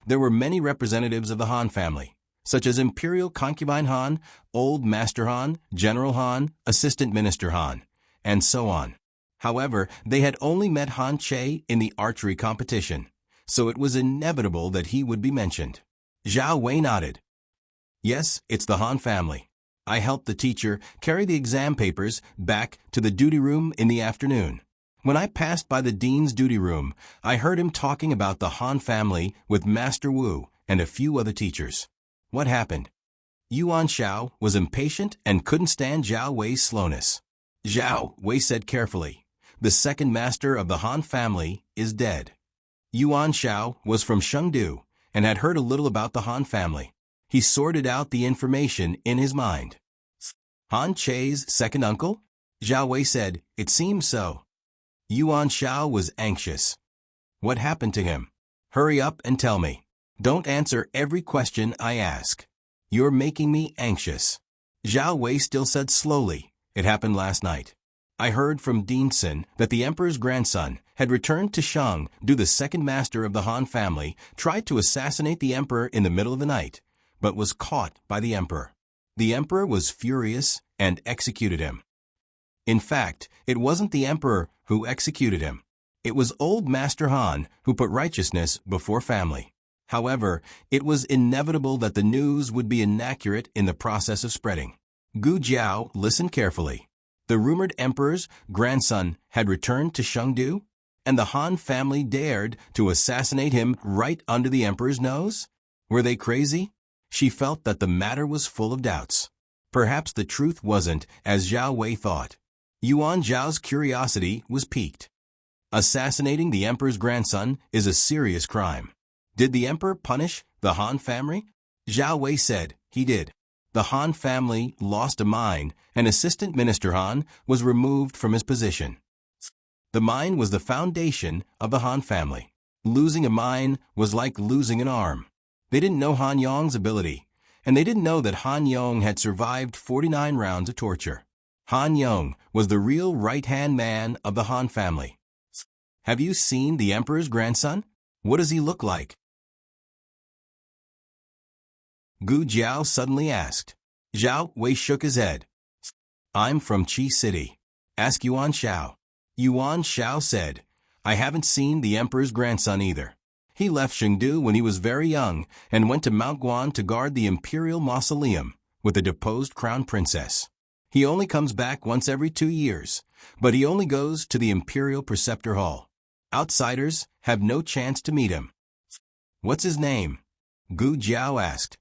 There were many representatives of the Han family, such as Imperial Concubine Han, Old Master Han, General Han, Assistant Minister Han, and so on. However, they had only met Han Che in the archery competition, so it was inevitable that he would be mentioned. Zhao Wei nodded. Yes, it's the Han family. I helped the teacher carry the exam papers back to the duty room in the afternoon. When I passed by the dean's duty room, I heard him talking about the Han family with Master Wu and a few other teachers. What happened? Yuan Shao was impatient and couldn't stand Zhao Wei's slowness. Zhao Wei said carefully, the second master of the Han family is dead. Yuan Shao was from Chengdu and had heard a little about the Han family. He sorted out the information in his mind. Han Che's second uncle? Zhao Wei said, it seems so. Yuan Shao was anxious. What happened to him? Hurry up and tell me. Don't answer every question I ask. You're making me anxious. Zhao Wei still said slowly, it happened last night. I heard from Dean Sin that the emperor's grandson had returned to Shang. The second master of the Han family tried to assassinate the emperor in the middle of the night, but was caught by the emperor. The emperor was furious and executed him. In fact, it wasn't the emperor who executed him. It was old Master Han who put righteousness before family. However, it was inevitable that the news would be inaccurate in the process of spreading. Gu Jiao listened carefully. The rumored emperor's grandson had returned to Chengdu, and the Han family dared to assassinate him right under the emperor's nose? Were they crazy? She felt that the matter was full of doubts. Perhaps the truth wasn't as Zhao Wei thought. Yuan Zhao's curiosity was piqued. Assassinating the emperor's grandson is a serious crime. Did the emperor punish the Han family? Zhao Wei said, he did. The Han family lost a mine, and Assistant Minister Han was removed from his position. The mine was the foundation of the Han family. Losing a mine was like losing an arm. They didn't know Han Yong's ability, and they didn't know that Han Yong had survived 49 rounds of torture. Han Yong was the real right-hand man of the Han family. Have you seen the emperor's grandson? What does he look like? Gu Jiao suddenly asked. Zhao Wei shook his head. I'm from Qi City. Ask Yuan Shao. Yuan Shao said, I haven't seen the emperor's grandson either. He left Chengdu when he was very young and went to Mount Guan to guard the imperial mausoleum with the deposed crown princess. He only comes back once every 2 years, but he only goes to the imperial preceptor hall. Outsiders have no chance to meet him. What's his name? Gu Jiao asked.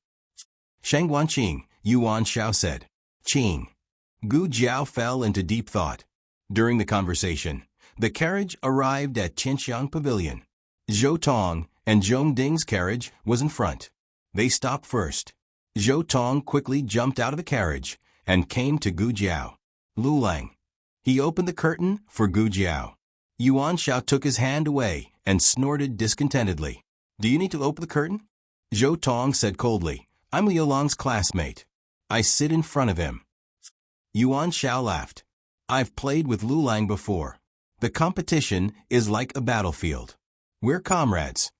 Sheng Guanqing, Yuan Shao said. Qing. Gu Jiao fell into deep thought. During the conversation, the carriage arrived at Qinxiang Pavilion. Zhou Tong and Zhong Ding's carriage was in front. They stopped first. Zhou Tong quickly jumped out of the carriage and came to Gu Jiao. Lu Lang. He opened the curtain for Gu Jiao. Yuan Shao took his hand away and snorted discontentedly. Do you need to open the curtain? Zhou Tong said coldly. I'm Liu Long's classmate. I sit in front of him. Yuan Shao laughed. I've played with Lu Lang before. The competition is like a battlefield. We're comrades.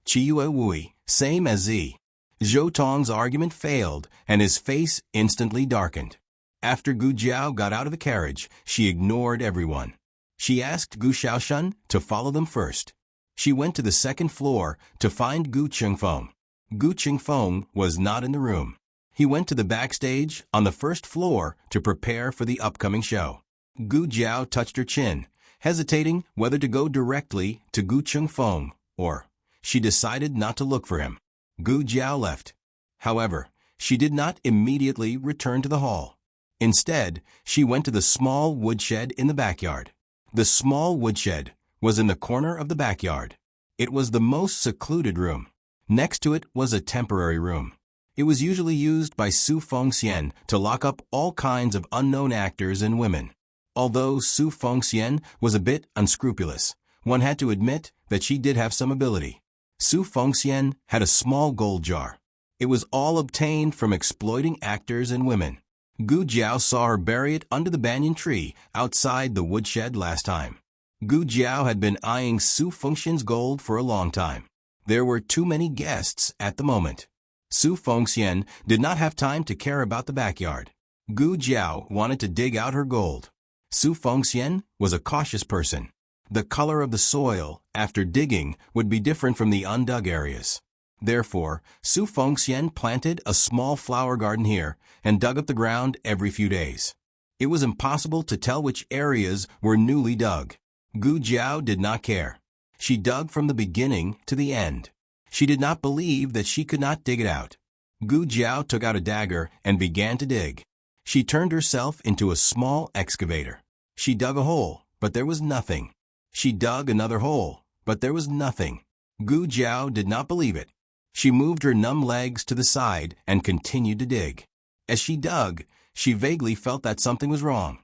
Qiyue Wui, same as Z. Zhou Tong's argument failed, and his face instantly darkened. After Gu Jiao got out of the carriage, she ignored everyone. She asked Gu Xiaoshan to follow them first. She went to the second floor to find Gu Qingfeng. Gu Qingfeng was not in the room. He went to the backstage on the first floor to prepare for the upcoming show. Gu Jiao touched her chin, hesitating whether to go directly to Gu Qingfeng or she decided not to look for him. Gu Jiao left. However, she did not immediately return to the hall. Instead, she went to the small woodshed in the backyard. The small woodshed was in the corner of the backyard. It was the most secluded room. Next to it was a temporary room. It was usually used by Su Fengxian to lock up all kinds of unknown actors and women. Although Su Fengxian was a bit unscrupulous, one had to admit that she did have some ability. Su Fengxian had a small gold jar. It was all obtained from exploiting actors and women. Gu Jiao saw her bury it under the banyan tree outside the woodshed last time. Gu Jiao had been eyeing Su Fengxian's gold for a long time. There were too many guests at the moment. Su Fengxian did not have time to care about the backyard. Gu Jiao wanted to dig out her gold. Su Fengxian was a cautious person. The color of the soil, after digging, would be different from the undug areas. Therefore, Su Fengxian planted a small flower garden here and dug up the ground every few days. It was impossible to tell which areas were newly dug. Gu Jiao did not care. She dug from the beginning to the end. She did not believe that she could not dig it out. Gu Jiao took out a dagger and began to dig. She turned herself into a small excavator. She dug a hole, but there was nothing. She dug another hole, but there was nothing. Gu Jiao did not believe it. She moved her numb legs to the side and continued to dig. As she dug, she vaguely felt that something was wrong.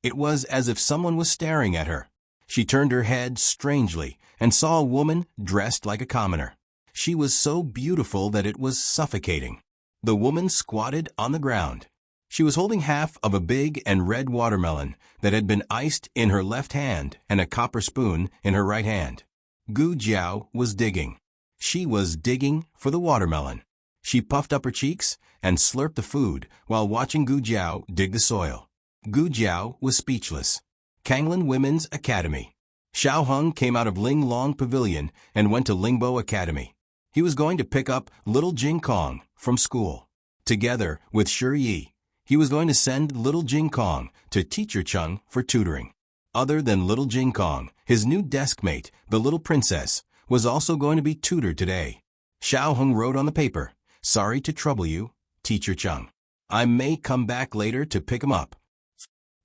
It was as if someone was staring at her. She turned her head strangely and saw a woman dressed like a commoner. She was so beautiful that it was suffocating. The woman squatted on the ground. She was holding half of a big and red watermelon that had been iced in her left hand and a copper spoon in her right hand. Gu Jiao was digging. She was digging for the watermelon. She puffed up her cheeks and slurped the food while watching Gu Jiao dig the soil. Gu Jiao was speechless. Kanglan Women's Academy. Xiao Hung came out of Ling Long Pavilion and went to Lingbo Academy. He was going to pick up little Jing Kong from school. Together with Shi Yi, he was going to send little Jing Kong to Teacher Chung for tutoring. Other than little Jing Kong, his new deskmate, the little princess, was also going to be tutored today. Xiao Hung wrote on the paper, "Sorry to trouble you, Teacher Chung. I may come back later to pick him up."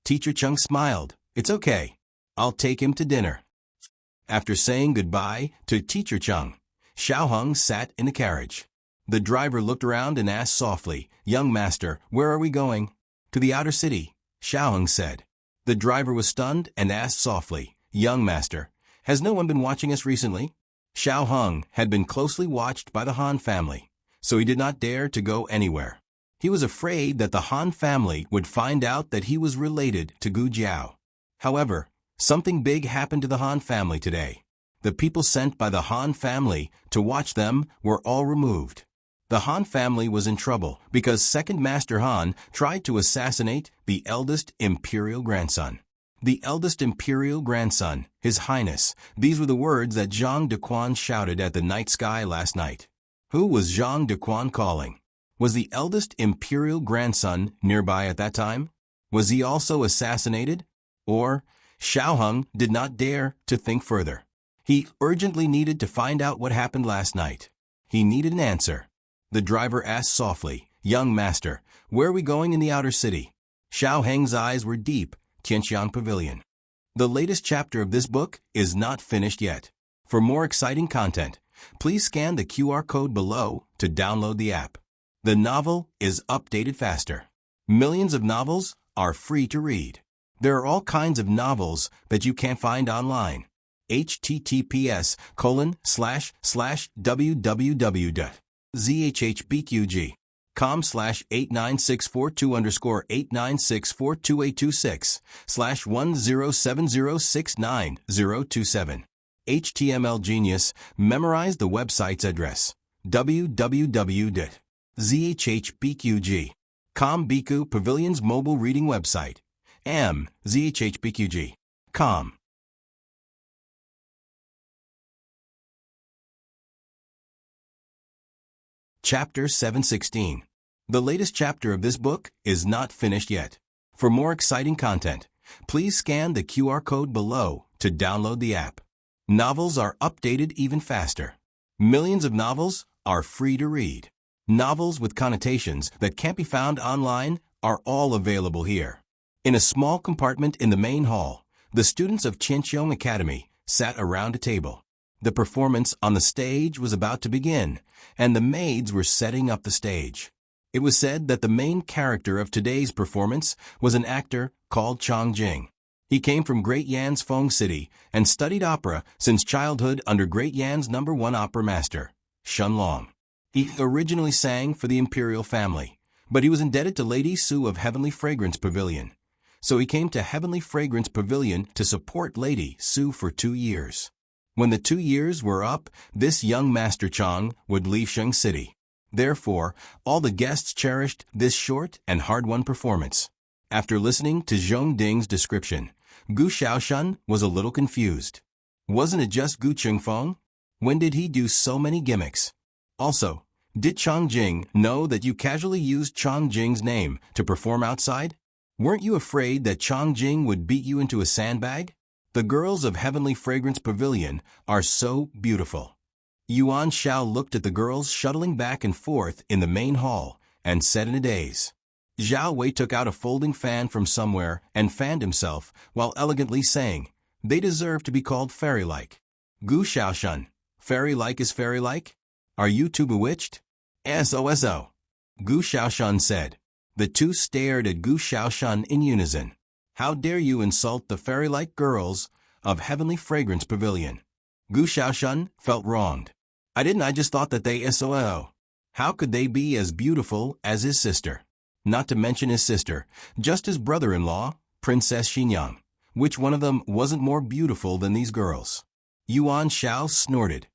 Teacher Chung smiled. "It's okay. I'll take him to dinner." After saying goodbye to Teacher Chung, Xiao Hung sat in the carriage. The driver looked around and asked softly, "Young master, where are we going?" "To the outer city," Xiao Hung said. The driver was stunned and asked softly, "Young master, has no one been watching us recently?" Xiao Hung had been closely watched by the Han family, so he did not dare to go anywhere. He was afraid that the Han family would find out that he was related to Gu Jiao. However, something big happened to the Han family today. The people sent by the Han family to watch them were all removed. The Han family was in trouble because Second Master Han tried to assassinate the eldest imperial grandson. The eldest imperial grandson, His Highness, these were the words that Zhang Dequan shouted at the night sky last night. Who was Zhang Dequan calling? Was the eldest imperial grandson nearby at that time? Was he also assassinated? Or, Xiao Hung did not dare to think further. He urgently needed to find out what happened last night. He needed an answer. The driver asked softly, "Young master, where are we going in the outer city?" Xiao Heng's eyes were deep, Tianxiang Pavilion. The latest chapter of this book is not finished yet. For more exciting content, please scan the QR code below to download the app. The novel is updated faster. Millions of novels are free to read. There are all kinds of novels that you can't find online. https://www.zhbqg.com/8964-2_89642826/1070690027. HTML Genius memorized the website's address. www.zhbqg.com Biku Pavilion's mobile reading website. zhbqg.com. Chapter 716. The latest chapter of this book is not finished yet. For more exciting content, please scan the QR code below to download the app. Novels are updated even faster. Millions of novels are free to read. Novels with connotations that can't be found online are all available here. In a small compartment in the main hall, the students of Tianxiang Academy sat around a table. The performance on the stage was about to begin, and the maids were setting up the stage. It was said that the main character of today's performance was an actor called Chang Jing. He came from Great Yan's Feng City and studied opera since childhood under Great Yan's #1 opera master, Shun Long. He originally sang for the imperial family, but he was indebted to Lady Su of Heavenly Fragrance Pavilion. so he came to Heavenly Fragrance Pavilion to support Lady Su for 2 years. When the 2 years were up, this young Master Chang would leave Sheng City. Therefore, all the guests cherished this short and hard-won performance. After listening to Zhong Ding's description, Gu Xiaoshan was a little confused. Wasn't it just Gu Chengfeng? When did he do so many gimmicks? Also, did Chang Jing know that you casually used Chang Jing's name to perform outside? Weren't you afraid that Chang Jing would beat you into a sandbag? The girls of Heavenly Fragrance Pavilion are so beautiful. Yuan Shao looked at the girls shuttling back and forth in the main hall and said in a daze. Zhao Wei took out a folding fan from somewhere and fanned himself while elegantly saying, "They deserve to be called fairy-like." Gu Xiaoshan, fairy-like is fairy-like? Are you two bewitched? SOSO. Gu Xiaoshan said. The two stared at Gu Xiaoshan in unison. How dare you insult the fairy-like girls of Heavenly Fragrance Pavilion? Gu Xiaoshan felt wronged. I just thought that they SOO. How could they be as beautiful as his sister? Not to mention his sister, just his brother-in-law, Princess Xinyang. Which one of them wasn't more beautiful than these girls? Yuan Shao snorted.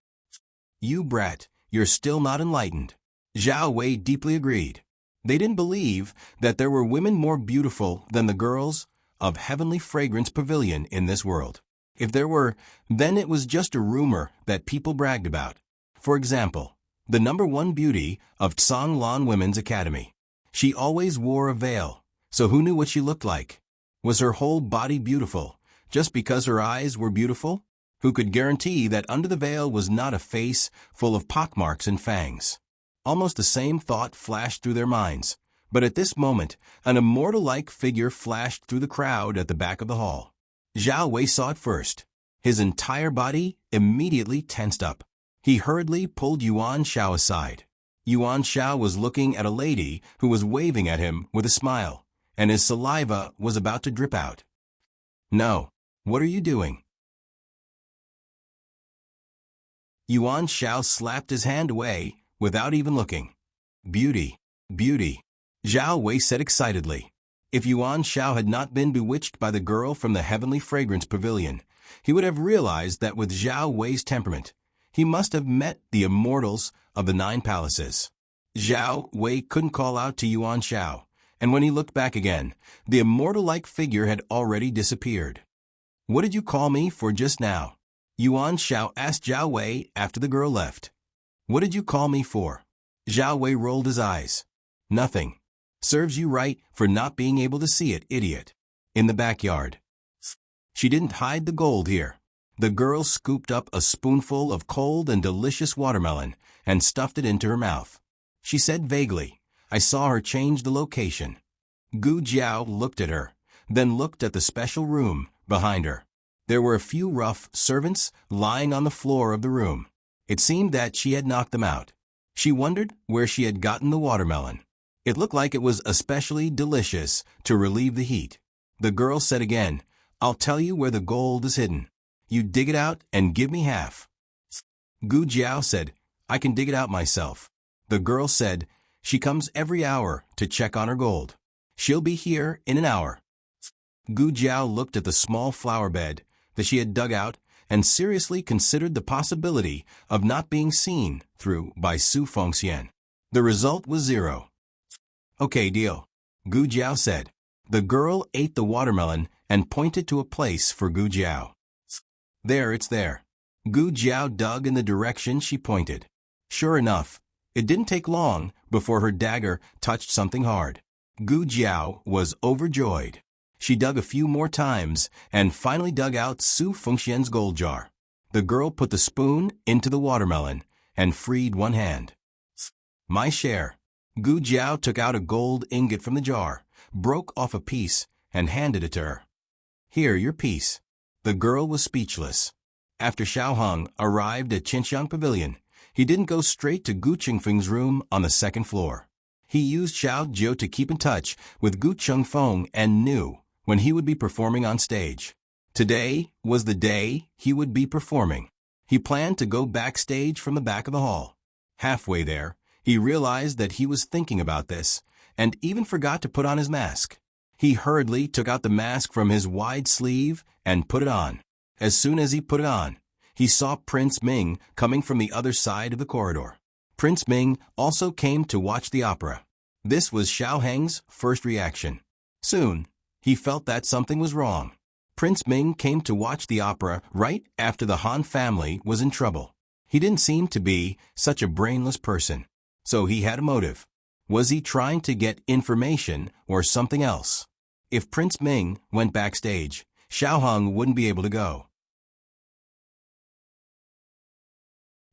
You brat, you're still not enlightened. Zhao Wei deeply agreed. They didn't believe that there were women more beautiful than the girls of Heavenly Fragrance Pavilion in this world. If there were, then it was just a rumor that people bragged about. For example, the #1 beauty of Tsanglan Women's Academy. She always wore a veil, so who knew what she looked like? Was her whole body beautiful, just because her eyes were beautiful? Who could guarantee that under the veil was not a face full of pockmarks and fangs? Almost the same thought flashed through their minds, but at this moment, an immortal-like figure flashed through the crowd at the back of the hall. Zhao Wei saw it first. His entire body immediately tensed up. He hurriedly pulled Yuan Shao aside. Yuan Shao was looking at a lady who was waving at him with a smile, and his saliva was about to drip out. No, what are you doing? Yuan Shao slapped his hand away without even looking. Beauty, beauty, Zhao Wei said excitedly. If Yuan Shao had not been bewitched by the girl from the Heavenly Fragrance Pavilion, he would have realized that with Zhao Wei's temperament, he must have met the immortals of the 9 palaces. Zhao Wei couldn't call out to Yuan Shao, and when he looked back again, the immortal-like figure had already disappeared. What did you call me for just now? Yuan Shao asked Zhao Wei after the girl left. What did you call me for? Zhao Wei rolled his eyes. Nothing. Serves you right for not being able to see it, idiot. In the backyard. She didn't hide the gold here. The girl scooped up a spoonful of cold and delicious watermelon and stuffed it into her mouth. She said vaguely, I saw her change the location. Gu Jiao looked at her, then looked at the special room behind her. There were a few rough servants lying on the floor of the room. It seemed that she had knocked them out. She wondered where she had gotten the watermelon. It looked like it was especially delicious to relieve the heat. The girl said again, I'll tell you where the gold is hidden. You dig it out and give me half. Gu Jiao said, I can dig it out myself. The girl said, she comes every hour to check on her gold. She'll be here in an hour. Gu Jiao looked at the small flower bed that she had dug out and seriously considered the possibility of not being seen through by Su Fengxian. The result was 0. Okay, deal, Gu Jiao said. The girl ate the watermelon and pointed to a place for Gu Jiao. There, it's there. Gu Jiao dug in the direction she pointed. Sure enough, it didn't take long before her dagger touched something hard. Gu Jiao was overjoyed. She dug a few more times and finally dug out Su Fengxian's gold jar. The girl put the spoon into the watermelon and freed one hand. My share. Gu Jiao took out a gold ingot from the jar, broke off a piece, and handed it to her. Here, your piece. The girl was speechless. After Xiao Hong arrived at Qinxiang Pavilion, he didn't go straight to Gu Qingfeng's room on the 2nd floor. He used Xiao Jiu to keep in touch with Gu Chengfeng and knew when he would be performing on stage. Today was the day he would be performing. He planned to go backstage from the back of the hall. Halfway there, he realized that he was thinking about this and even forgot to put on his mask. He hurriedly took out the mask from his wide sleeve and put it on. As soon as he put it on, he saw Prince Ming coming from the other side of the corridor. Prince Ming also came to watch the opera. This was Xiao Heng's first reaction. Soon, he felt that something was wrong. Prince Ming came to watch the opera right after the Han family was in trouble. He didn't seem to be such a brainless person. So he had a motive. Was he trying to get information or something else? If Prince Ming went backstage, Xiao Heng wouldn't be able to go.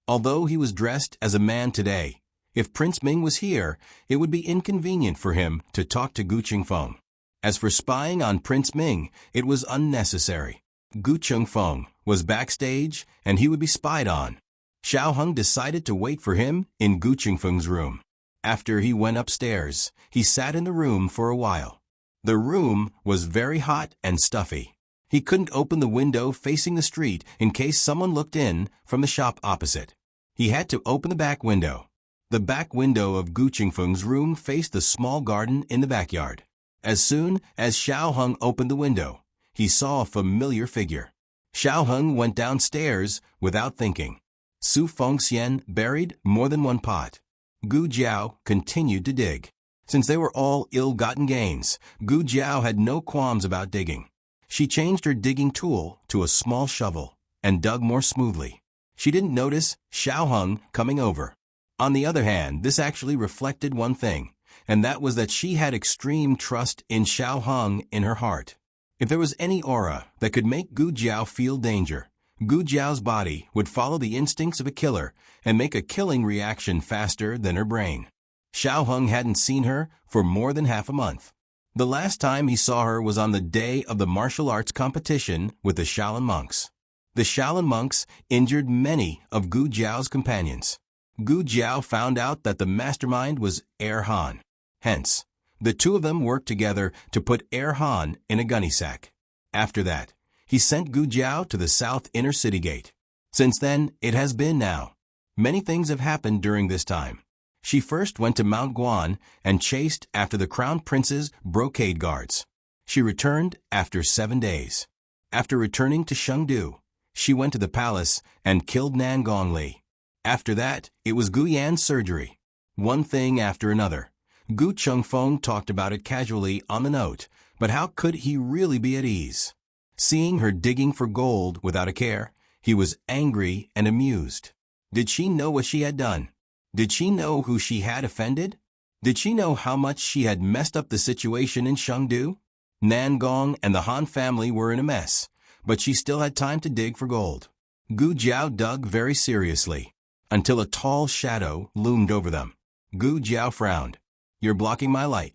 Although he was dressed as a man today, if Prince Ming was here, it would be inconvenient for him to talk to Gu Chengfeng. As for spying on Prince Ming, it was unnecessary. Gu Chengfeng was backstage and he would be spied on. Xiao Heng decided to wait for him in Gu Chengfeng's room. After he went upstairs, he sat in the room for a while. The room was very hot and stuffy. He couldn't open the window facing the street in case someone looked in from the shop opposite. He had to open the back window. The back window of Gu Chengfeng's room faced the small garden in the backyard. As soon as Xiao Heng opened the window, he saw a familiar figure. Xiao Heng went downstairs without thinking. Su Fengxian buried more than one pot. Gu Jiao continued to dig. Since they were all ill-gotten gains, Gu Jiao had no qualms about digging. She changed her digging tool to a small shovel and dug more smoothly. She didn't notice Xiao Heng coming over. On the other hand, this actually reflected one thing, and that was that she had extreme trust in Xiao Heng in her heart. If there was any aura that could make Gu Jiao feel danger, Gu Jiao's body would follow the instincts of a killer and make a killing reaction faster than her brain. Xiao Heng hadn't seen her for more than half a month. The last time he saw her was on the day of the martial arts competition with the Shaolin monks. The Shaolin monks injured many of Gu Jiao's companions. Gu Jiao found out that the mastermind was Er Han. Hence, the two of them worked together to put Er Han in a gunny sack. After that, he sent Gu Jiao to the south inner city gate. Since then, it has been now. Many things have happened during this time. She first went to Mount Guan and chased after the crown prince's brocade guards. She returned after 7 days. After returning to Chengdu, she went to the palace and killed Nan Gongli. After that, it was Gu Yan's surgery. One thing after another. Gu Chengfeng talked about it casually on the note, but how could he really be at ease? Seeing her digging for gold without a care, he was angry and amused. Did she know what she had done? Did she know who she had offended? Did she know how much she had messed up the situation in Chengdu? Nan Gong and the Han family were in a mess, but she still had time to dig for gold. Gu Jiao dug very seriously, until a tall shadow loomed over them. Gu Jiao frowned. "You're blocking my light."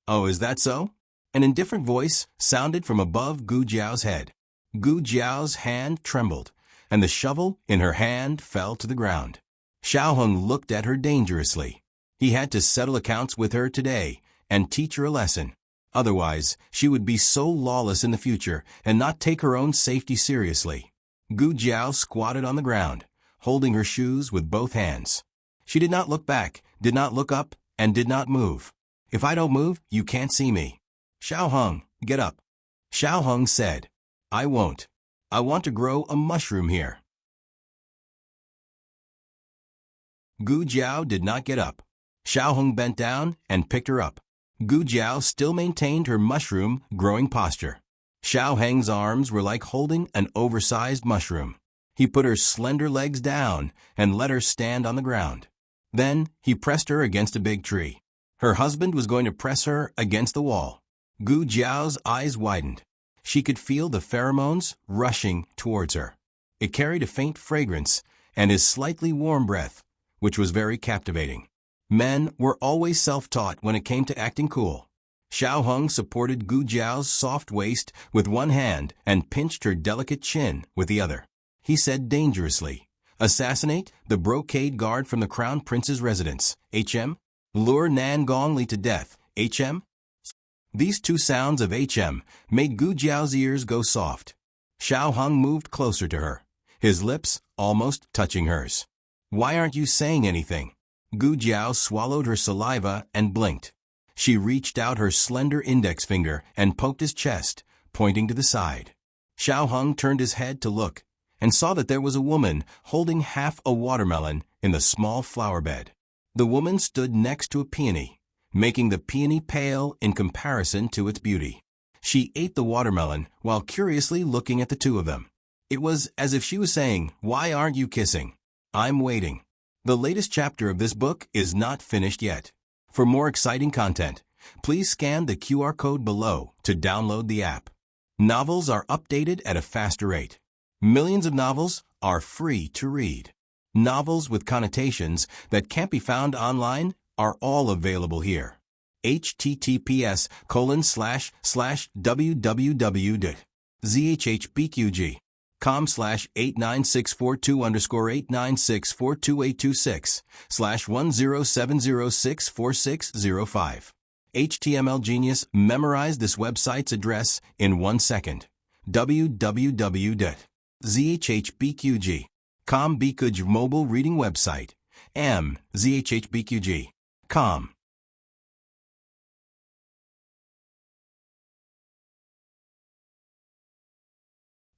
"Oh, is that so?" An indifferent voice sounded from above Gu Jiao's head. Gu Jiao's hand trembled, and the shovel in her hand fell to the ground. Xiao Heng looked at her dangerously. He had to settle accounts with her today and teach her a lesson. Otherwise, she would be so lawless in the future and not take her own safety seriously. Gu Jiao squatted on the ground, holding her shoes with both hands. She did not look back, did not look up, and did not move. "If I don't move, you can't see me." "Xiao Heng, get up." Xiao Heng said, "I won't. I want to grow a mushroom here." Gu Jiao did not get up. Xiao Heng bent down and picked her up. Gu Jiao still maintained her mushroom-growing posture. Xiao Heng's arms were like holding an oversized mushroom. He put her slender legs down and let her stand on the ground. Then he pressed her against a big tree. Her husband was going to press her against the wall. Gu Jiao's eyes widened. She could feel the pheromones rushing towards her. It carried a faint fragrance and his slightly warm breath, which was very captivating. Men were always self-taught when it came to acting cool. Xiao Heng supported Gu Jiao's soft waist with one hand and pinched her delicate chin with the other. He said dangerously, "Assassinate the brocade guard from the crown prince's residence, HM? Lure Nan Gongli to death, HM?" These two sounds of HM made Gu Jiao's ears go soft. Xiao Heng moved closer to her, his lips almost touching hers. "Why aren't you saying anything?" Gu Jiao swallowed her saliva and blinked. She reached out her slender index finger and poked his chest, pointing to the side. Xiao Hung turned his head to look and saw that there was a woman holding half a watermelon in the small flower bed. The woman stood next to a peony, making the peony pale in comparison to its beauty. She ate the watermelon while curiously looking at the two of them. It was as if she was saying, "Why aren't you kissing? I'm waiting." The latest chapter of this book is not finished yet. For more exciting content, please scan the QR code below to download the app. Novels are updated at a faster rate. Millions of novels are free to read. Novels with connotations that can't be found online are all available here. https://www.zhbqg.com/89642_8964286/1070644605. HTML Genius memorized this website's address in 1 second. www.zhbqg.com Bikuj mobile reading website. zhbqg.com.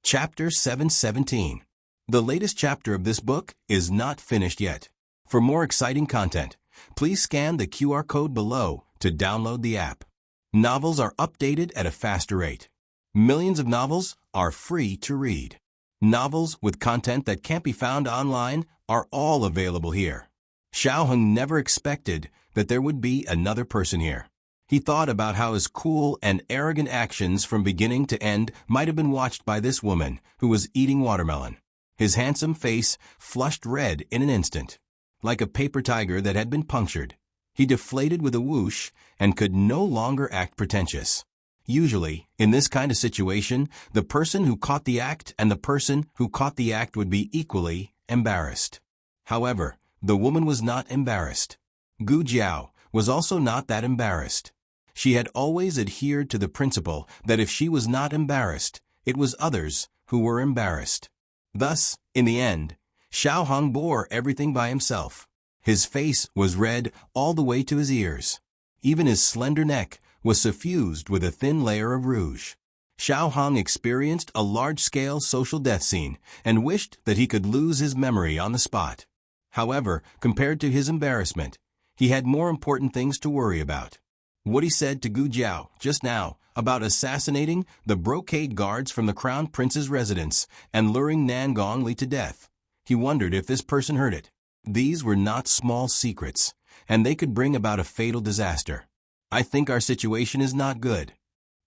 Chapter 717. The latest chapter of this book is not finished yet. For more exciting content, please scan the QR code below to download the app. Novels are updated at a faster rate. Millions of novels are free to read. Novels with content that can't be found online are all available here. Xiao Hung never expected that there would be another person here. He thought about how his cool and arrogant actions from beginning to end might have been watched by this woman who was eating watermelon. His handsome face flushed red in an instant. Like a paper tiger that had been punctured, he deflated with a whoosh and could no longer act pretentious. Usually, in this kind of situation, the person who caught the act and the person who caught the act would be equally embarrassed. However, the woman was not embarrassed. Gu Jiao was also not that embarrassed. She had always adhered to the principle that if she was not embarrassed, it was others who were embarrassed. Thus, in the end, Xiao Hung bore everything by himself. His face was red all the way to his ears. Even his slender neck was suffused with a thin layer of rouge. Xiao Hung experienced a large-scale social death scene and wished that he could lose his memory on the spot. However, compared to his embarrassment, he had more important things to worry about. What he said to Gu Jiao just now about assassinating the brocade guards from the Crown Prince's residence and luring Nan Gongli to death. He wondered if this person heard it. These were not small secrets, and they could bring about a fatal disaster. "I think our situation is not good,"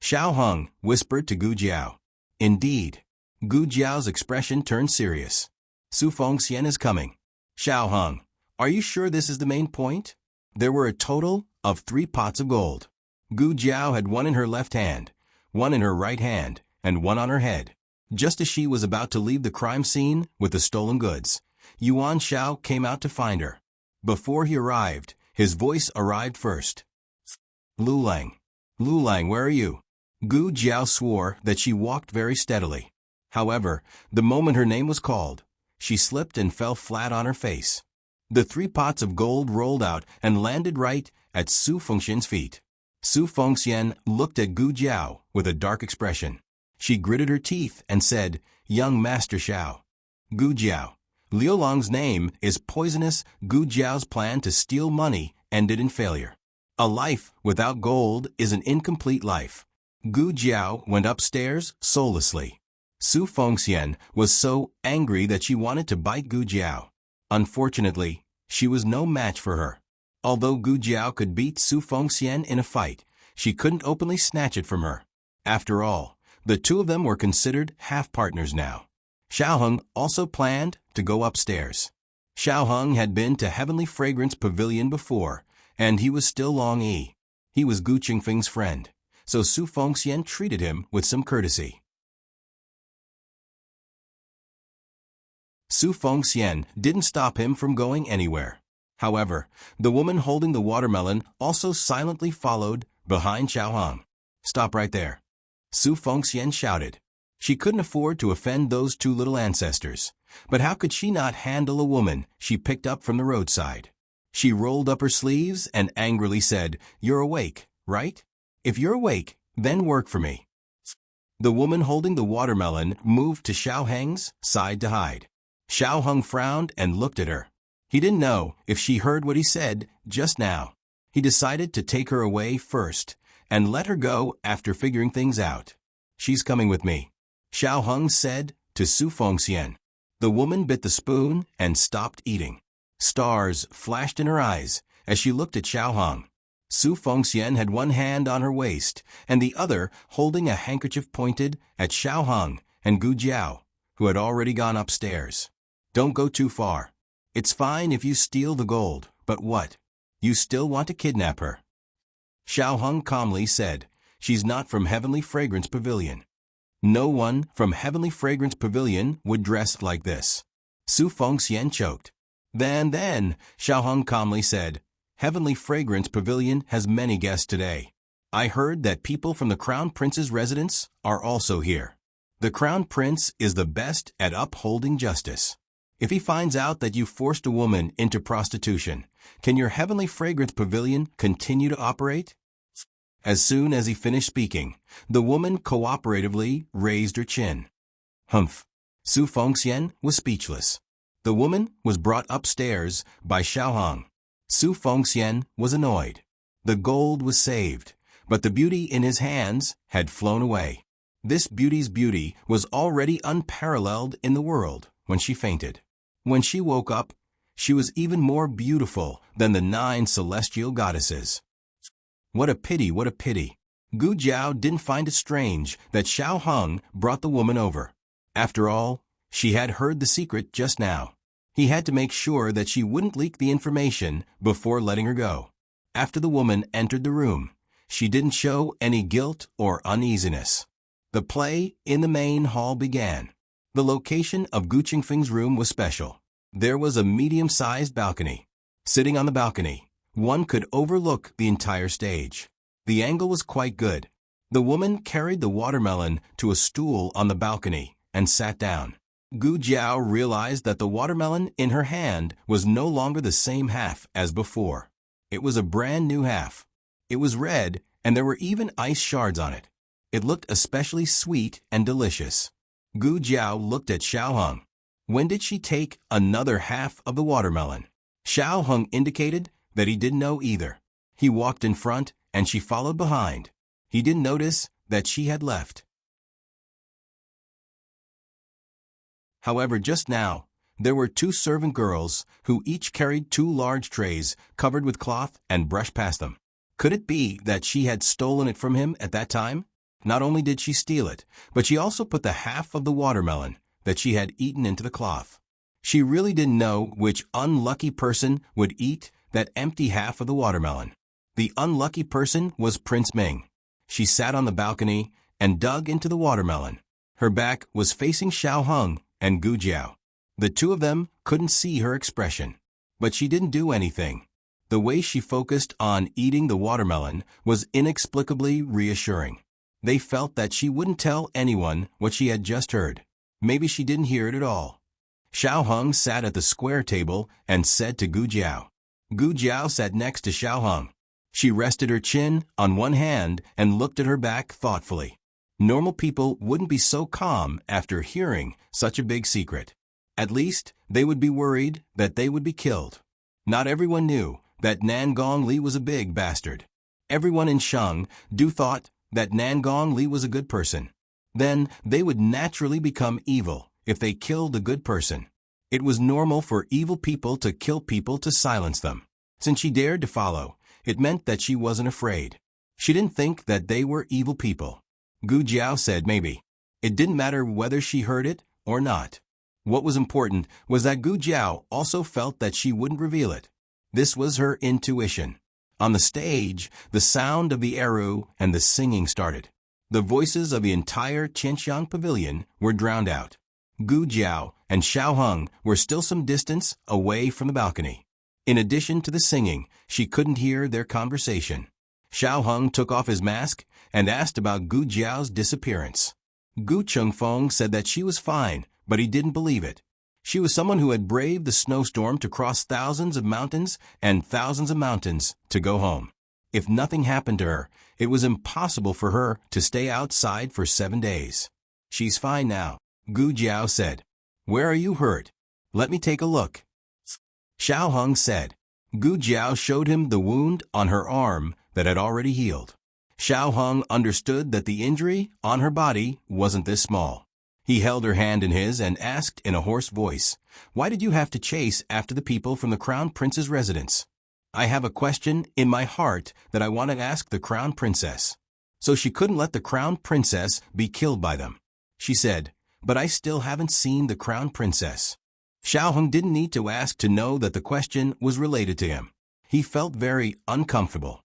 Xiao Hung whispered to Gu Jiao. Indeed. Gu Jiao's expression turned serious. "Su Fengxian is coming." "Xiao Hung, are you sure this is the main point?" There were a total of 3 pots of gold. Gu Jiao had one in her left hand, one in her right hand, and one on her head. Just as she was about to leave the crime scene with the stolen goods, Yuan Shao came out to find her. Before he arrived, his voice arrived first. "Lulang. Lulang, where are you?" Gu Jiao swore that she walked very steadily. However, the moment her name was called, she slipped and fell flat on her face. The 3 pots of gold rolled out and landed right at Su Fengxian's feet. Su Fengxian looked at Gu Jiao with a dark expression. She gritted her teeth and said, "Young Master Xiao." "Gu Jiao, Liu Long's name is poisonous." Gu Jiao's plan to steal money ended in failure. A life without gold is an incomplete life. Gu Jiao went upstairs soullessly. Su Fengxian was so angry that she wanted to bite Gu Jiao. Unfortunately, she was no match for her. Although Gu Jiao could beat Su Fengxian in a fight, she couldn't openly snatch it from her. After all, the two of them were considered half-partners now. Xiao Hung also planned to go upstairs. Xiao Hung had been to Heavenly Fragrance Pavilion before, and he was still Long Yi. He was Gu Qingfeng's friend, so Su Fengxian treated him with some courtesy. Su Fengxian didn't stop him from going anywhere. However, the woman holding the watermelon also silently followed behind Xiao Hung. "Stop right there," Su Fengxian shouted. She couldn't afford to offend those 2 little ancestors, but how could she not handle a woman she picked up from the roadside? She rolled up her sleeves and angrily said, "You're awake, right? If you're awake, then work for me." The woman holding the watermelon moved to Xiao Heng's side to hide. Xiao Heng frowned and looked at her. He didn't know if she heard what he said just now. He decided to take her away first and let her go after figuring things out. "She's coming with me," Xiao Heng said to Su Fengxian. The woman bit the spoon and stopped eating. Stars flashed in her eyes as she looked at Xiao Heng. Su Fengxian had one hand on her waist and the other holding a handkerchief pointed at Xiao Heng and Gu Jiao, who had already gone upstairs. "Don't go too far. It's fine if you steal the gold, but what? You still want to kidnap her?" Xiao Heng calmly said, "She's not from Heavenly Fragrance Pavilion." No one from Heavenly Fragrance Pavilion would dress like this. Su Fengxian choked. Then, Xiao Heng calmly said, "Heavenly Fragrance Pavilion has many guests today. I heard that people from the Crown Prince's residence are also here. The Crown Prince is the best at upholding justice. If he finds out that you forced a woman into prostitution, can your Heavenly Fragrance Pavilion continue to operate?" As soon as he finished speaking, the woman cooperatively raised her chin. Humph! Su Fengxian was speechless. The woman was brought upstairs by Xiao Heng. Su Fengxian was annoyed. The gold was saved, but the beauty in his hands had flown away. This beauty's beauty was already unparalleled in the world when she fainted. When she woke up, she was even more beautiful than the 9 celestial goddesses. What a pity, what a pity. Gu Jiao didn't find it strange that Xiao Heng brought the woman over. After all, she had heard the secret just now. He had to make sure that she wouldn't leak the information before letting her go. After the woman entered the room, she didn't show any guilt or uneasiness. The play in the main hall began. The location of Gu Qingfeng's room was special. There was a medium-sized balcony. Sitting on the balcony, one could overlook the entire stage. The angle was quite good. The woman carried the watermelon to a stool on the balcony and sat down. Gu Jiao realized that the watermelon in her hand was no longer the same half as before. It was a brand new half. It was red, and there were even ice shards on it. It looked especially sweet and delicious. Gu Jiao looked at Xiao Heng. When did she take another half of the watermelon? Xiao Heng indicated that he didn't know either. He walked in front, and she followed behind. He didn't notice that she had left. However, just now, there were 2 servant girls who each carried 2 large trays covered with cloth and brushed past them. Could it be that she had stolen it from him at that time? Not only did she steal it, but she also put the half of the watermelon that she had eaten into the cloth. She really didn't know which unlucky person would eat that empty half of the watermelon. The unlucky person was Prince Ming. She sat on the balcony and dug into the watermelon. Her back was facing Xiao Heng and Gu Jiao. The 2 of them couldn't see her expression, but she didn't do anything. The way she focused on eating the watermelon was inexplicably reassuring. They felt that she wouldn't tell anyone what she had just heard. Maybe she didn't hear it at all. Xiao Heng sat at the square table and said to Gu Jiao. Gu Jiao sat next to Xiao Heng. She rested her chin on one hand and looked at her back thoughtfully. Normal people wouldn't be so calm after hearing such a big secret. At least, they would be worried that they would be killed. Not everyone knew that Nangong Li was a big bastard. Everyone in Shang Du thought that Nangong Li was a good person. Then they would naturally become evil if they killed a good person. It was normal for evil people to kill people to silence them. Since she dared to follow, it meant that she wasn't afraid. She didn't think that they were evil people. Gu Jiao said maybe. It didn't matter whether she heard it or not. What was important was that Gu Jiao also felt that she wouldn't reveal it. This was her intuition. On the stage, the sound of the eru and the singing started. The voices of the entire Qianxiang pavilion were drowned out. Gu Jiao and Xiao Heng were still some distance away from the balcony. In addition to the singing, she couldn't hear their conversation. Xiao Heng took off his mask and asked about Gu Jiao's disappearance. Gu Chengfeng said that she was fine, but he didn't believe it. She was someone who had braved the snowstorm to cross thousands of mountains and thousands of mountains to go home. If nothing happened to her, it was impossible for her to stay outside for 7 days. She's fine now, Gu Jiao said. Where are you hurt? Let me take a look. Xiao Hong said. Gu Jiao showed him the wound on her arm that had already healed. Xiao Hong understood that the injury on her body wasn't this small. He held her hand in his and asked in a hoarse voice, "Why did you have to chase after the people from the Crown Prince's residence?" "I have a question in my heart that I want to ask the Crown Princess." So she couldn't let the Crown Princess be killed by them. She said, "But I still haven't seen the Crown Princess." Xiao Hong didn't need to ask to know that the question was related to him. He felt very uncomfortable.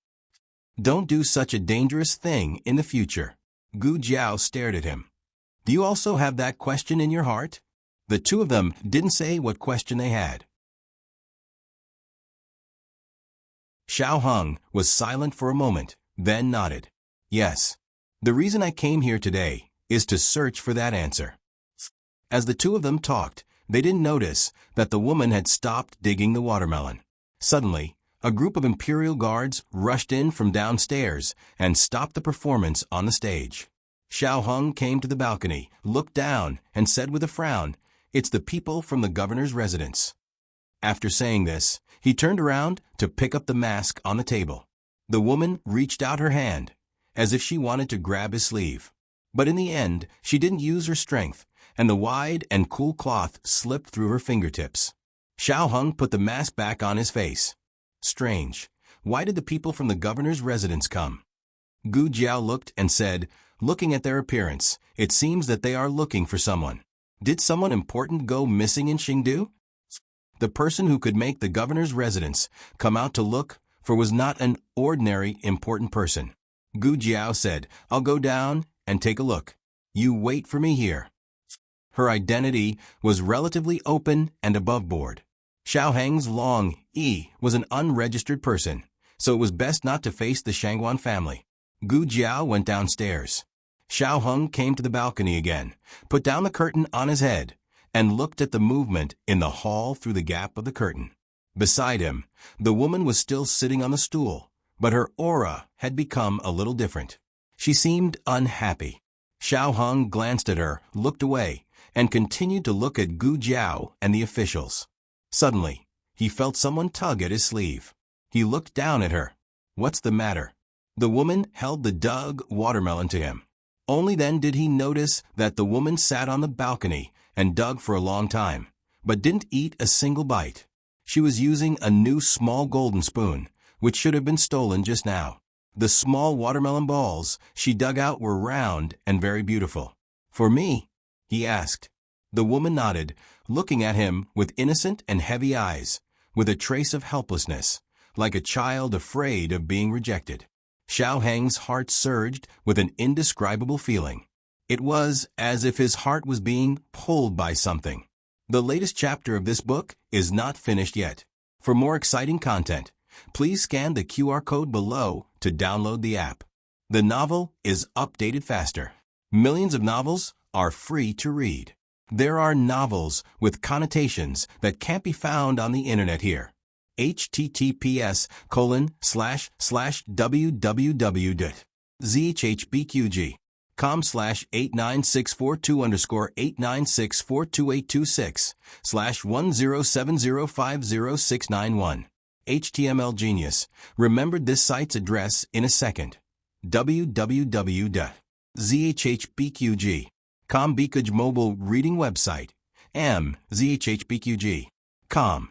"Don't do such a dangerous thing in the future." Gu Jiao stared at him. "Do you also have that question in your heart?" The two of them didn't say what question they had. Xiao Hong was silent for a moment, then nodded. "Yes. The reason I came here today is to search for that answer." As the two of them talked, they didn't notice that the woman had stopped digging the watermelon. Suddenly, a group of Imperial guards rushed in from downstairs and stopped the performance on the stage. Xiao Hong came to the balcony, looked down, and said with a frown, "It's the people from the governor's residence." After saying this, he turned around to pick up the mask on the table. The woman reached out her hand, as if she wanted to grab his sleeve. But in the end, she didn't use her strength, and the wide and cool cloth slipped through her fingertips. Xiao Hong put the mask back on his face. Strange. Why did the people from the governor's residence come? Gu Jiao looked and said, "Looking at their appearance, it seems that they are looking for someone. Did someone important go missing in Xingdu?" The person who could make the governor's residence come out to look for was not an ordinary important person. Gu Jiao said, "I'll go down and take a look. You wait for me here." Her identity was relatively open and above board. Xiao Heng's Long Yi was an unregistered person, so it was best not to face the Shangguan family. Gu Jiao went downstairs. Xiao Hong came to the balcony again, put down the curtain on his head, and looked at the movement in the hall through the gap of the curtain. Beside him, the woman was still sitting on the stool, but her aura had become a little different. She seemed unhappy. Xiao Hong glanced at her, looked away, and continued to look at Gu Jiao and the officials. Suddenly, he felt someone tug at his sleeve. He looked down at her. "What's the matter?" The woman held the dug watermelon to him. Only then did he notice that the woman sat on the balcony and dug for a long time, but didn't eat a single bite. She was using a new small golden spoon, which should have been stolen just now. The small watermelon balls she dug out were round and very beautiful. "For me?" he asked. The woman nodded, looking at him with innocent and heavy eyes, with a trace of helplessness, like a child afraid of being rejected. Xiao Heng's heart surged with an indescribable feeling. It was as if his heart was being pulled by something. The latest chapter of this book is not finished yet. For more exciting content, please scan the QR code below to download the app. The novel is updated faster. Millions of novels are free to read. There are novels with connotations that can't be found on the internet here. https://www.zhbqg.com/896422_89642826/1070500691. HTML Genius remembered this site's address in a second. www.zhbqg.com Bikaj mobile reading website. zhbqg.com.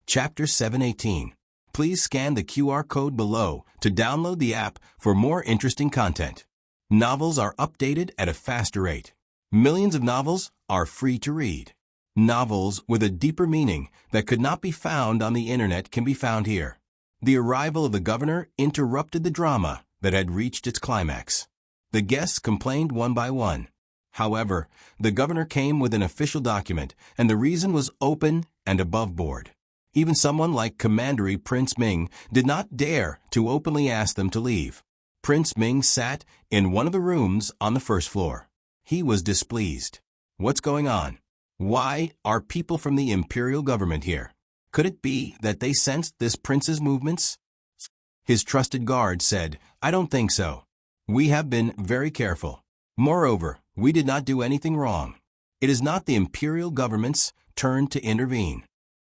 Chapter 718. Please scan the QR code below to download the app for more interesting content. Novels are updated at a faster rate. Millions of novels are free to read. Novels with a deeper meaning that could not be found on the internet can be found here. The arrival of the governor interrupted the drama that had reached its climax. The guests complained one by one. However, the governor came with an official document, and the reason was open and above board. Even someone like Commandery Prince Ming did not dare to openly ask them to leave. Prince Ming sat in one of the rooms on the first floor. He was displeased. What's going on? Why are people from the imperial government here? Could it be that they sensed this prince's movements? His trusted guard said, I don't think so. We have been very careful. Moreover, we did not do anything wrong. It is not the imperial government's turn to intervene.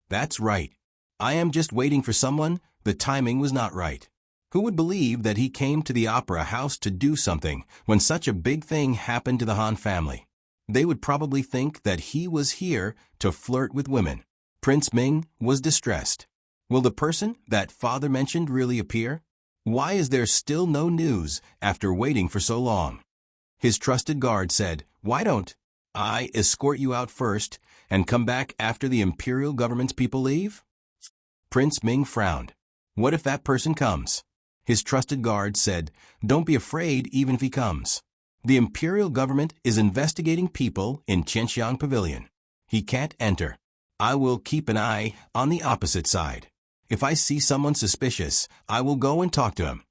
That's right. I am just waiting for someone. The timing was not right. Who would believe that he came to the opera house to do something when such a big thing happened to the Han family? They would probably think that he was here to flirt with women. Prince Ming was distressed. Will the person that father mentioned really appear? Why is there still no news after waiting for so long? His trusted guard said, Why don't I escort you out first and come back after the imperial government's people leave? Prince Ming frowned. What if that person comes? His trusted guard said, Don't be afraid even if he comes. The imperial government is investigating people in Qianxiang Pavilion. He can't enter. I will keep an eye on the opposite side. If I see someone suspicious, I will go and talk to him.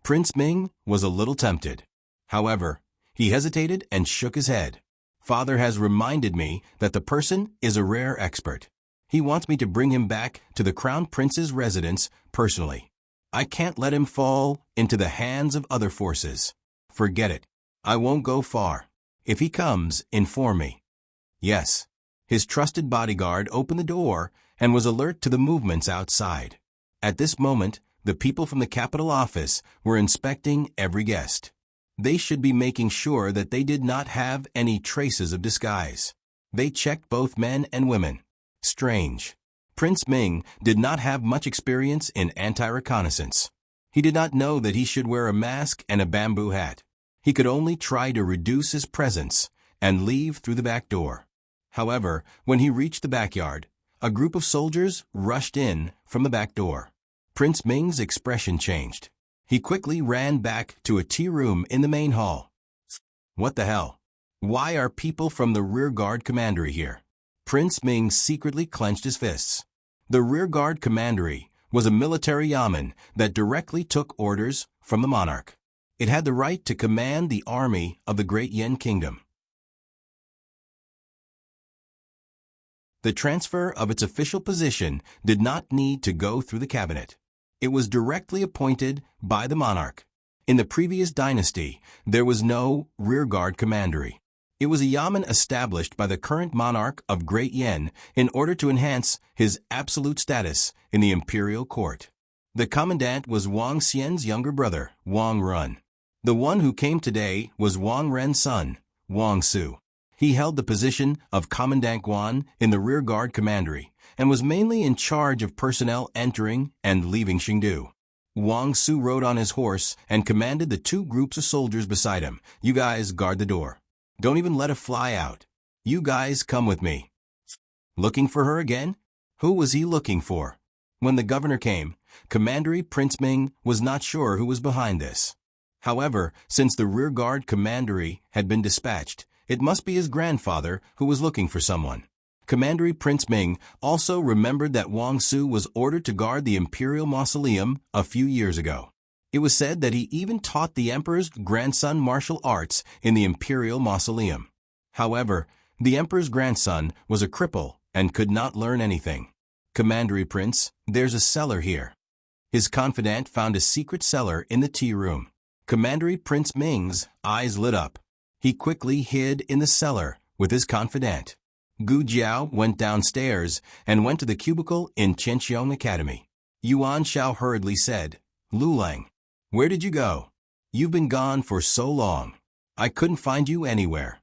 Prince Ming was a little tempted. However, he hesitated and shook his head. Father has reminded me that the person is a rare expert. He wants me to bring him back to the Crown Prince's residence personally. I can't let him fall into the hands of other forces. Forget it. I won't go far. If he comes, inform me. Yes. His trusted bodyguard opened the door and was alert to the movements outside. At this moment, the people from the capital office were inspecting every guest. They should be making sure that they did not have any traces of disguise. They checked both men and women. Strange. Prince Ming did not have much experience in anti-reconnaissance. He did not know that he should wear a mask and a bamboo hat. He could only try to reduce his presence and leave through the back door. However, when he reached the backyard, a group of soldiers rushed in from the back door. Prince Ming's expression changed. He quickly ran back to a tea room in the main hall. What the hell? Why are people from the rearguard commandery here? Prince Ming secretly clenched his fists. The rearguard commandery was a military yamen that directly took orders from the monarch. It had the right to command the army of the Great Yen Kingdom. The transfer of its official position did not need to go through the cabinet. It was directly appointed by the monarch. In the previous dynasty, there was no rearguard commandery. It was a yamen established by the current monarch of Great Yen in order to enhance his absolute status in the imperial court. The commandant was Wang Xian's younger brother, Wang Run. The one who came today was Wang Ren's son, Wang Su. He held the position of Commandant Guan in the rearguard commandery and was mainly in charge of personnel entering and leaving Chengdu. Wang Su rode on his horse and commanded the two groups of soldiers beside him. You guys guard the door. Don't even let a fly out. You guys come with me. Looking for her again? Who was he looking for? When the governor came, Commandery Prince Ming was not sure who was behind this. However, since the rearguard commandery had been dispatched, it must be his grandfather who was looking for someone. Commandery Prince Ming also remembered that Wang Su was ordered to guard the imperial mausoleum a few years ago. It was said that he even taught the emperor's grandson martial arts in the imperial mausoleum. However, the emperor's grandson was a cripple and could not learn anything. Commandery Prince, there's a cellar here. His confidant found a secret cellar in the tea room. Commandery Prince Ming's eyes lit up. He quickly hid in the cellar with his confidant. Gu Jiao went downstairs and went to the cubicle in Qianxiang Academy. Yuan Shao hurriedly said, Lulang, where did you go? You've been gone for so long. I couldn't find you anywhere.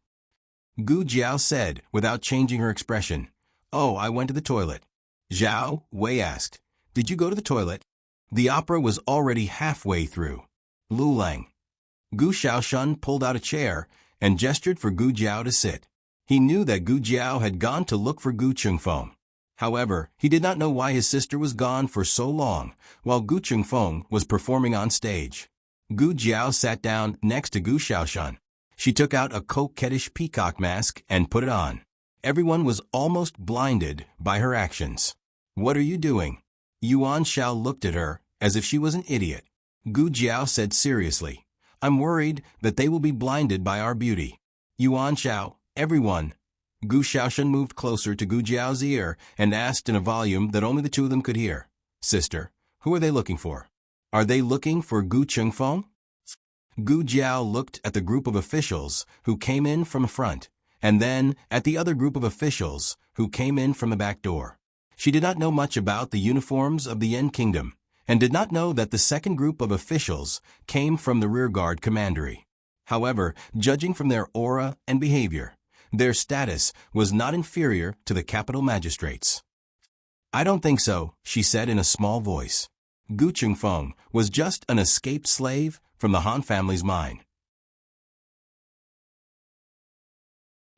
Gu Jiao said, without changing her expression, Oh, I went to the toilet. Zhao Wei asked, Did you go to the toilet? The opera was already halfway through. Lulang. Gu Shaoshun pulled out a chair and gestured for Gu Jiao to sit. He knew that Gu Jiao had gone to look for Gu Chungfeng. However, he did not know why his sister was gone for so long while Gu Chungfeng was performing on stage. Gu Jiao sat down next to Gu Shaoshun. She took out a coquettish peacock mask and put it on. Everyone was almost blinded by her actions. What are you doing? Yuan Shao looked at her as if she was an idiot. Gu Jiao said seriously. I'm worried that they will be blinded by our beauty. Yuan Xiao, everyone. Gu Xiaoshan moved closer to Gu Jiao's ear and asked in a volume that only the two of them could hear. Sister, who are they looking for? Are they looking for Gu Chengfeng? Gu Jiao looked at the group of officials who came in from the front, and then at the other group of officials who came in from the back door. She did not know much about the uniforms of the Yan Kingdom, and did not know that the second group of officials came from the rearguard commandery. However, judging from their aura and behavior, their status was not inferior to the capital magistrates. I don't think so, she said in a small voice. Gu Chengfeng was just an escaped slave from the Han family's mine.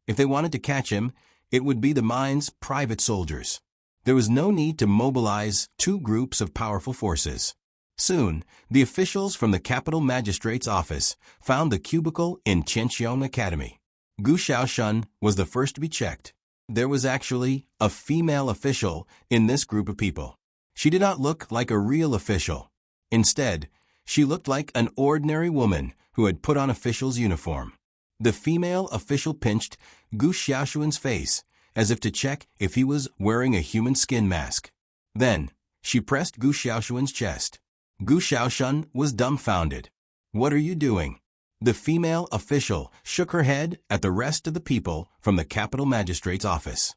If they wanted to catch him, it would be the mine's private soldiers. There was no need to mobilize two groups of powerful forces. Soon, the officials from the capital magistrate's office found the cubicle in Qianqiong Academy. Gu Xiaoshan was the first to be checked. There was actually a female official in this group of people. She did not look like a real official. Instead, she looked like an ordinary woman who had put on official's uniform. The female official pinched Gu Xiaoshan's face as if to check if he was wearing a human skin mask. Then, she pressed Gu Xiaoshan's chest. Gu Xiaoshan was dumbfounded. What are you doing? The female official shook her head at the rest of the people from the capital magistrate's office.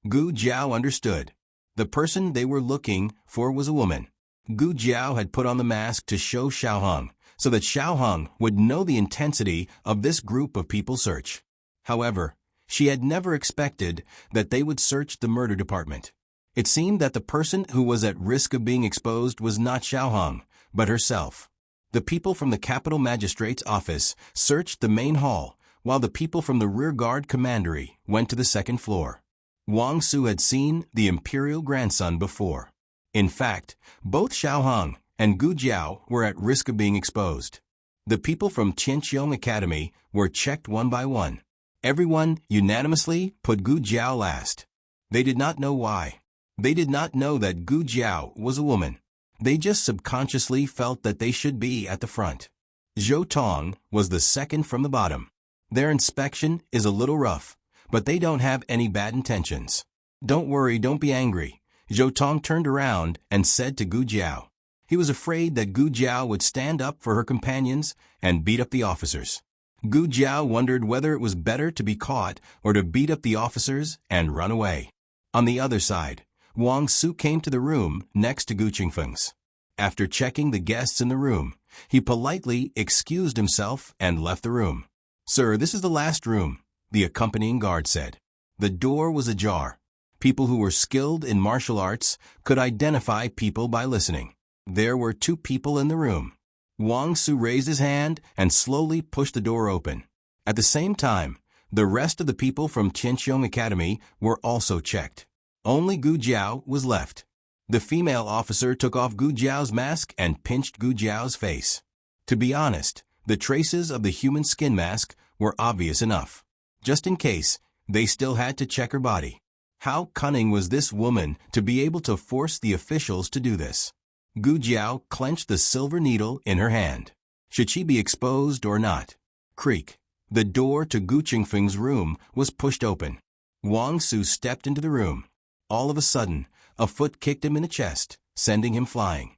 Gu Jiao understood. The person they were looking for was a woman. Gu Jiao had put on the mask to show Xiaoheng, so that Xiaoheng would know the intensity of this group of people search. However, she had never expected that they would search the murder department. It seemed that the person who was at risk of being exposed was not Xiaoheng, but herself. The people from the capital magistrate's office searched the main hall, while the people from the rearguard commandery went to the second floor. Wang Su had seen the imperial grandson before. In fact, both Xiaoheng and Gu Jiao were at risk of being exposed. The people from Qianqiong Academy were checked one by one. Everyone unanimously put Gu Jiao last. They did not know why. They did not know that Gu Jiao was a woman. They just subconsciously felt that they should be at the front. Zhou Tong was the second from the bottom. Their inspection is a little rough, but they don't have any bad intentions. Don't worry, don't be angry. Zhou Tong turned around and said to Gu Jiao. He was afraid that Gu Jiao would stand up for her companions and beat up the officers. Gu Jiao wondered whether it was better to be caught or to beat up the officers and run away. On the other side, Wang Su came to the room next to Gu Chengfeng's. After checking the guests in the room, he politely excused himself and left the room. Sir, this is the last room, the accompanying guard said. The door was ajar. People who were skilled in martial arts could identify people by listening. There were two people in the room. Wang Su raised his hand and slowly pushed the door open. At the same time, the rest of the people from Qianqiong Academy were also checked. Only Gu Jiao was left. The female officer took off Gu Jiao's mask and pinched Gu Jiao's face. To be honest, the traces of the human skin mask were obvious enough. Just in case, they still had to check her body. How cunning was this woman to be able to force the officials to do this? Gu Jiao clenched the silver needle in her hand. Should she be exposed or not? Creak. The door to Gu Chengfeng's room was pushed open. Wang Su stepped into the room. All of a sudden, a foot kicked him in the chest, sending him flying.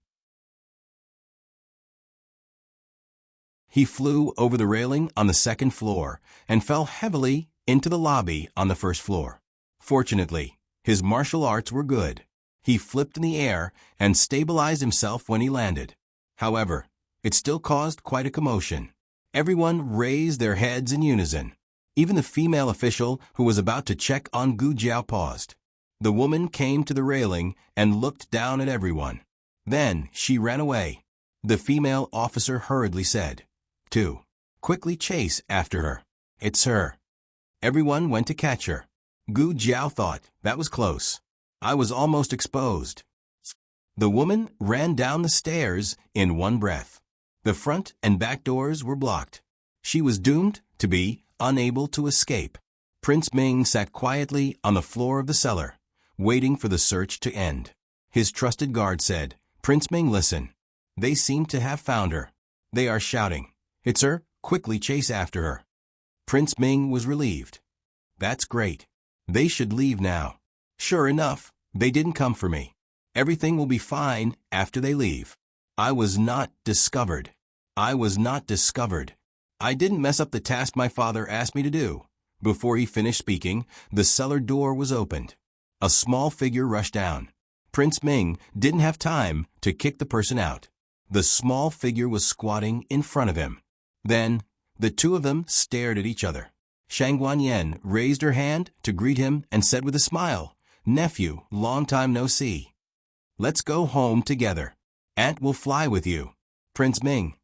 He flew over the railing on the second floor and fell heavily into the lobby on the first floor. Fortunately, his martial arts were good. He flipped in the air and stabilized himself when he landed. However, it still caused quite a commotion. Everyone raised their heads in unison. Even the female official who was about to check on Gu Jiao paused. The woman came to the railing and looked down at everyone. Then she ran away. The female officer hurriedly said, "2. Quickly chase after her. It's her." Everyone went to catch her. Gu Jiao thought, that was close. I was almost exposed. The woman ran down the stairs in one breath. The front and back doors were blocked. She was doomed to be unable to escape. Prince Ming sat quietly on the floor of the cellar, waiting for the search to end. His trusted guard said, "Prince Ming, listen. They seem to have found her. They are shouting, "It's her! Quickly chase after her!" Prince Ming was relieved. That's great. They should leave now. Sure enough, they didn't come for me. Everything will be fine after they leave. I was not discovered. I was not discovered. I didn't mess up the task my father asked me to do. Before he finished speaking, the cellar door was opened. A small figure rushed down. Prince Ming didn't have time to kick the person out. The small figure was squatting in front of him. Then, the two of them stared at each other. Shang Guanyin raised her hand to greet him and said with a smile, "Nephew, long time no see. Let's go home together. Aunt will fly with you." Prince Ming.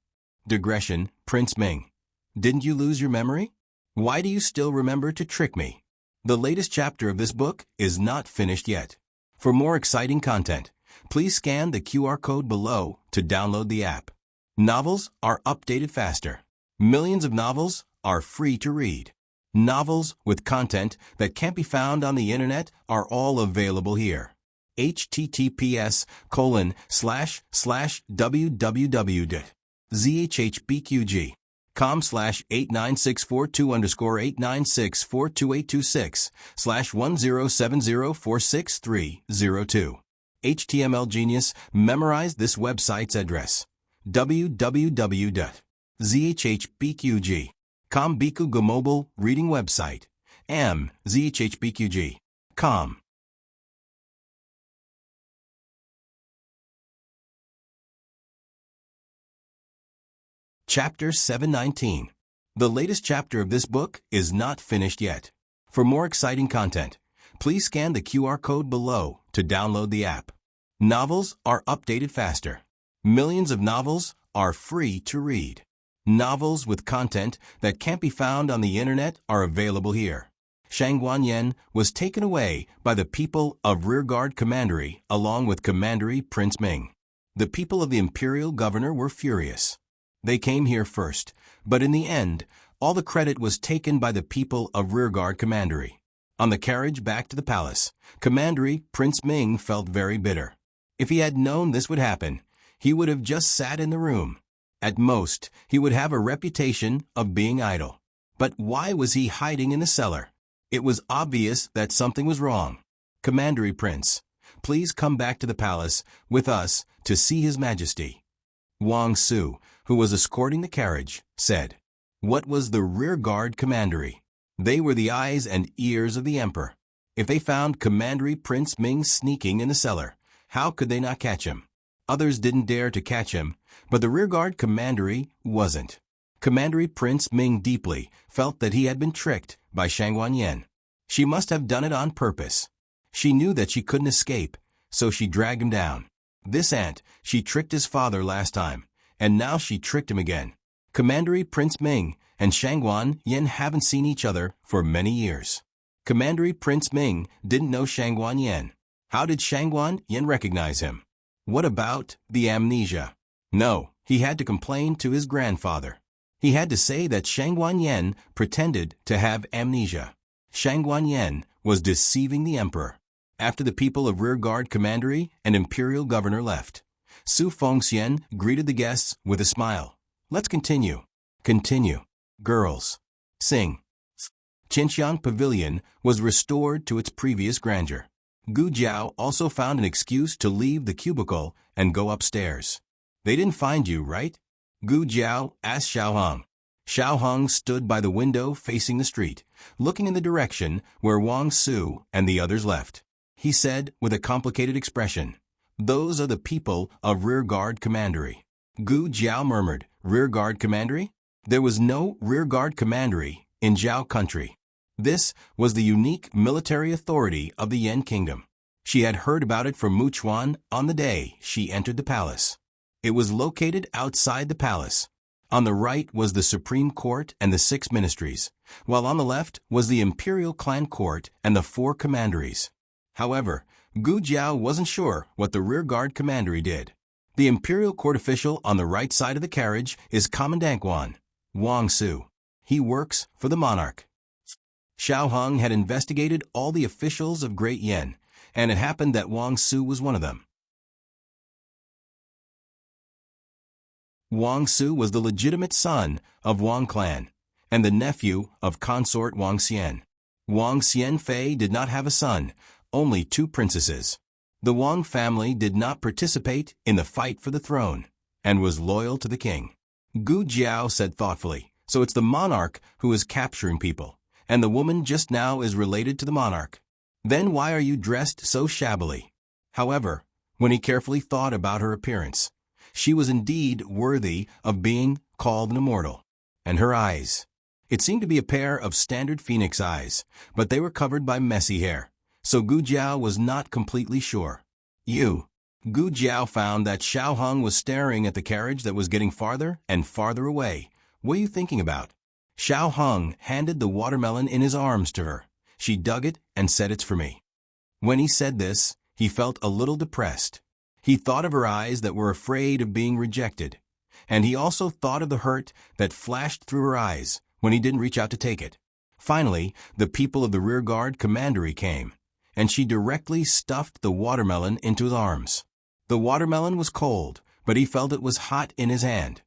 Digression, Prince Ming. Didn't you lose your memory? Why do you still remember to trick me? The latest chapter of this book is not finished yet. For more exciting content, please scan the QR code below to download the app. Novels are updated faster. Millions of novels are free to read. Novels with content that can't be found on the internet are all available here. https://www.zhbqg.com/89642_8964286/1070463002. HTML Genius memorized this website's address. www.zhbqg.com Bikuga mobile reading website. zhbqg.com. Chapter 719. The latest chapter of this book is not finished yet. For more exciting content, please scan the QR code below to download the app. Novels are updated faster. Millions of novels are free to read. Novels with content that can't be found on the internet are available here. Shang Guanyin was taken away by the people of Rearguard Commandery along with Commandery Prince Ming. The people of the imperial governor were furious. They came here first, but in the end, all the credit was taken by the people of Rearguard Commandery. On the carriage back to the palace, Commandery Prince Ming felt very bitter. If he had known this would happen, he would have just sat in the room. At most, he would have a reputation of being idle. But why was he hiding in the cellar? It was obvious that something was wrong. Commandery Prince, please come back to the palace with us to see His Majesty. Wang Su, who was escorting the carriage, said. What was the Rearguard Commandery? They were the eyes and ears of the emperor. If they found Commandery Prince Ming sneaking in the cellar, how could they not catch him? Others didn't dare to catch him, but the Rearguard Commandery wasn't. Commandery Prince Ming deeply felt that he had been tricked by Shang Guanyin. She must have done it on purpose. She knew that she couldn't escape, so she dragged him down. This aunt, she tricked his father last time, and now she tricked him again. Commandery Prince Ming and Shang Guanyin haven't seen each other for many years. Commandery Prince Ming didn't know Shang Guanyin. How did Shang Guanyin recognize him? What about the amnesia? No, he had to complain to his grandfather. He had to say that Shang Guanyin pretended to have amnesia. Shang Guanyin was deceiving the emperor. After the people of Rearguard Commandery and Imperial Governor left, Su Fengxian greeted the guests with a smile. Let's continue. Continue. Girls. Sing. Qinxiang Pavilion was restored to its previous grandeur. Gu Jiao also found an excuse to leave the cubicle and go upstairs. They didn't find you, right? Gu Jiao asked Xiao Hong. Xiao Hong stood by the window facing the street, looking in the direction where Wang Su and the others left. He said with a complicated expression, Those are the people of Rearguard Commandery. Gu Jiao murmured, Rearguard Commandery? There was no Rearguard Commandery in Zhao country. This was the unique military authority of the Yan Kingdom. She had heard about it from Mu Chuan on the day she entered the palace. It was located outside the palace. On the right was the Supreme Court and the 6 ministries, while on the left was the Imperial Clan Court and the 4 commanderies. However, Gu Jiao wasn't sure what the Rearguard Commandery did. The Imperial Court official on the right side of the carriage is Commandant Wang Su. He works for the monarch. Xiao Hong had investigated all the officials of Great Yan, and it happened that Wang Su was one of them. Wang Su was the legitimate son of Wang clan and the nephew of consort Wang Xian. Wang Xianfei did not have a son, only two princesses. The Wang family did not participate in the fight for the throne and was loyal to the king. Gu Jiao said thoughtfully, so it's the monarch who is capturing people, and the woman just now is related to the monarch. Then why are you dressed so shabbily? However, when he carefully thought about her appearance, she was indeed worthy of being called an immortal. And her eyes. It seemed to be a pair of standard phoenix eyes, but they were covered by messy hair, so Gu Jiao was not completely sure. Gu Jiao found that Xiao Hong was staring at the carriage that was getting farther and farther away. What are you thinking about? Xiao Hong handed the watermelon in his arms to her. She dug it and said, it's for me. When he said this, he felt a little depressed. He thought of her eyes that were afraid of being rejected, and he also thought of the hurt that flashed through her eyes when he didn't reach out to take it. Finally, the people of the rearguard commandery came, and she directly stuffed the watermelon into his arms. The watermelon was cold, but he felt it was hot in his hand.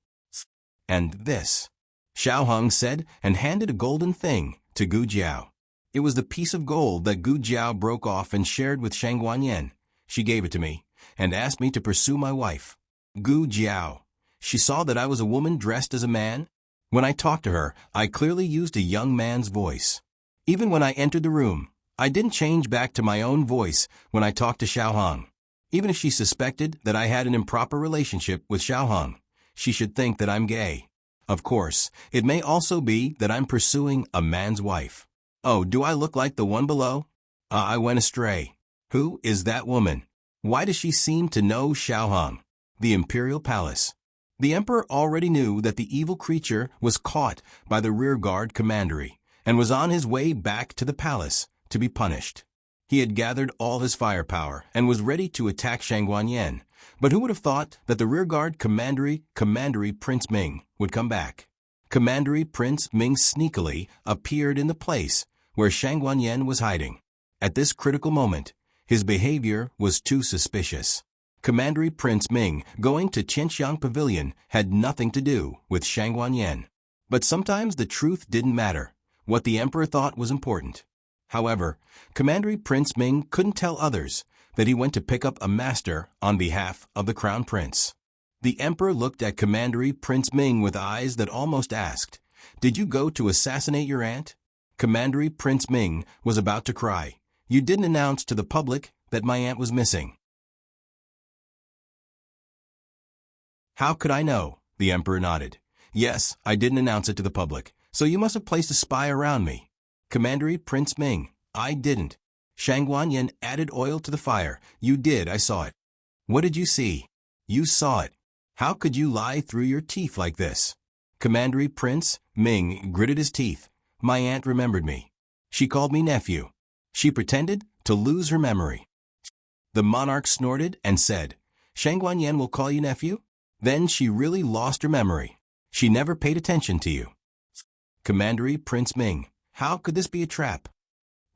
And this, Xiao Hong said, and handed a golden thing to Gu Jiao. It was the piece of gold that Gu Jiao broke off and shared with Shang Guanyin. She gave it to me and asked me to pursue my wife. Gu Jiao. She saw that I was a woman dressed as a man. When I talked to her, I clearly used a young man's voice. Even when I entered the room, I didn't change back to my own voice when I talked to Xiao Hong. Even if she suspected that I had an improper relationship with Xiao Hong, she should think that I'm gay. Of course, it may also be that I'm pursuing a man's wife. Oh, do I look like the one below? I went astray. Who is that woman? Why does she seem to know Xiao Hong? The imperial palace. The emperor already knew that the evil creature was caught by the rearguard commandery and was on his way back to the palace to be punished. He had gathered all his firepower and was ready to attack Shang Guanyin, but who would have thought that the rearguard commandery Prince Ming would come back? Commandery Prince Ming sneakily appeared in the place where Shang Guanyin was hiding. At this critical moment, his behavior was too suspicious. Commandery Prince Ming going to Qianxiang Pavilion had nothing to do with Shang Guanyin. But sometimes the truth didn't matter. What the emperor thought was important. However, Commandery Prince Ming couldn't tell others that he went to pick up a master on behalf of the crown prince. The emperor looked at Commandery Prince Ming with eyes that almost asked, "Did you go to assassinate your aunt?" Commandery Prince Ming was about to cry. "You didn't announce to the public that my aunt was missing." "How could I know?" The emperor nodded. "Yes, I didn't announce it to the public, so you must have placed a spy around me." Commandery Prince Ming, "I didn't." Shang Guanyin added oil to the fire. "You did, I saw it." "What did you see?" "You saw it. How could you lie through your teeth like this?" Commandery Prince Ming gritted his teeth. "My aunt remembered me. She called me nephew. She pretended to lose her memory." The monarch snorted and said, "Shang Guanyin will call you nephew? Then she really lost her memory. She never paid attention to you." Commandery Prince Ming, "How could this be a trap?"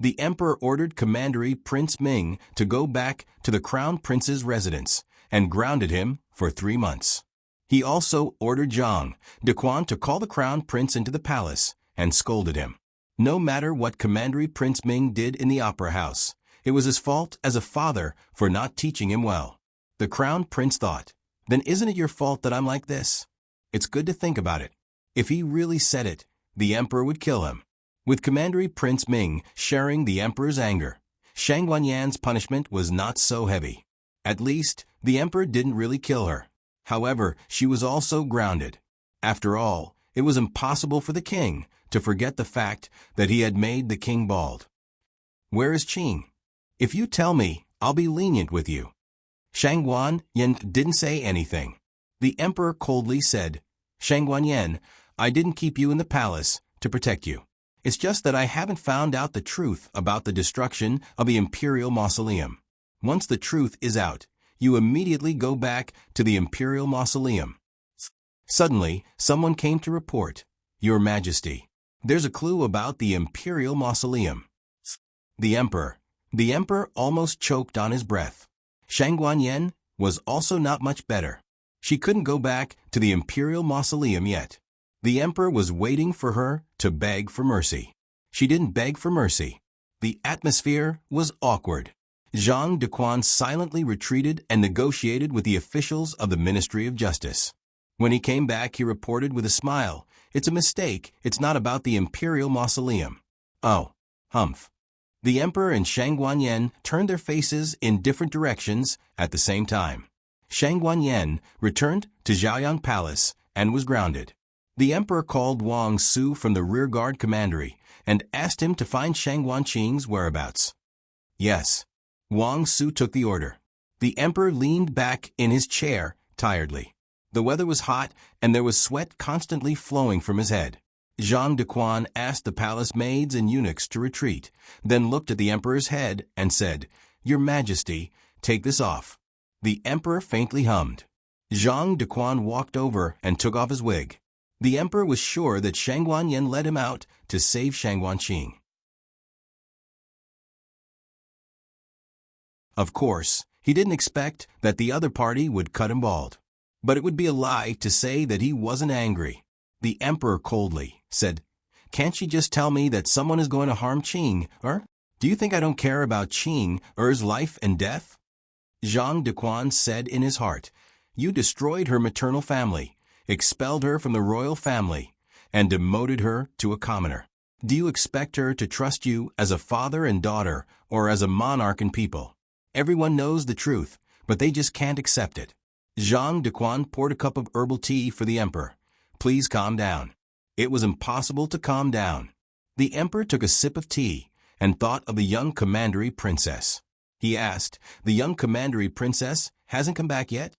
The emperor ordered Commandery Prince Ming to go back to the crown prince's residence and grounded him for 3 months. He also ordered Zhang Dequan to call the crown prince into the palace and scolded him. No matter what Commandery Prince Ming did in the opera house, it was his fault as a father for not teaching him well. The crown prince thought, "Then isn't it your fault that I'm like this?" It's good to think about it. If he really said it, the emperor would kill him. With Commandery Prince Ming sharing the emperor's anger, Shang Guanyin's punishment was not so heavy. At least, the emperor didn't really kill her. However, she was also grounded. After all, it was impossible for the king to forget the fact that he had made the king bald. "Where is Qing? If you tell me, I'll be lenient with you." Shang Guanyin didn't say anything. The emperor coldly said, "Shang Guanyin, I didn't keep you in the palace to protect you. It's just that I haven't found out the truth about the destruction of the imperial mausoleum. Once the truth is out, you immediately go back to the imperial mausoleum." Suddenly, someone came to report, "Your Majesty, there's a clue about the imperial mausoleum." The emperor almost choked on his breath. Shang Guanyin was also not much better. She couldn't go back to the imperial mausoleum yet. The emperor was waiting for her to beg for mercy. She didn't beg for mercy. The atmosphere was awkward. Zhang Dequan silently retreated and negotiated with the officials of the Ministry of Justice. When he came back, he reported with a smile, "It's a mistake. It's not about the imperial mausoleum." Oh, humph. The emperor and Shang Guanyin turned their faces in different directions at the same time. Shang Guanyin returned to Zhaoyang Palace and was grounded. The emperor called Wang Su from the rearguard commandery and asked him to find Shang Guanqing's whereabouts. Yes. Wang Su took the order. The emperor leaned back in his chair tiredly. The weather was hot and there was sweat constantly flowing from his head. Zhang Dequan asked the palace maids and eunuchs to retreat, then looked at the emperor's head and said, "Your Majesty, take this off." The emperor faintly hummed. Zhang Dequan walked over and took off his wig. The emperor was sure that Shang Guanyin led him out to save Shang Guanqing. Of course, he didn't expect that the other party would cut him bald. But it would be a lie to say that he wasn't angry. The emperor coldly said, "Can't she just tell me that someone is going to harm Qing, or? Do you think I don't care about Qing, Er's life and death?" Zhang Dequan said in his heart, "You destroyed her maternal family, expelled her from the royal family, and demoted her to a commoner. Do you expect her to trust you as a father and daughter, or as a monarch and people? Everyone knows the truth, but they just can't accept it." Zhang Dequan poured a cup of herbal tea for the emperor. "Please calm down." It was impossible to calm down. The emperor took a sip of tea and thought of the young commandery princess. He asked, "The young commandery princess hasn't come back yet?"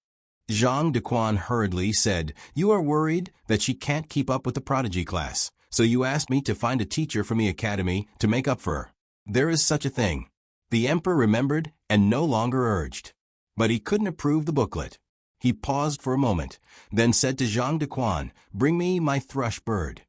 Zhang Dequan hurriedly said, "You are worried that she can't keep up with the prodigy class, so you asked me to find a teacher from the academy to make up for her. There is such a thing." The emperor remembered and no longer urged. But he couldn't approve the booklet. He paused for a moment, then said to Zhang Dequan, "Bring me my thrush bird."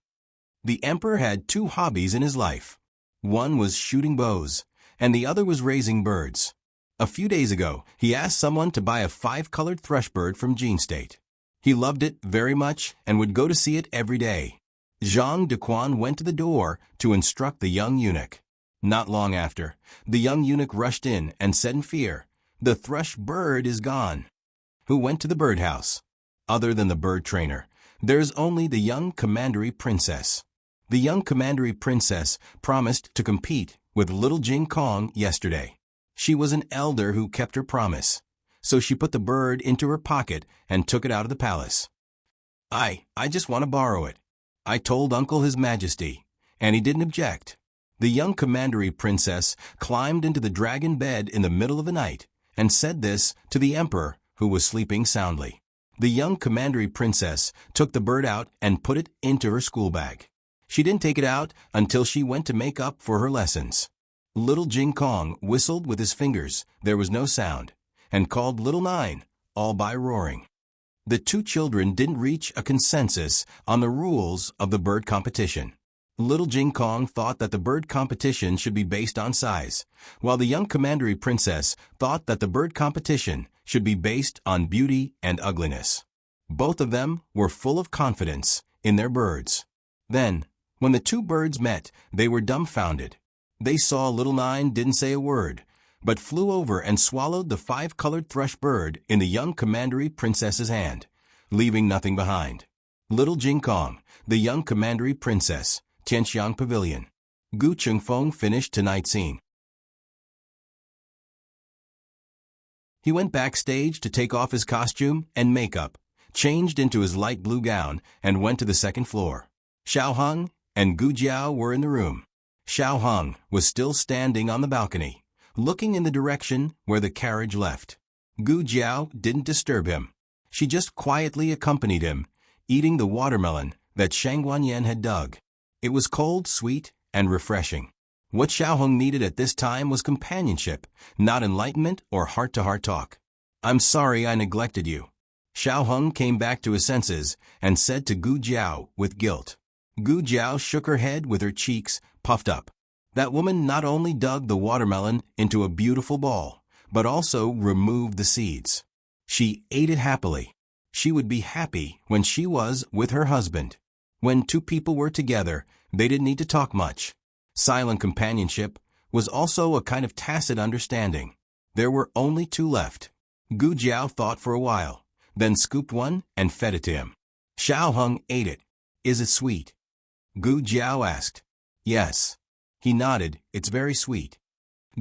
The emperor had two hobbies in his life. One was shooting bows, and the other was raising birds. A few days ago, he asked someone to buy a 5-colored thrush bird from Jin State. He loved it very much and would go to see it every day. Zhang Dequan went to the door to instruct the young eunuch. Not long after, the young eunuch rushed in and said in fear, "The thrush bird is gone." Who went to the birdhouse? Other than the bird trainer, there's only the young commandery princess. The young commandery princess promised to compete with little Jing Kong yesterday. She was an elder who kept her promise, so she put the bird into her pocket and took it out of the palace. I just want to borrow it. I told Uncle His Majesty, and he didn't object." The young commandery princess climbed into the dragon bed in the middle of the night and said this to the emperor, who was sleeping soundly. The young commandery princess took the bird out and put it into her school bag. She didn't take it out until she went to make up for her lessons. Little Jing Kong whistled with his fingers, there was no sound, and called Little Nine, all by roaring. The two children didn't reach a consensus on the rules of the bird competition. Little Jing Kong thought that the bird competition should be based on size, while the young commandery princess thought that the bird competition should be based on beauty and ugliness. Both of them were full of confidence in their birds. Then, when the two birds met, they were dumbfounded. They saw Little Nine didn't say a word, but flew over and swallowed the 5-colored thrush bird in the young commandery princess's hand, leaving nothing behind. Little Jing Kong, the young commandery princess, Tianxiang Pavilion. Gu Chengfeng finished tonight's scene. He went backstage to take off his costume and makeup, changed into his light blue gown, and went to the second floor. Xiao Heng and Gu Jiao were in the room. Xiao Heng was still standing on the balcony, looking in the direction where the carriage left. Gu Jiao didn't disturb him. She just quietly accompanied him, eating the watermelon that Shang Guanyin had dug. It was cold, sweet, and refreshing. What Xiao Heng needed at this time was companionship, not enlightenment or heart-to-heart talk. "I'm sorry I neglected you." Xiao Heng came back to his senses and said to Gu Jiao with guilt. Gu Jiao shook her head with her cheeks puffed up. That woman not only dug the watermelon into a beautiful ball, but also removed the seeds. She ate it happily. She would be happy when she was with her husband. When two people were together, they didn't need to talk much. Silent companionship was also a kind of tacit understanding. There were only two left. Gu Jiao thought for a while, then scooped one and fed it to him. Xiao Hung ate it. Is it sweet? Gu Jiao asked. Yes. He nodded. It's very sweet.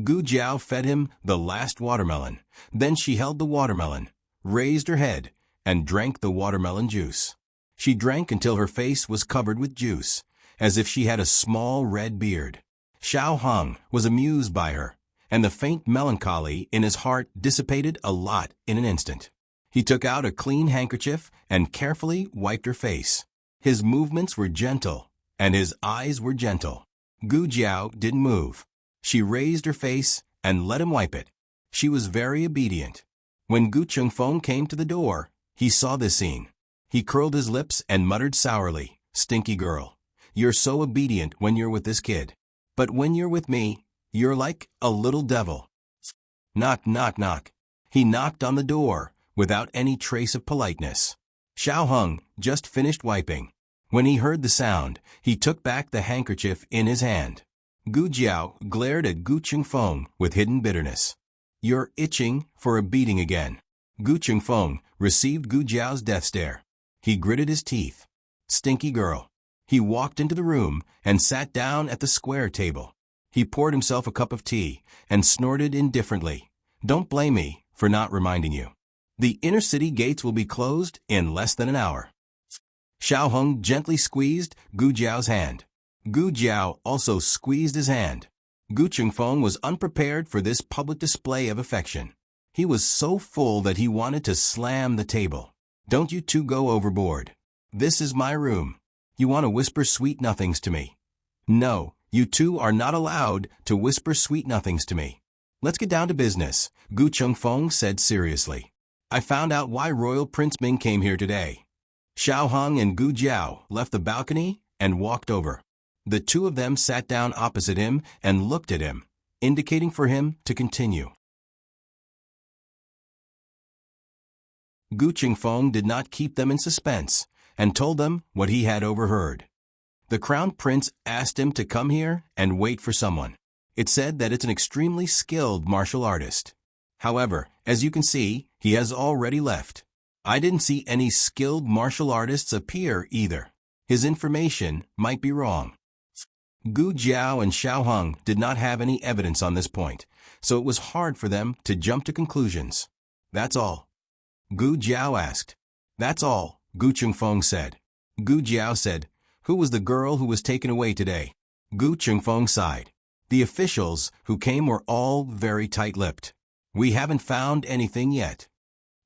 Gu Jiao fed him the last watermelon. Then she held the watermelon, raised her head, and drank the watermelon juice. She drank until her face was covered with juice, as if she had a small red beard. Xiao Hung was amused by her, and the faint melancholy in his heart dissipated a lot in an instant. He took out a clean handkerchief and carefully wiped her face. His movements were gentle, and his eyes were gentle. Gu Jiao didn't move. She raised her face and let him wipe it. She was very obedient. When Gu Chengfeng came to the door, he saw this scene. He curled his lips and muttered sourly, "Stinky girl. You're so obedient when you're with this kid. But when you're with me, you're like a little devil." Knock, knock, knock. He knocked on the door without any trace of politeness. Xiao Hung just finished wiping. When he heard the sound, he took back the handkerchief in his hand. Gu Jiao glared at Gu Chengfeng with hidden bitterness. "You're itching for a beating again." Gu Chengfeng received Gu Jiao's death stare. He gritted his teeth. "Stinky girl." He walked into the room and sat down at the square table. He poured himself a cup of tea and snorted indifferently. "Don't blame me for not reminding you. The inner city gates will be closed in less than an hour." Xiao Hung gently squeezed Gu Jiao's hand. Gu Jiao also squeezed his hand. Gu Chengfeng was unprepared for this public display of affection. He was so full that he wanted to slam the table. "Don't you two go overboard. This is my room. You want to whisper sweet nothings to me? No, you two are not allowed to whisper sweet nothings to me. Let's get down to business," Gu Chengfeng said seriously. "I found out why Royal Prince Ming came here today." Xiao Hung and Gu Jiao left the balcony and walked over. The two of them sat down opposite him and looked at him, indicating for him to continue. Gu Chengfeng did not keep them in suspense and told them what he had overheard. The Crown Prince asked him to come here and wait for someone. It said that it's an extremely skilled martial artist. However, as you can see, he has already left. I didn't see any skilled martial artists appear either. His information might be wrong. Gu Jiao and Xiao Hung did not have any evidence on this point, so it was hard for them to jump to conclusions. "That's all?" Gu Jiao asked. "That's all," Gu Chengfeng said. Gu Jiao said, "Who was the girl who was taken away today?" Gu Chengfeng sighed. "The officials who came were all very tight-lipped. We haven't found anything yet."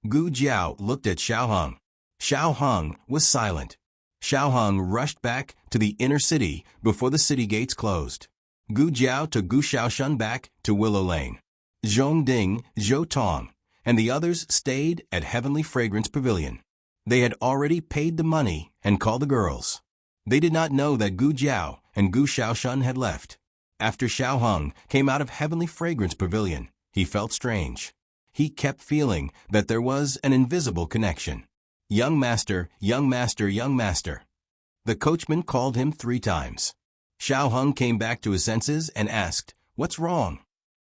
Gu Jiao looked at Xiao Hung. Xiao Hung was silent. Xiao Hung rushed back to the inner city before the city gates closed. Gu Jiao took Gu Xiaoshan back to Willow Lane. Zhong Ding, Zhou Tong, and the others stayed at Heavenly Fragrance Pavilion. They had already paid the money and called the girls. They did not know that Gu Jiao and Gu Xiaoshan had left. After Xiao Hung came out of Heavenly Fragrance Pavilion, he felt strange. He kept feeling that there was an invisible connection. "Young master, young master, young master." The coachman called him 3 times. Xiao Hung came back to his senses and asked, "What's wrong?"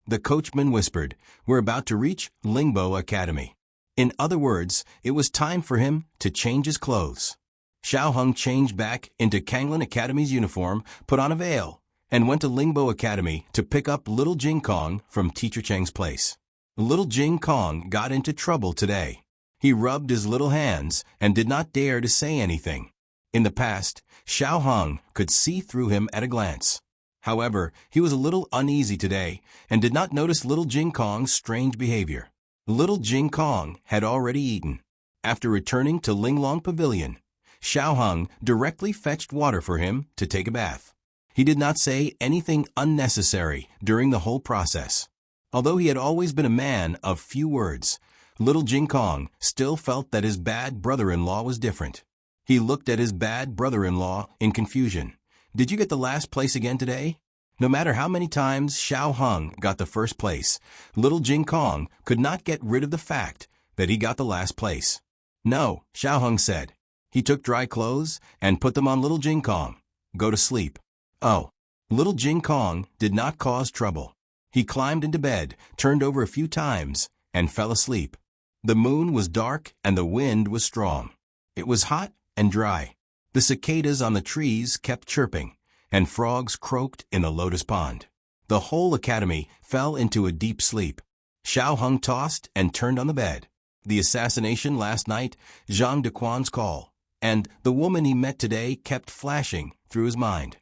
The coachman whispered, "We're about to reach Lingbo Academy." In other words, it was time for him to change his clothes. Xiao Hung changed back into Kanglin Academy's uniform, put on a veil, and went to Lingbo Academy to pick up little Jing Kong from Teacher Cheng's place. Little Jing Kong got into trouble today. He rubbed his little hands and did not dare to say anything. In the past, Xiao Hung could see through him at a glance. However, he was a little uneasy today and did not notice little Jing Kong's strange behavior. Little Jing Kong had already eaten. After returning to Linglong Pavilion, Xiao Hung directly fetched water for him to take a bath. He did not say anything unnecessary during the whole process. Although he had always been a man of few words, little Jing Kong still felt that his bad brother-in-law was different. He looked at his bad brother-in-law in confusion. "Did you get the last place again today?" No matter how many times Xiao Hung got the first place, little Jing Kong could not get rid of the fact that he got the last place. No, Xiaoheng said. He took dry clothes and put them on little Jing Kong. Go to sleep. Oh. Little Jing Kong did not cause trouble. He climbed into bed, turned over a few times, and fell asleep. The moon was dark and the wind was strong. It was hot and dry. The cicadas on the trees kept chirping, and frogs croaked in the lotus pond. The whole academy fell into a deep sleep. Xiaoheng tossed and turned on the bed. The assassination last night, Zhang Dequan's call, and the woman he met today kept flashing through his mind.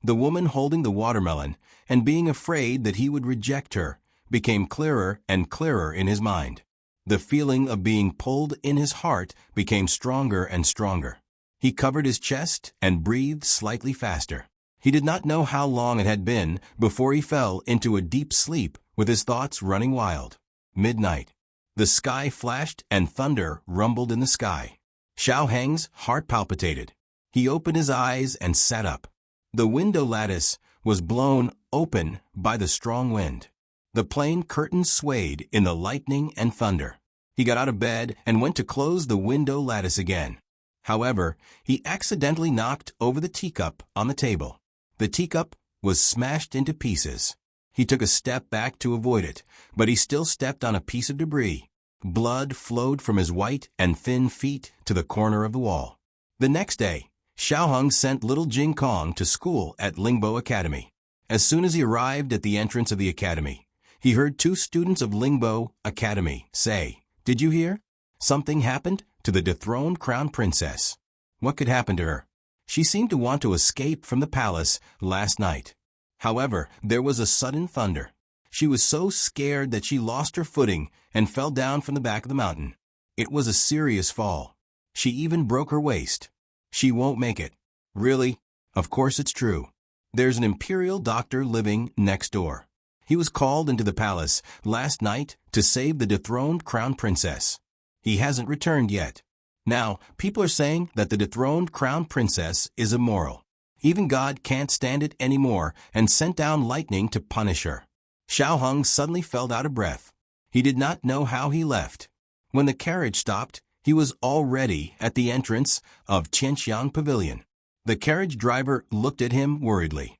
The woman holding the watermelon and being afraid that he would reject her became clearer and clearer in his mind. The feeling of being pulled in his heart became stronger and stronger. He covered his chest and breathed slightly faster. He did not know how long it had been before he fell into a deep sleep with his thoughts running wild. Midnight. The sky flashed and thunder rumbled in the sky. Xiaoheng's heart palpitated. He opened his eyes and sat up. The window lattice was blown open by the strong wind. The plain curtains swayed in the lightning and thunder. He got out of bed and went to close the window lattice again. However, he accidentally knocked over the teacup on the table. The teacup was smashed into pieces. He took a step back to avoid it, but he still stepped on a piece of debris. Blood flowed from his white and thin feet to the corner of the wall. The next day, Xiaoheng sent little Jing Kong to school at Lingbo Academy. As soon as he arrived at the entrance of the academy, he heard two students of Lingbo Academy say, "Did you hear? Something happened to the dethroned crown princess." What could happen to her? She seemed to want to escape from the palace last night. However, there was a sudden thunder. She was so scared that she lost her footing and fell down from the back of the mountain. It was a serious fall. She even broke her waist. She won't make it. Really? Of course it's true. There's an imperial doctor living next door. He was called into the palace last night to save the dethroned crown princess. He hasn't returned yet. Now, people are saying that the dethroned crown princess is immoral. Even God can't stand it anymore and sent down lightning to punish her. Xiaoheng suddenly felt out of breath. He did not know how he left. When the carriage stopped, he was already at the entrance of Qianxiang Pavilion. The carriage driver looked at him worriedly.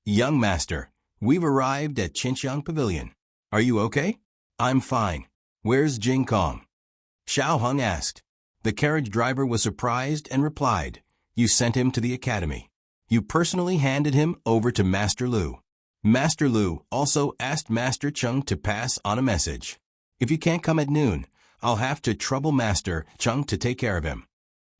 "Young master, we've arrived at Qianxiang Pavilion. Are you okay?" "I'm fine. Where's Jing Kong?" Xiaoheng asked. The carriage driver was surprised and replied, "You sent him to the academy. You personally handed him over to Master Lu. Master Lu also asked Master Cheng to pass on a message. If you can't come at noon, I'll have to trouble Master Cheng to take care of him."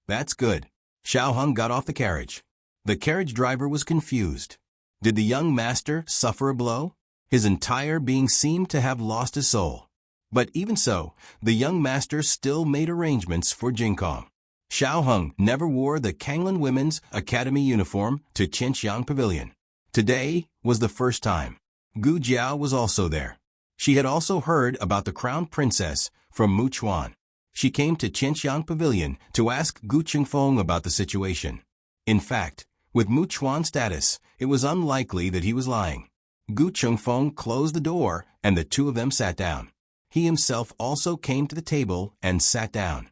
"That's good." Xiaoheng got off the carriage. The carriage driver was confused. Did the young master suffer a blow? His entire being seemed to have lost his soul. But even so, the young master still made arrangements for Jing Kong. Xiaoheng never wore the Kanglan Women's Academy uniform to Qianxiang Pavilion. Today was the first time. Gu Jiao was also there. She had also heard about the crown princess from Mu Chuan. She came to Qianxiang Pavilion to ask Gu Qingfeng about the situation. In fact, with Mu Chuan's status, it was unlikely that he was lying. Gu Qingfeng closed the door and the two of them sat down. He himself also came to the table and sat down.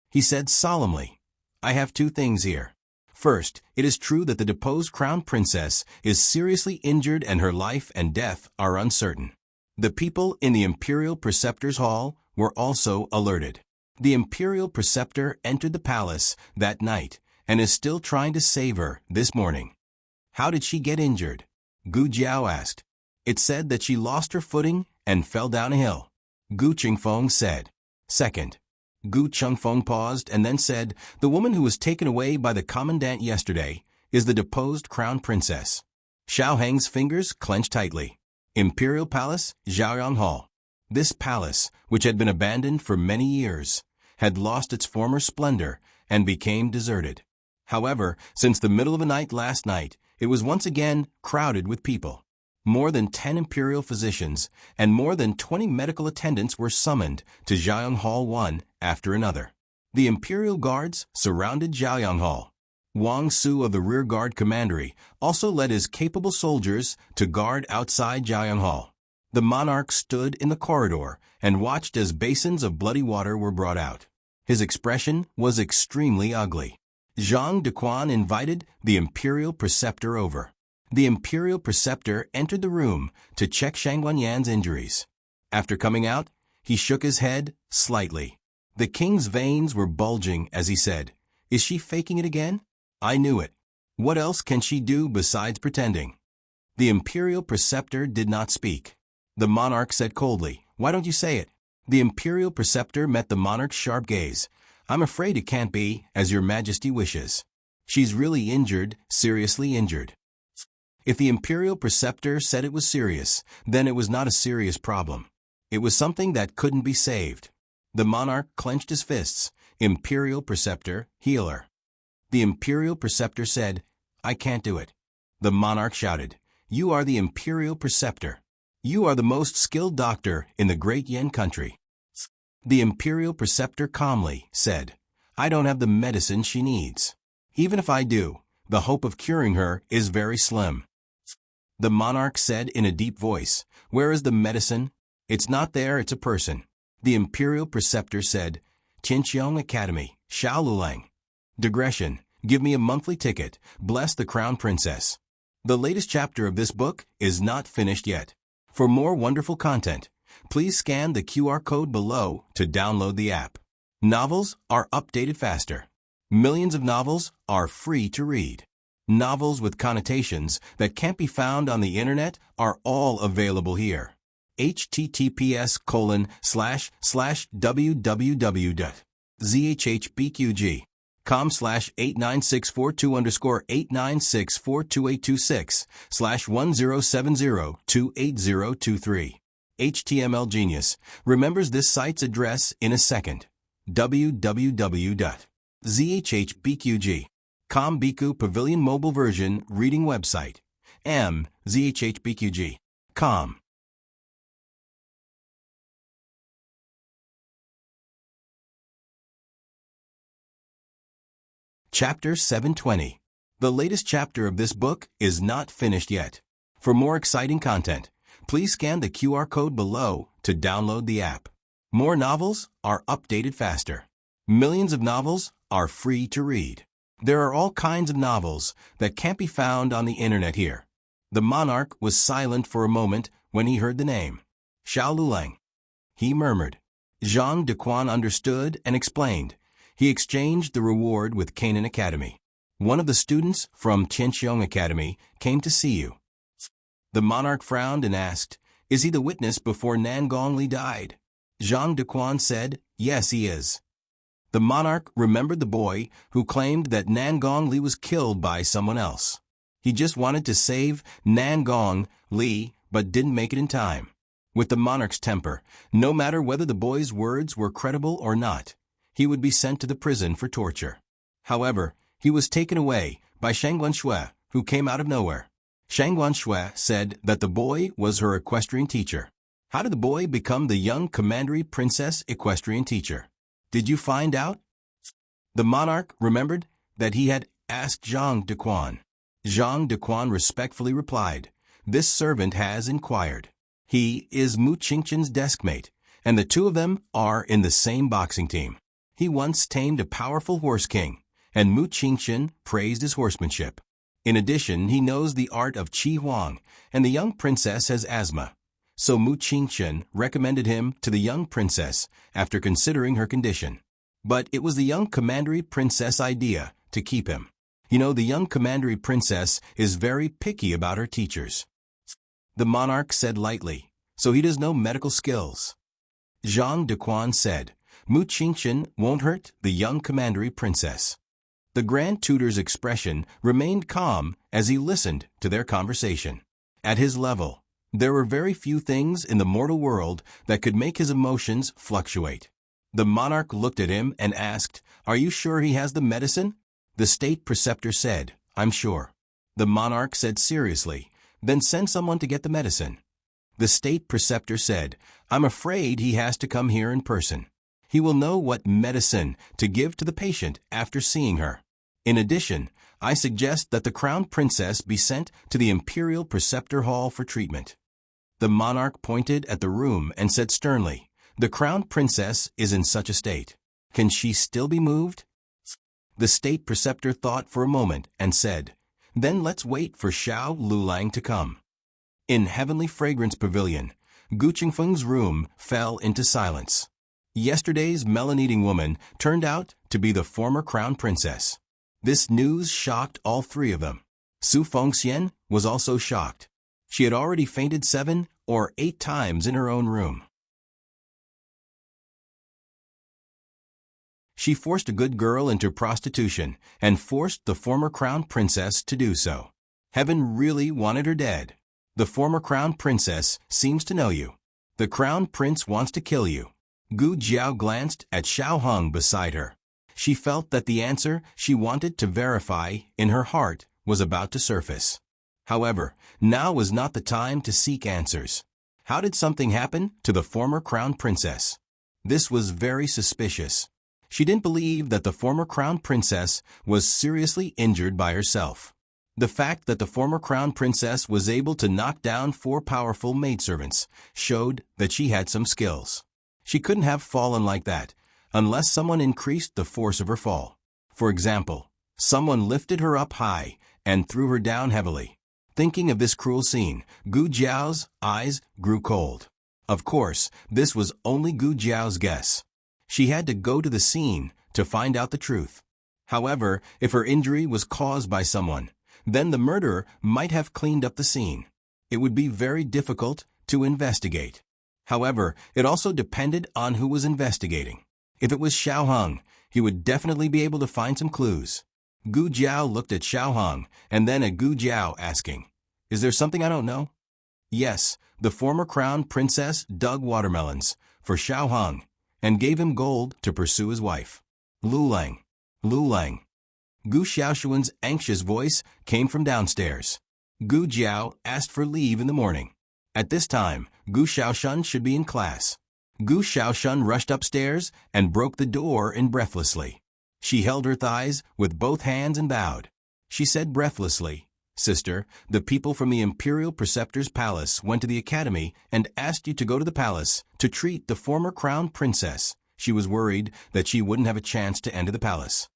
He said solemnly, "I have two things here. First, it is true that the deposed crown princess is seriously injured and her life and death are uncertain. The people in the Imperial Preceptor's Hall were also alerted. The Imperial Preceptor entered the palace that night and is still trying to save her this morning." "How did she get injured?" Gu Jiao asked. "It said that she lost her footing and fell down a hill," Gu Qingfeng said. "Second." Gu Qingfeng paused and then said, "The woman who was taken away by the commandant yesterday is the deposed crown princess." Xiaoheng's fingers clenched tightly. Imperial Palace, Zhaoyang Hall. This palace, which had been abandoned for many years, had lost its former splendor and became deserted. However, since the middle of the night last night, it was once again crowded with people. More than 10 imperial physicians and more than 20 medical attendants were summoned to Zhaoyang Hall one after another. The imperial guards surrounded Zhaoyang Hall. Wang Su of the Rear Guard Commandery also led his capable soldiers to guard outside Jiayang Hall. The monarch stood in the corridor and watched as basins of bloody water were brought out. His expression was extremely ugly. Zhang Dequan invited the imperial preceptor over. The imperial preceptor entered the room to check Shang Wanyan's injuries. After coming out, he shook his head slightly. The king's veins were bulging as he said, "Is she faking it again? I knew it. What else can she do besides pretending?" The imperial preceptor did not speak. The monarch said coldly, "Why don't you say it?" The imperial preceptor met the monarch's sharp gaze. "I'm afraid it can't be, as your majesty wishes. She's really injured, seriously injured." If the imperial preceptor said it was serious, then it was not a serious problem. It was something that couldn't be saved. The monarch clenched his fists. Imperial preceptor, healer. The imperial preceptor said, "I can't do it." The monarch shouted, "You are the imperial preceptor. You are the most skilled doctor in the great Yen country." The imperial preceptor calmly said, "I don't have the medicine she needs. Even if I do, the hope of curing her is very slim." The monarch said in a deep voice, "Where is the medicine?" "It's not there, it's a person." The imperial preceptor said, "Qinqiang Academy, Shaolulang. Digression, give me a monthly ticket, bless the crown princess." The latest chapter of this book is not finished yet. For more wonderful content, please scan the QR code below to download the app. Novels are updated faster. Millions of novels are free to read. Novels with connotations that can't be found on the internet are all available here. https://www.zhbqg.com/89642_8964282/10702803. HTML Genius remembers this site's address in a second. www.zhbqg.com Biku Pavilion Mobile Version Reading Website. zhbqg.com. Chapter 720. The latest chapter of this book is not finished yet. For more exciting content, please scan the QR code below to download the app. More novels are updated faster. Millions of novels are free to read. There are all kinds of novels that can't be found on the internet here. The monarch was silent for a moment when he heard the name. Shaolulang. He murmured. Zhang Dequan understood and explained. He exchanged the reward with Canaan Academy. One of the students from Qinqiang Academy came to see you. The monarch frowned and asked, "Is he the witness before Nan Gongli died?" Zhang Dequan said, "Yes, he is." The monarch remembered the boy who claimed that Nan Gongli was killed by someone else. He just wanted to save Nan Gongli, but didn't make it in time. With the monarch's temper, no matter whether the boy's words were credible or not, he would be sent to the prison for torture. However, he was taken away by Shang Guanshui, who came out of nowhere. Shang Guanshui said that the boy was her equestrian teacher. How did the boy become the young commandery princess equestrian teacher? Did you find out? The monarch remembered that he had asked Zhang Dequan. Zhang Dequan respectfully replied, "This servant has inquired. He is Mu Qingqian's deskmate, and the two of them are in the same boxing team. He once tamed a powerful horse king, and Mu Qingqian praised his horsemanship. In addition, he knows the art of Qi Huang, and the young princess has asthma. So Mu Qingqian recommended him to the young princess after considering her condition. But it was the young commandery princess' idea to keep him. You know, the young commandery princess is very picky about her teachers." The monarch said lightly, "So he does no medical skills." Zhang Dequan said, "Mu Qingqian won't hurt the young commandery princess." The Grand Tutor's expression remained calm as he listened to their conversation. At his level, there were very few things in the mortal world that could make his emotions fluctuate. The monarch looked at him and asked, "Are you sure he has the medicine?" The state preceptor said, "I'm sure." The monarch said seriously, "Then send someone to get the medicine." The state preceptor said, "I'm afraid he has to come here in person. He will know what medicine to give to the patient after seeing her. In addition, I suggest that the crown princess be sent to the Imperial Preceptor Hall for treatment." The monarch pointed at the room and said sternly, "The crown princess is in such a state. Can she still be moved?" The state preceptor thought for a moment and said, "Then let's wait for Xiao Lulang to come." In Heavenly Fragrance Pavilion, Gu Qingfeng's room fell into silence. Yesterday's melon-eating woman turned out to be the former crown princess. This news shocked all three of them. Su Fengxian was also shocked. She had already fainted 7 or 8 times in her own room. She forced a good girl into prostitution and forced the former crown princess to do so. Heaven really wanted her dead. The former crown princess seems to know you. The crown prince wants to kill you. Gu Jiao glanced at Xiao Hong beside her. She felt that the answer she wanted to verify in her heart was about to surface. However, now was not the time to seek answers. How did something happen to the former crown princess? This was very suspicious. She didn't believe that the former crown princess was seriously injured by herself. The fact that the former crown princess was able to knock down 4 powerful maidservants showed that she had some skills. She couldn't have fallen like that unless someone increased the force of her fall. For example, someone lifted her up high and threw her down heavily. Thinking of this cruel scene, Gu Jiao's eyes grew cold. Of course, this was only Gu Jiao's guess. She had to go to the scene to find out the truth. However, if her injury was caused by someone, then the murderer might have cleaned up the scene. It would be very difficult to investigate. However, it also depended on who was investigating. If it was Xiao Hong, he would definitely be able to find some clues. Gu Jiao looked at Xiao Hong and then at Gu Jiao asking, "Is there something I don't know?" Yes, the former crown princess dug watermelons for Xiao Hong and gave him gold to pursue his wife. Lulang, Lulang. Gu Xiaoshuan's anxious voice came from downstairs. Gu Jiao asked for leave in the morning. At this time, Gu Xiaoshun should be in class. Gu Xiaoshun rushed upstairs and broke the door in breathlessly. She held her thighs with both hands and bowed. She said breathlessly, "Sister, the people from the Imperial Preceptor's palace went to the academy and asked you to go to the palace to treat the former crown princess. She was worried that she wouldn't have a chance to enter the palace.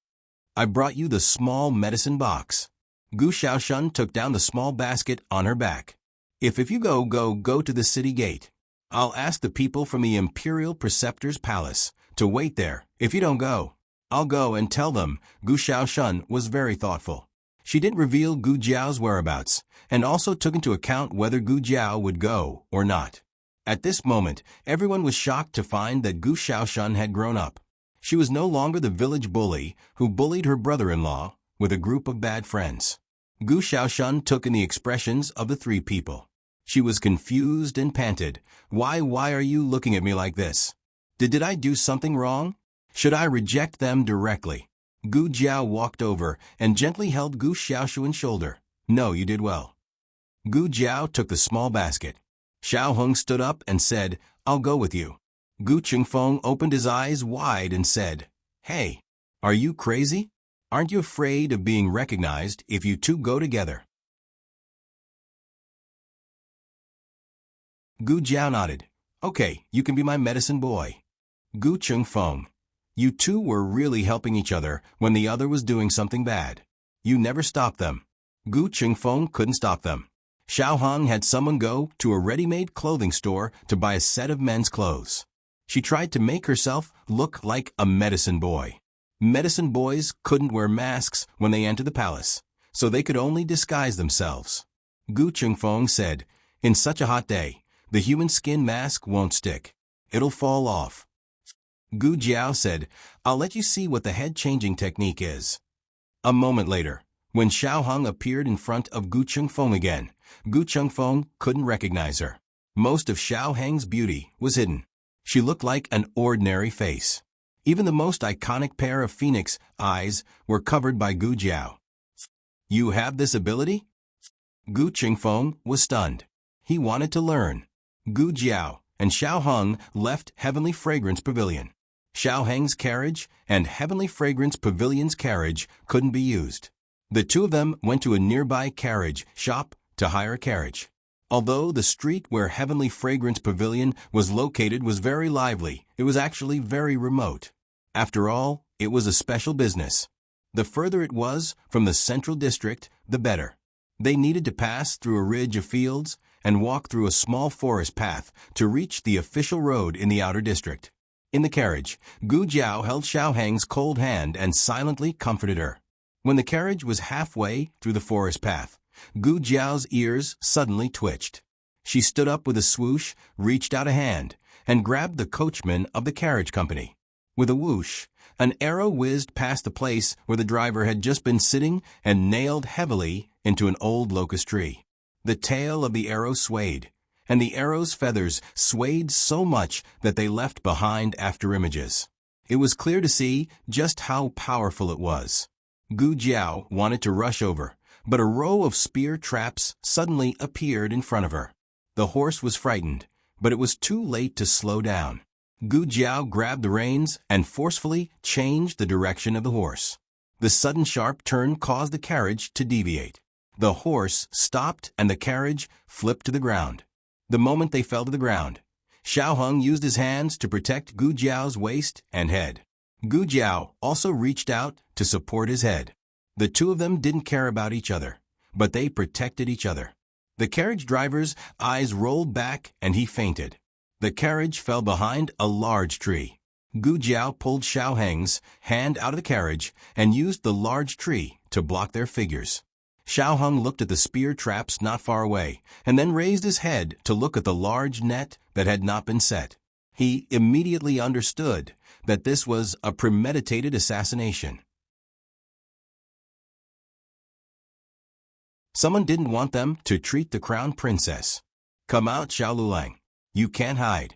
I brought you the small medicine box." Gu Xiaoshun took down the small basket on her back. If you go to the city gate. I'll ask the people from the Imperial Preceptor's palace to wait there. If you don't go, I'll go and tell them." Gu Xiaoshun was very thoughtful. She didn't reveal Gu Jiao's whereabouts and also took into account whether Gu Jiao would go or not. At this moment, everyone was shocked to find that Gu Xiaoshun had grown up. She was no longer the village bully who bullied her brother-in-law with a group of bad friends. Gu Xiaoshun took in the expressions of the 3 people. She was confused and panted, Why are you looking at me like this? Did I do something wrong? Should I reject them directly?" Gu Jiao walked over and gently held Gu Xiaoshuan's shoulder. "No, you did well." Gu Jiao took the small basket. Xiao Hong stood up and said, "I'll go with you." Gu Qingfeng opened his eyes wide and said, "Hey, are you crazy? Aren't you afraid of being recognized if you two go together?" Gu Jiao nodded. "Okay, you can be my medicine boy." Gu Qingfeng, "You two were really helping each other when the other was doing something bad. You never stopped them." Gu Qingfeng couldn't stop them. Xiao Hong had someone go to a ready-made clothing store to buy a set of men's clothes. She tried to make herself look like a medicine boy. Medicine boys couldn't wear masks when they entered the palace, so they could only disguise themselves. Gu Qingfeng said, "In such a hot day, the human skin mask won't stick. It'll fall off." Gu Jiao said, "I'll let you see what the head-changing technique is." A moment later, when Xiao Hong appeared in front of Gu Qingfeng again, Gu Qingfeng couldn't recognize her. Most of Xiao Hong's beauty was hidden. She looked like an ordinary face. Even the most iconic pair of phoenix eyes were covered by Gu Jiao. "You have this ability?" Gu Qingfeng was stunned. He wanted to learn. Gu Jiao and Xiao Hong left Heavenly Fragrance Pavilion. Xiao Hong's carriage and Heavenly Fragrance Pavilion's carriage couldn't be used. The two of them went to a nearby carriage shop to hire a carriage. Although the street where Heavenly Fragrance Pavilion was located was very lively, it was actually very remote. After all, it was a special business. The further it was from the central district, the better. They needed to pass through a ridge of fields and walk through a small forest path to reach the official road in the outer district. In the carriage, Gu Jiao held Xiao Heng's cold hand and silently comforted her. When the carriage was halfway through the forest path, Gu Jiao's ears suddenly twitched. She stood up with a swoosh, reached out a hand, and grabbed the coachman of the carriage company. With a whoosh, an arrow whizzed past the place where the driver had just been sitting and nailed heavily into an old locust tree. The tail of the arrow swayed, and the arrow's feathers swayed so much that they left behind after images. It was clear to see just how powerful it was. Gu Jiao wanted to rush over, but a row of spear traps suddenly appeared in front of her. The horse was frightened, but it was too late to slow down. Gu Jiao grabbed the reins and forcefully changed the direction of the horse. The sudden sharp turn caused the carriage to deviate. The horse stopped and the carriage flipped to the ground. The moment they fell to the ground, Xiao Heng used his hands to protect Gu Jiao's waist and head. Gu Jiao also reached out to support his head. The two of them didn't care about each other, but they protected each other. The carriage driver's eyes rolled back and he fainted. The carriage fell behind a large tree. Gu Jiao pulled Xiao Heng's hand out of the carriage and used the large tree to block their figures. Xiao Heng looked at the spear traps not far away and then raised his head to look at the large net that had not been set. He immediately understood that this was a premeditated assassination. Someone didn't want them to treat the crown princess. "Come out, Xiao Lulang. You can't hide."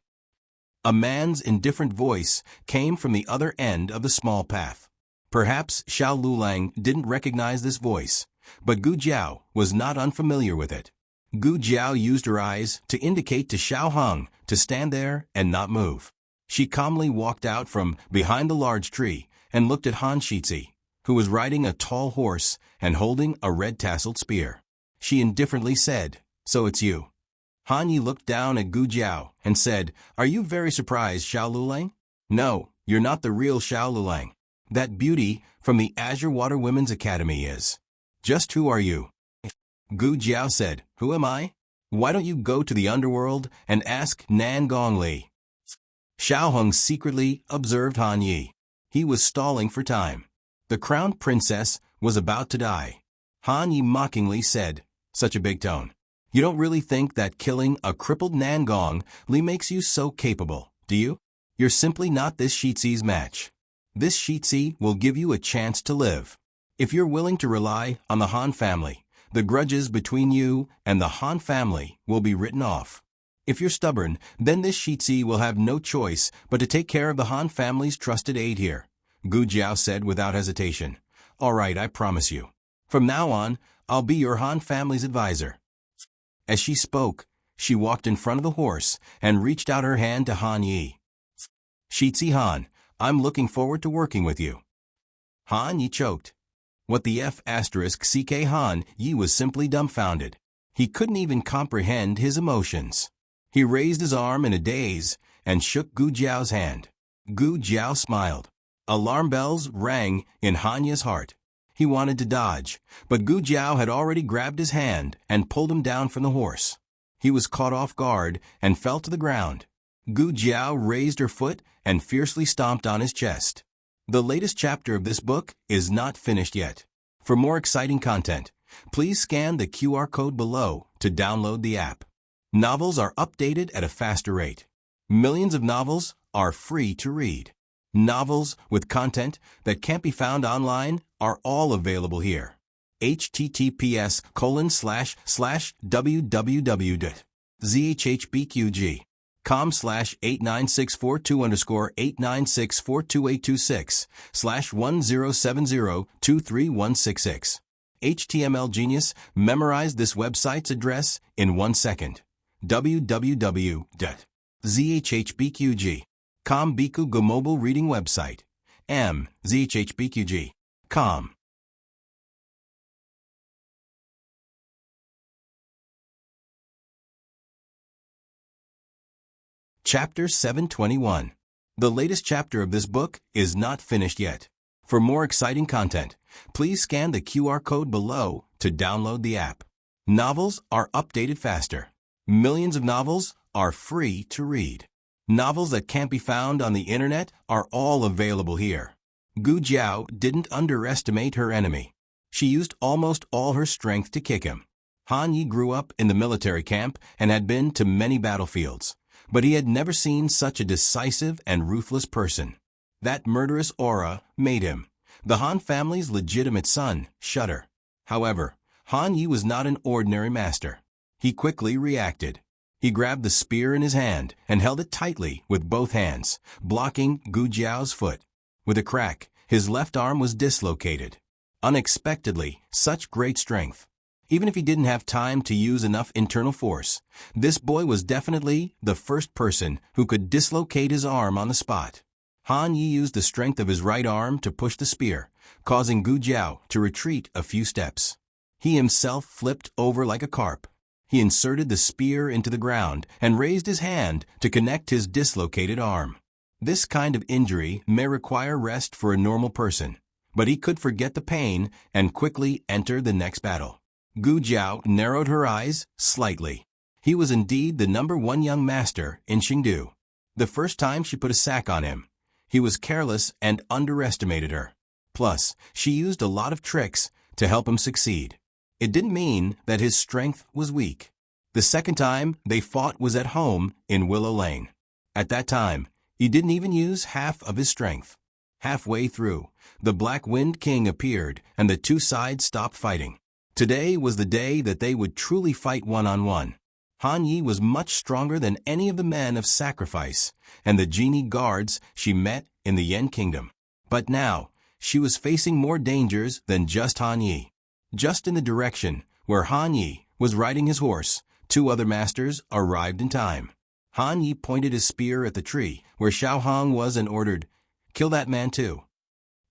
A man's indifferent voice came from the other end of the small path. Perhaps Xiao Lulang didn't recognize this voice, but Gu Jiao was not unfamiliar with it. Gu Jiao used her eyes to indicate to Xiao Heng to stand there and not move. She calmly walked out from behind the large tree and looked at Han Shizi, who was riding a tall horse and holding a red-tasseled spear. She indifferently said, "So it's you." Han Yi looked down at Gu Jiao and said, "Are you very surprised, Xiao Lulang?" "No, you're not the real Xiao Lulang. That beauty from the Azure Water Women's Academy is." "Just who are you?" Gu Jiao said, "Who am I? Why don't you go to the underworld and ask Nan Gongli?" Xiao Heng secretly observed Han Yi. He was stalling for time. The crowned princess was about to die. Han Yi mockingly said, "Such a big tone. You don't really think that killing a crippled Nan Gongli makes you so capable, do you? You're simply not this Shizi's match. This Shizi will give you a chance to live. If you're willing to rely on the Han family, the grudges between you and the Han family will be written off. If you're stubborn, then this Shizi will have no choice but to take care of the Han family's trusted aide here," Gu Jiao said without hesitation. "All right, I promise you. From now on, I'll be your Han family's advisor." As she spoke, she walked in front of the horse and reached out her hand to Han Yi. "Shizi Han, I'm looking forward to working with you." Han Yi choked. What the F***CK Han Yi was simply dumbfounded. He couldn't even comprehend his emotions. He raised his arm in a daze and shook Gu Jiao's hand. Gu Jiao smiled. Alarm bells rang in Han Yi's heart. He wanted to dodge, but Gu Jiao had already grabbed his hand and pulled him down from the horse. He was caught off guard and fell to the ground. Gu Jiao raised her foot and fiercely stomped on his chest. The latest chapter of this book is not finished yet. For more exciting content, please scan the QR code below to download the app. Novels are updated at a faster rate. Millions of novels are free to read. Novels with content that can't be found online are all available here. https://www.zhbqg.com/89642_896428226/10702316. HTML Genius memorized this website's address in 1 second. www.zhbqg.com Biku Go mobile reading website. zhbqg.com Chapter 721. The latest chapter of this book is not finished yet. For more exciting content, please scan the QR code below to download the app. Novels are updated faster. Millions of novels are free to read. Novels that can't be found on the internet are all available here. Gu Jiao didn't underestimate her enemy. She used almost all her strength to kick him. Han Yi grew up in the military camp and had been to many battlefields, but he had never seen such a decisive and ruthless person. That murderous aura made him, the Han family's legitimate son, shudder. However, Han Yi was not an ordinary master. He quickly reacted. He grabbed the spear in his hand and held it tightly with both hands, blocking Gu Jiao's foot. With a crack, his left arm was dislocated. Unexpectedly, such great strength. Even if he didn't have time to use enough internal force, this boy was definitely the first person who could dislocate his arm on the spot. Han Yi used the strength of his right arm to push the spear, causing Gu Jiao to retreat a few steps. He himself flipped over like a carp. He inserted the spear into the ground and raised his hand to connect his dislocated arm. This kind of injury may require rest for a normal person, but he could forget the pain and quickly enter the next battle. Gu Jiao narrowed her eyes slightly. He was indeed the #1 young master in Chengdu. The first time she put a sack on him, he was careless and underestimated her. Plus, she used a lot of tricks to help him succeed. It didn't mean that his strength was weak. The second time they fought was at home in Willow Lane. At that time, he didn't even use half of his strength. Halfway through, the Black Wind King appeared and the two sides stopped fighting. Today was the day that they would truly fight one-on-one. Han Yi was much stronger than any of the men of sacrifice and the genie guards she met in the Yen Kingdom. But now, she was facing more dangers than just Han Yi. Just in the direction where Han Yi was riding his horse, two other masters arrived in time. Han Yi pointed his spear at the tree where Xiao Hong was and ordered, "Kill that man too."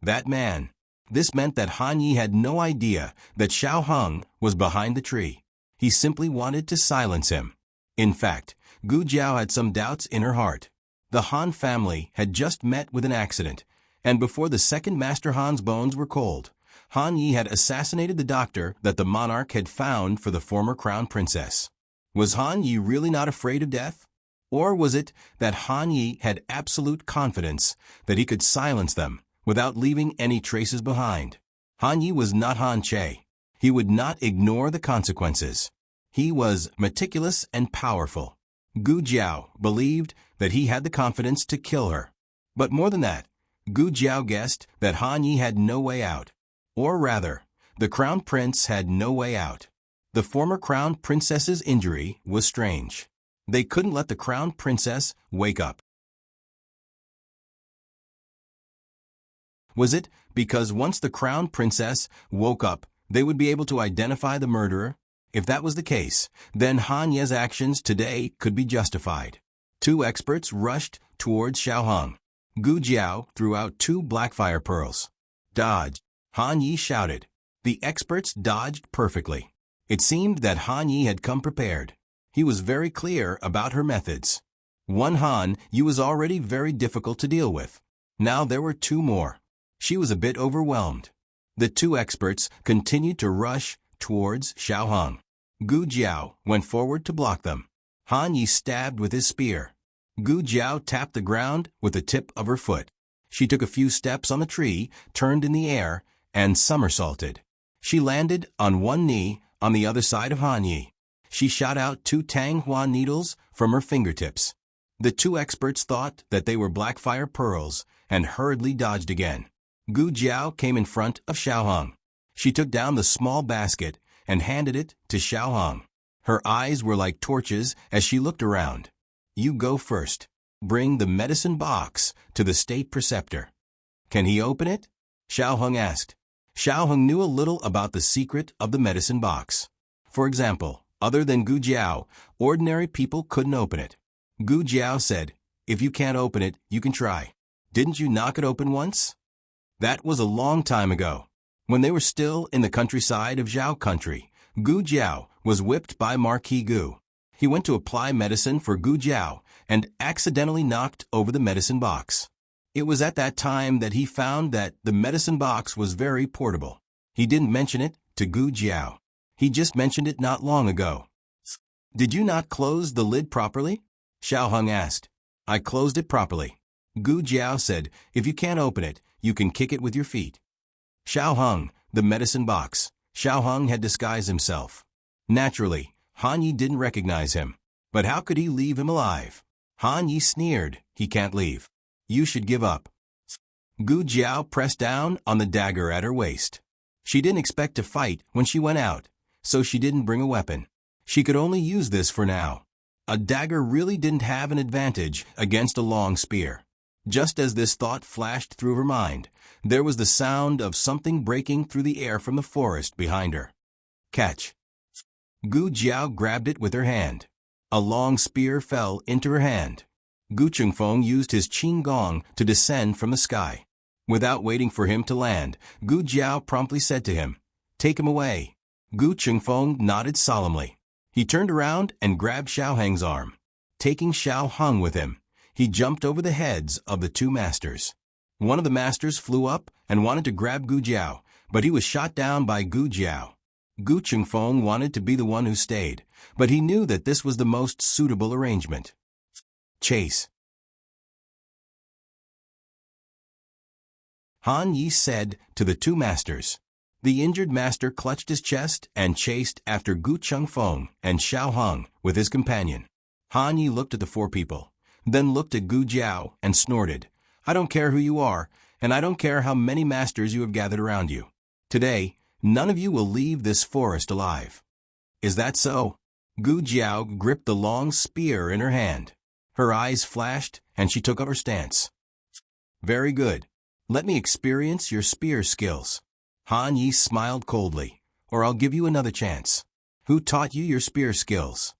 That man. This meant that Han Yi had no idea that Xiao Hong was behind the tree. He simply wanted to silence him. In fact, Gu Jiao had some doubts in her heart. The Han family had just met with an accident, and before the second Master Han's bones were cold, Han Yi had assassinated the doctor that the monarch had found for the former crown princess. Was Han Yi really not afraid of death? Or was it that Han Yi had absolute confidence that he could silence them without leaving any traces behind? Han Yi was not Han Che. He would not ignore the consequences. He was meticulous and powerful. Gu Jiao believed that he had the confidence to kill her. But more than that, Gu Jiao guessed that Han Yi had no way out. Or rather, the crown prince had no way out. The former crown princess's injury was strange. They couldn't let the crown princess wake up. Was it because once the crown princess woke up, they would be able to identify the murderer? If that was the case, then Han Ye's actions today could be justified. Two experts rushed towards Xiao Hong. Gu Jiao threw out 2 blackfire pearls. "Dodge!" Han Yi shouted. The experts dodged perfectly. It seemed that Han Yi had come prepared. He was very clear about her methods. One Han Yi was already very difficult to deal with. Now there were 2 more. She was a bit overwhelmed. The 2 experts continued to rush towards Xiao Hong. Gu Jiao went forward to block them. Han Yi stabbed with his spear. Gu Jiao tapped the ground with the tip of her foot. She took a few steps on the tree, turned in the air, and somersaulted. She landed on one knee on the other side of Han Yi. She shot out 2 Tang Hua needles from her fingertips. The 2 experts thought that they were blackfire pearls and hurriedly dodged again. Gu Jiao came in front of Xiao Hong. She took down the small basket and handed it to Xiao Hong. Her eyes were like torches as she looked around. "You go first. Bring the medicine box to the state preceptor." "Can he open it?" Xiao Hong asked. Xiao Hong knew a little about the secret of the medicine box. For example, other than Gu Jiao, ordinary people couldn't open it. Gu Jiao said, "If you can't open it, you can try. Didn't you knock it open once?" That was a long time ago. When they were still in the countryside of Zhao country, Gu Jiao was whipped by Marquis Gu. He went to apply medicine for Gu Jiao and accidentally knocked over the medicine box. It was at that time that he found that the medicine box was very portable. He didn't mention it to Gu Jiao. He just mentioned it not long ago. "Did you not close the lid properly?" Xiao Hung asked. "I closed it properly." Gu Jiao said, "If you can't open it, you can kick it with your feet." Xiao Hung, the medicine box. Xiao Hung had disguised himself. Naturally, Han Yi didn't recognize him. But how could he leave him alive? Han Yi sneered, "He can't leave. You should give up." Gu Jiao pressed down on the dagger at her waist. She didn't expect to fight when she went out, so she didn't bring a weapon. She could only use this for now. A dagger really didn't have an advantage against a long spear. Just as this thought flashed through her mind, there was the sound of something breaking through the air from the forest behind her. Catch! Gu Jiao grabbed it with her hand. A long spear fell into her hand. Gu Chengfeng used his qin gong to descend from the sky. Without waiting for him to land, Gu Jiao promptly said to him, "Take him away." Gu Chengfeng nodded solemnly. He turned around and grabbed Xiao Hang's arm. Taking Xiao Hung with him, he jumped over the heads of the two masters. One of the masters flew up and wanted to grab Gu Jiao, but he was shot down by Gu Jiao. Gu Chengfeng wanted to be the one who stayed, but he knew that this was the most suitable arrangement. Chase. Han Yi said to the two masters. The injured master clutched his chest and chased after Gu Chengfeng and Xiao Hung with his companion. Han Yi looked at the four people, then looked at Gu Jiao and snorted, "I don't care who you are, and I don't care how many masters you have gathered around you. Today, none of you will leave this forest alive." "Is that so?" Gu Jiao gripped the long spear in her hand. Her eyes flashed, and she took up her stance. "Very good. Let me experience your spear skills." Han Yi smiled coldly, "Or I'll give you another chance. Who taught you your spear skills?"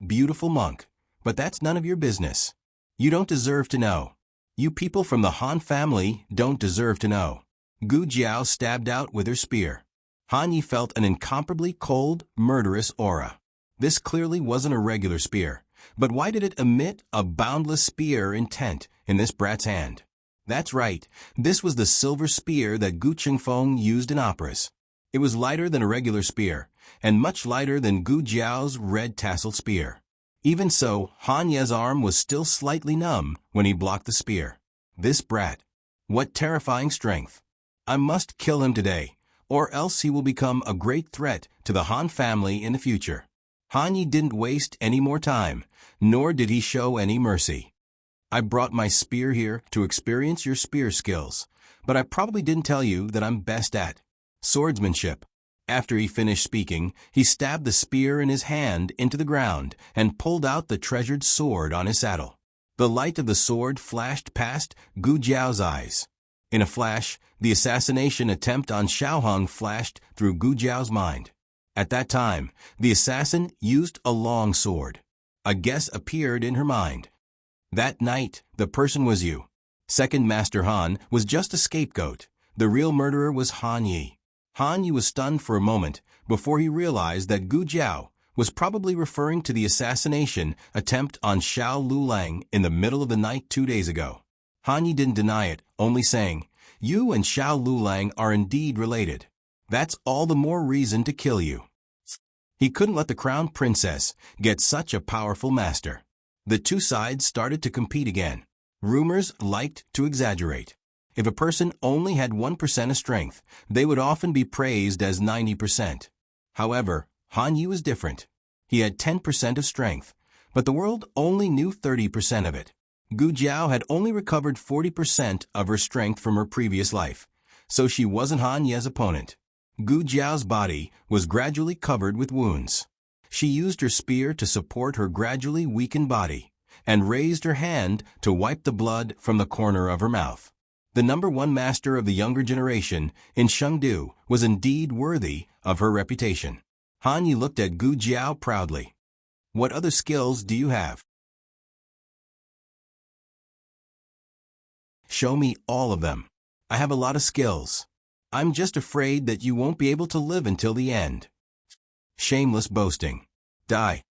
"Beautiful monk, but that's none of your business. You don't deserve to know. You people from the Han family don't deserve to know." Gu Jiao stabbed out with her spear. Han Yi felt an incomparably cold, murderous aura. This clearly wasn't a regular spear, but why did it emit a boundless spear intent in this brat's hand? That's right, this was the silver spear that Gu Chengfeng used in operas. It was lighter than a regular spear, and much lighter than Gu Jiao's red tasseled spear. Even so, Han Ye's arm was still slightly numb when he blocked the spear. This brat. What terrifying strength. I must kill him today, or else he will become a great threat to the Han family in the future. Han Yi didn't waste any more time, nor did he show any mercy. "I brought my spear here to experience your spear skills, but I probably didn't tell you that I'm best at swordsmanship." After he finished speaking, he stabbed the spear in his hand into the ground and pulled out the treasured sword on his saddle. The light of the sword flashed past Gu Jiao's eyes. In a flash, the assassination attempt on Xiao Hung flashed through Gu Jiao's mind. At that time, the assassin used a long sword. A guess appeared in her mind. That night, the person was you. Second Master Han was just a scapegoat. The real murderer was Han Yi. Han Yi was stunned for a moment before he realized that Gu Jiao was probably referring to the assassination attempt on Xiao Lulang in the middle of the night 2 days ago. Han Yi didn't deny it, only saying, "You and Xiao Lulang are indeed related. That's all the more reason to kill you." He couldn't let the crown princess get such a powerful master. The two sides started to compete again. Rumors liked to exaggerate. If a person only had 1% of strength, they would often be praised as 90%. However, Han Yi was different. He had 10% of strength, but the world only knew 30% of it. Gu Jiao had only recovered 40% of her strength from her previous life, so she wasn't Han Ye's opponent. Gu Jiao's body was gradually covered with wounds. She used her spear to support her gradually weakened body, and raised her hand to wipe the blood from the corner of her mouth. The number one master of the younger generation in Chengdu was indeed worthy of her reputation. Han Yi looked at Gu Jiao proudly. "What other skills do you have? Show me all of them. I have a lot of skills. I'm just afraid that you won't be able to live until the end." Shameless boasting. Die.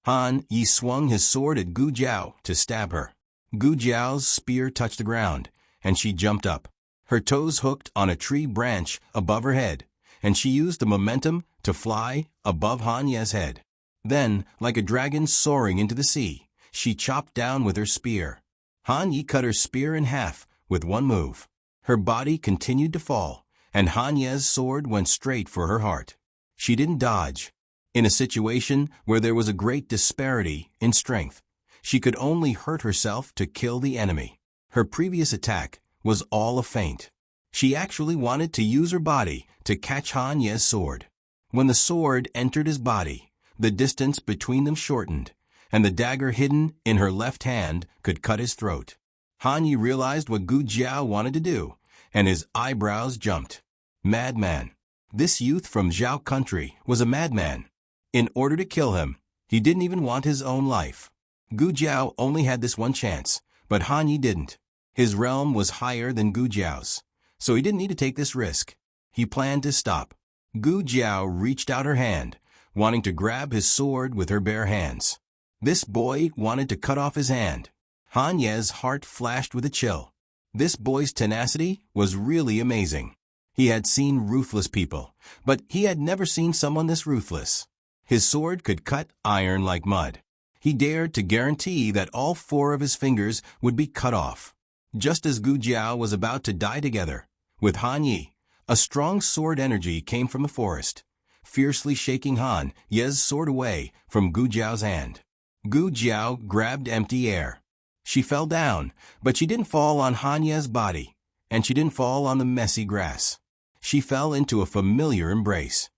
Han Yi swung his sword at Gu Jiao to stab her. Gu Jiao's spear touched the ground, and she jumped up. Her toes hooked on a tree branch above her head, and she used the momentum to fly above Han Ye's head. Then, like a dragon soaring into the sea, she chopped down with her spear. Han Yi cut her spear in half with one move. Her body continued to fall, and Han Ye's sword went straight for her heart. She didn't dodge. In a situation where there was a great disparity in strength, she could only hurt herself to kill the enemy. Her previous attack was all a feint. She actually wanted to use her body to catch Han Ye's sword. When the sword entered his body, the distance between them shortened, and the dagger hidden in her left hand could cut his throat. Han Yi realized what Gu Jiao wanted to do, and his eyebrows jumped. Madman. This youth from Zhao country was a madman. In order to kill him, he didn't even want his own life. Gu Jiao only had this one chance, but Han Yi didn't. His realm was higher than Gu Jiao's, so he didn't need to take this risk. He planned to stop. Gu Jiao reached out her hand, wanting to grab his sword with her bare hands. This boy wanted to cut off his hand. Han Ye's heart flashed with a chill. This boy's tenacity was really amazing. He had seen ruthless people, but he had never seen someone this ruthless. His sword could cut iron like mud. He dared to guarantee that all 4 of his fingers would be cut off. Just as Gu Jiao was about to die together with Han Yi, a strong sword energy came from the forest, fiercely shaking Han Ye's sword away from Gu Jiao's hand. Gu Jiao grabbed empty air. She fell down, but she didn't fall on Han Ye's body, and she didn't fall on the messy grass. She fell into a familiar embrace.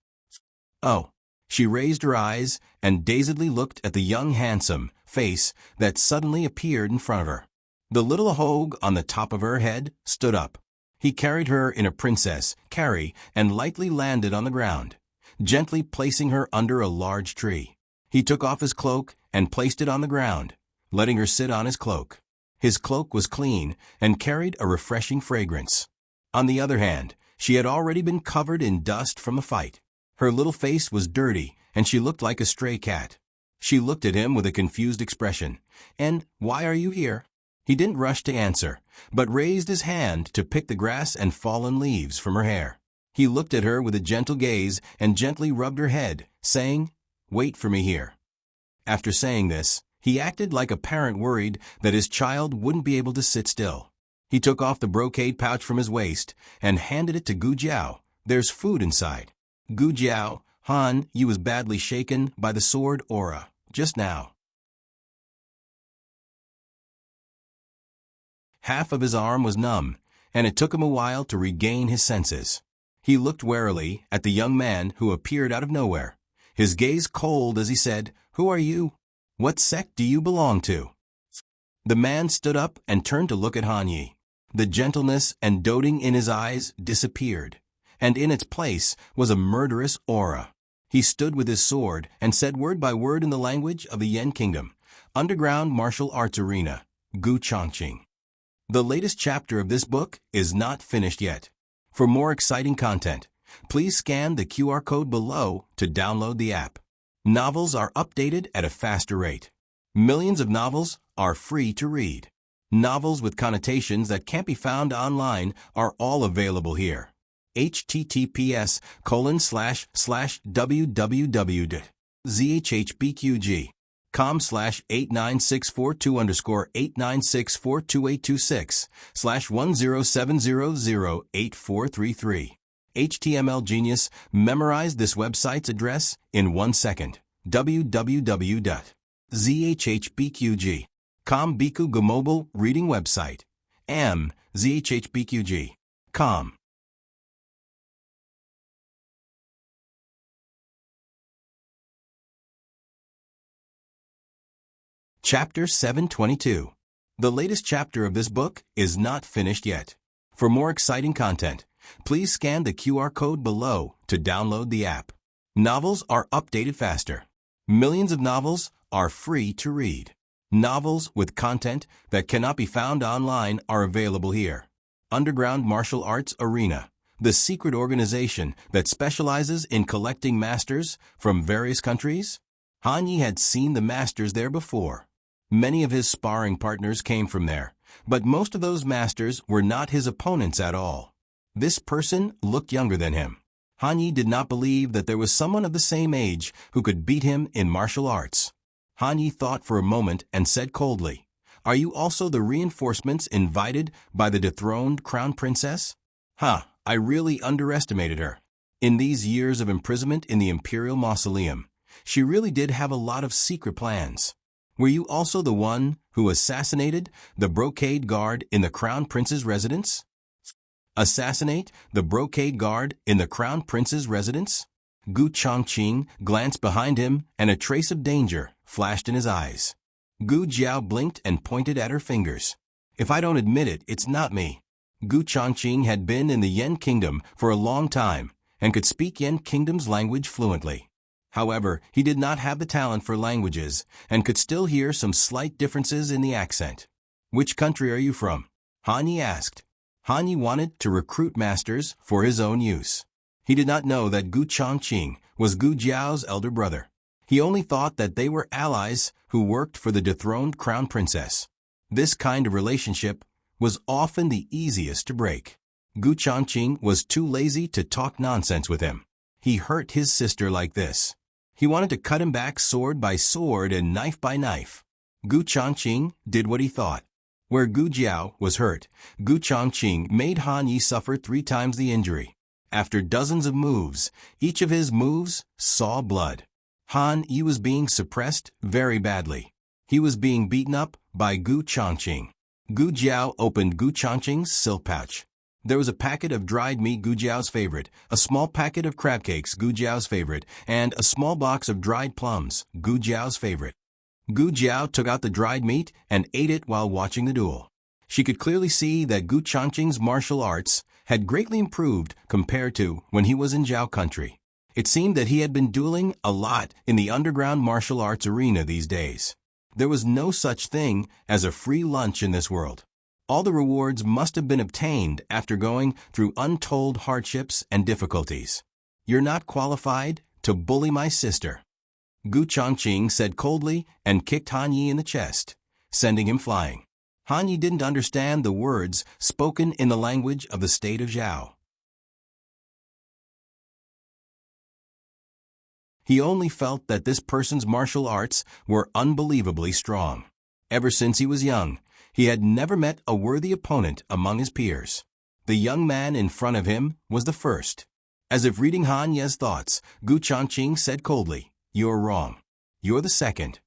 Oh! She raised her eyes and dazedly looked at the young handsome face that suddenly appeared in front of her. The little Hogue on the top of her head stood up. He carried her in a princess carry and lightly landed on the ground, gently placing her under a large tree. He took off his cloak and placed it on the ground, letting her sit on his cloak. His cloak was clean and carried a refreshing fragrance. On the other hand, she had already been covered in dust from the fight. Her little face was dirty, and she looked like a stray cat. She looked at him with a confused expression. "And why are you here?" He didn't rush to answer, but raised his hand to pick the grass and fallen leaves from her hair. He looked at her with a gentle gaze and gently rubbed her head, saying, "Wait for me here." After saying this, he acted like a parent worried that his child wouldn't be able to sit still. He took off the brocade pouch from his waist and handed it to Gu Jiao. "There's food inside." Gu Jiao, Han Yi was badly shaken by the sword aura just now. Half of his arm was numb, and it took him a while to regain his senses. He looked warily at the young man who appeared out of nowhere, his gaze cold as he said, "Who are you? What sect do you belong to?" The man stood up and turned to look at Han Yi. The gentleness and doting in his eyes disappeared, and in its place was a murderous aura. He stood with his sword and said word by word in the language of the Yen Kingdom, Underground Martial Arts Arena, Gu Chongqing. The latest chapter of this book is not finished yet. For more exciting content, please scan the QR code below to download the app. Novels are updated at a faster rate. Millions of novels are free to read. Novels with connotations that can't be found online are all available here. https://www.zhbqg.com/89642_8964286/1070084333. HTML Genius memorized this website's address in 1 second. www.zhbqg.com Bikuga mobile reading website. zhbqg.com. Chapter 722. The latest chapter of this book is not finished yet. For more exciting content, please scan the QR code below to download the app. Novels are updated faster. Millions of novels are free to read. Novels with content that cannot be found online are available here. Underground Martial Arts Arena, the secret organization that specializes in collecting masters from various countries. Han Yi had seen the masters there before. Many of his sparring partners came from there, but most of those masters were not his opponents at all. This person looked younger than him. Han Yi did not believe that there was someone of the same age who could beat him in martial arts. Han Yi thought for a moment and said coldly, "Are you also the reinforcements invited by the dethroned crown princess?" I really underestimated her. In these years of imprisonment in the imperial mausoleum, she really did have a lot of secret plans. Were you also the one who assassinated the brocade guard in the crown prince's residence? Assassinate the brocade guard in the crown prince's residence? Gu Chongqing glanced behind him, and a trace of danger flashed in his eyes. Gu Jiao blinked and pointed at her fingers. "If I don't admit it, it's not me." Gu Chongqing had been in the Yen Kingdom for a long time and could speak Yen Kingdom's language fluently. However, he did not have the talent for languages and could still hear some slight differences in the accent. "Which country are you from?" Han Yi asked. Han Yi wanted to recruit masters for his own use. He did not know that Gu Chongqing was Gu Jiao's elder brother. He only thought that they were allies who worked for the dethroned crown princess. This kind of relationship was often the easiest to break. Gu Chongqing was too lazy to talk nonsense with him. He hurt his sister like this. He wanted to cut him back sword by sword and knife by knife. Gu Chongqing did what he thought. Where Gu Jiao was hurt, Gu Chongqing made Han Yi suffer 3 times the injury. After dozens of moves, each of his moves saw blood. Han Yi was being suppressed very badly. He was being beaten up by Gu Chongqing. Gu Jiao opened Gu Chongqing's silk pouch. There was a packet of dried meat, Gu Jiao's favorite, a small packet of crab cakes, Gu Jiao's favorite, and a small box of dried plums, Gu Jiao's favorite. Gu Jiao took out the dried meat and ate it while watching the duel. She could clearly see that Gu Chongqing's martial arts had greatly improved compared to when he was in Zhao country. It seemed that he had been dueling a lot in the underground martial arts arena these days. There was no such thing as a free lunch in this world. All the rewards must have been obtained after going through untold hardships and difficulties. "You're not qualified to bully my sister," Gu Chongqing said coldly and kicked Han Yi in the chest, sending him flying. Han Yi didn't understand the words spoken in the language of the state of Zhao. He only felt that this person's martial arts were unbelievably strong. Ever since he was young, he had never met a worthy opponent among his peers. The young man in front of him was the first. As if reading Han Ye's thoughts, Gu Chongqing said coldly, "You're wrong. You're the second.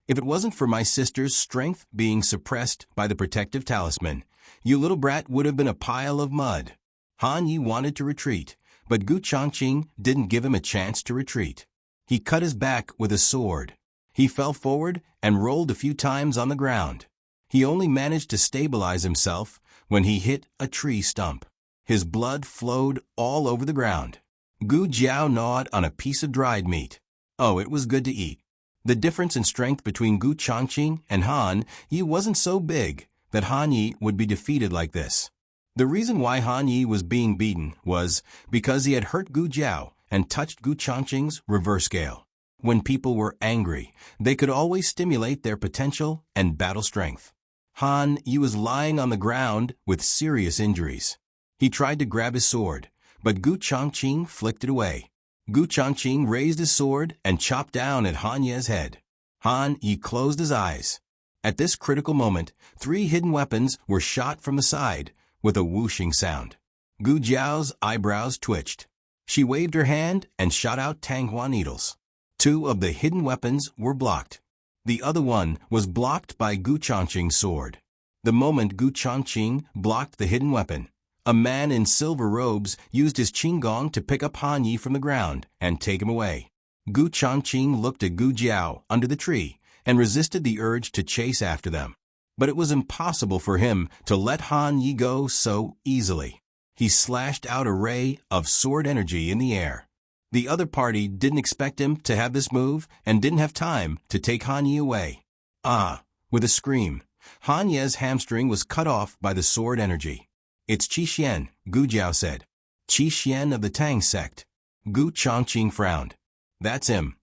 If it wasn't for my sister's strength being suppressed by the protective talisman, you little brat would have been a pile of mud." Han Yi wanted to retreat, but Gu Chongqing didn't give him a chance to retreat. He cut his back with a sword. He fell forward and rolled a few times on the ground. He only managed to stabilize himself when he hit a tree stump. His blood flowed all over the ground. Gu Jiao gnawed on a piece of dried meat. Oh, it was good to eat. The difference in strength between Gu Chongqing and Han Yi wasn't so big that Han Yi would be defeated like this. The reason why Han Yi was being beaten was because he had hurt Gu Jiao and touched Gu Chongqing's reverse scale. When people were angry, they could always stimulate their potential and battle strength. Han Yi was lying on the ground with serious injuries. He tried to grab his sword, but Gu Chongqing flicked it away. Gu Chongqing raised his sword and chopped down at Han Ye's head. Han Yi closed his eyes. At this critical moment, 3 hidden weapons were shot from the side with a whooshing sound. Gu Jiao's eyebrows twitched. She waved her hand and shot out Tanghua needles. 2 of the hidden weapons were blocked. The other one was blocked by Gu Chongqing's sword. The moment Gu Chongqing blocked the hidden weapon, a man in silver robes used his qinggong to pick up Han Yi from the ground and take him away. Gu Chongqing looked at Gu Jiao under the tree and resisted the urge to chase after them. But it was impossible for him to let Han Yi go so easily. He slashed out a ray of sword energy in the air. The other party didn't expect him to have this move and didn't have time to take Han Yi away. Ah! With a scream, Han Ye's hamstring was cut off by the sword energy. "It's Qi Xian," Gu Jiao said. "Qi Xian of the Tang sect." Gu Chongqing frowned. "That's him."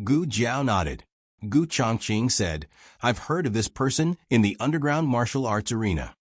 Gu Jiao nodded. Gu Chongqing said, I've heard of this person in the underground martial arts arena.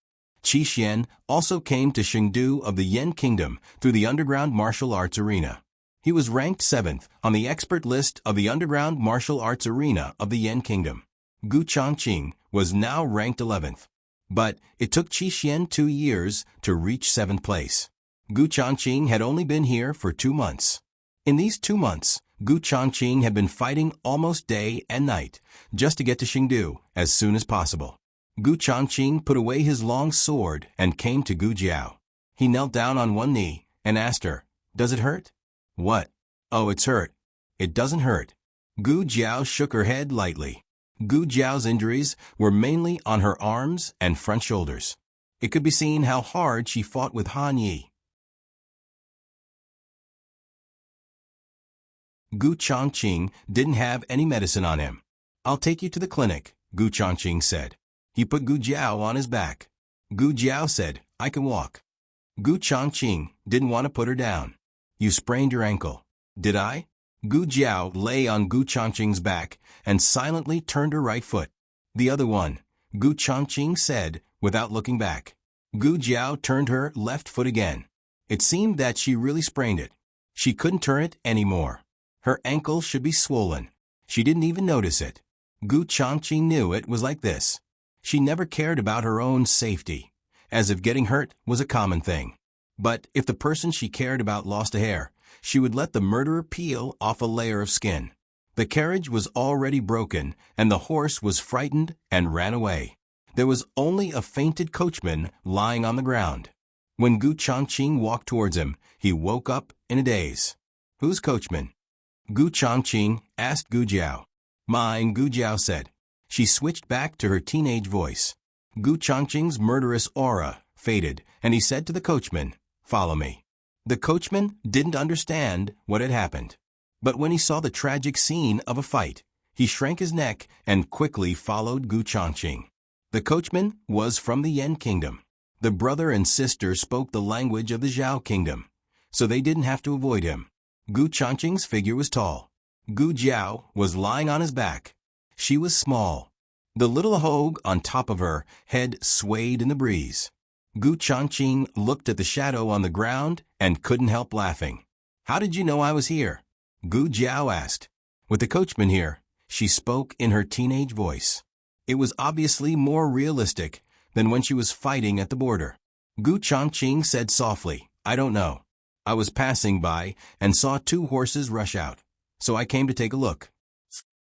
Qi Xian also came to Chengdu of the Yan Kingdom through the underground martial arts arena. He was ranked 7th on the expert list of the underground martial arts arena of the Yan Kingdom. Gu Chongqing was now ranked 11th. But it took Qi Xian 2 years to reach 7th place. Gu Chongqing had only been here for 2 months. In these 2 months, Gu Chongqing had been fighting almost day and night just to get to Chengdu as soon as possible. Gu Chongqing put away his long sword and came to Gu Jiao. He knelt down on one knee and asked her, Does it hurt? What? Oh, it's hurt. It doesn't hurt. Gu Jiao shook her head lightly. Gu Jiao's injuries were mainly on her arms and front shoulders. It could be seen how hard she fought with Han Yi. Gu Chongqing didn't have any medicine on him. I'll take you to the clinic, Gu Chongqing said. He put Gu Jiao on his back. Gu Jiao said, I can walk. Gu Chongqing didn't want to put her down. You sprained your ankle. Did I? Gu Jiao lay on Gu Chongqing's back and silently turned her right foot. The other one, Gu Chongqing said, without looking back. Gu Jiao turned her left foot again. It seemed that she really sprained it. She couldn't turn it anymore. Her ankle should be swollen. She didn't even notice it. Gu Chongqing knew it was like this. She never cared about her own safety, as if getting hurt was a common thing. But if the person she cared about lost a hair, she would let the murderer peel off a layer of skin. The carriage was already broken, and the horse was frightened and ran away. There was only a fainted coachman lying on the ground. When Gu Chongqing walked towards him, he woke up in a daze. Whose coachman? Gu Chongqing asked Gu Jiao. Mine, Gu Jiao said. She switched back to her teenage voice. Gu Chongqing's murderous aura faded, and he said to the coachman, Follow me. The coachman didn't understand what had happened. But when he saw the tragic scene of a fight, he shrank his neck and quickly followed Gu Chongqing. The coachman was from the Yan Kingdom. The brother and sister spoke the language of the Zhao Kingdom, so they didn't have to avoid him. Gu Chongqing's figure was tall. Gu Jiao was lying on his back. She was small. The little hog on top of her head swayed in the breeze. Gu Chongqing looked at the shadow on the ground and couldn't help laughing. How did you know I was here? Gu Jiao asked. With the coachman here, she spoke in her teenage voice. It was obviously more realistic than when she was fighting at the border. Gu Chongqing said softly, I don't know. I was passing by and saw 2 horses rush out, so I came to take a look.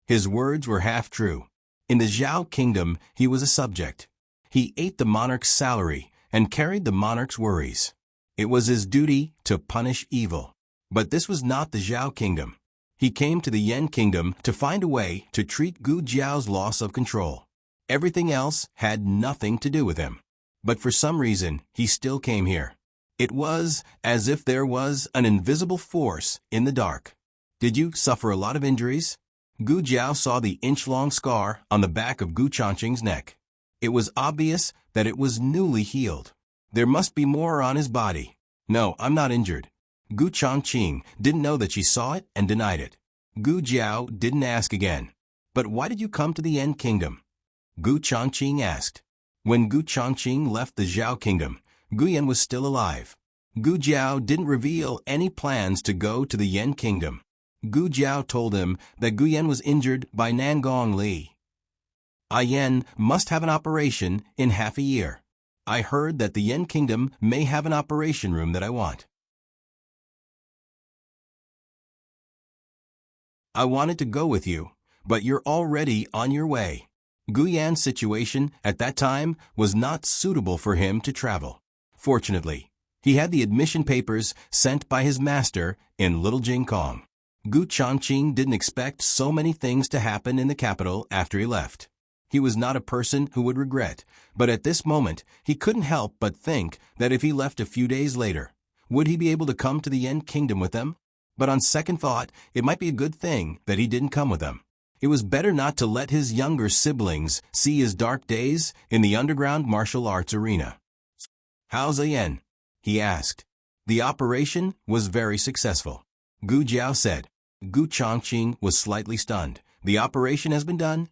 His words were half true. In the Zhao Kingdom, he was a subject. He ate the monarch's salary and carried the monarch's worries. It was his duty to punish evil. But this was not the Zhao Kingdom. He came to the Yan Kingdom to find a way to treat Gu Jiao's loss of control. Everything else had nothing to do with him. But for some reason, he still came here. It was as if there was an invisible force in the dark. Did you suffer a lot of injuries? Gu Jiao saw the inch-long scar on the back of Gu Chongqing's neck. It was obvious that it was newly healed. There must be more on his body. No, I'm not injured. Gu Chongqing didn't know that she saw it and denied it. Gu Jiao didn't ask again. But why did you come to the Yan Kingdom? Gu Chongqing asked. When Gu Chongqing left the Zhao Kingdom, Gu Yan was still alive. Gu Jiao didn't reveal any plans to go to the Yan Kingdom. Gu Jiao told him that Gu Yan was injured by Nangong Li. Yan must have an operation in half a year. I heard that the Yan Kingdom may have an operation room that I want. I wanted to go with you, but you're already on your way. Gu Yan's situation at that time was not suitable for him to travel. Fortunately, he had the admission papers sent by his master in Little Jingkong. Gu Chongqing didn't expect so many things to happen in the capital after he left. He was not a person who would regret, but at this moment he couldn't help but think that if he left a few days later, would he be able to come to the Yan Kingdom with them? But on second thought, it might be a good thing that he didn't come with them. It was better not to let his younger siblings see his dark days in the underground martial arts arena. How's Yan? He asked. The operation was very successful. Gu Jiao said. Gu Chongqing was slightly stunned. The operation has been done?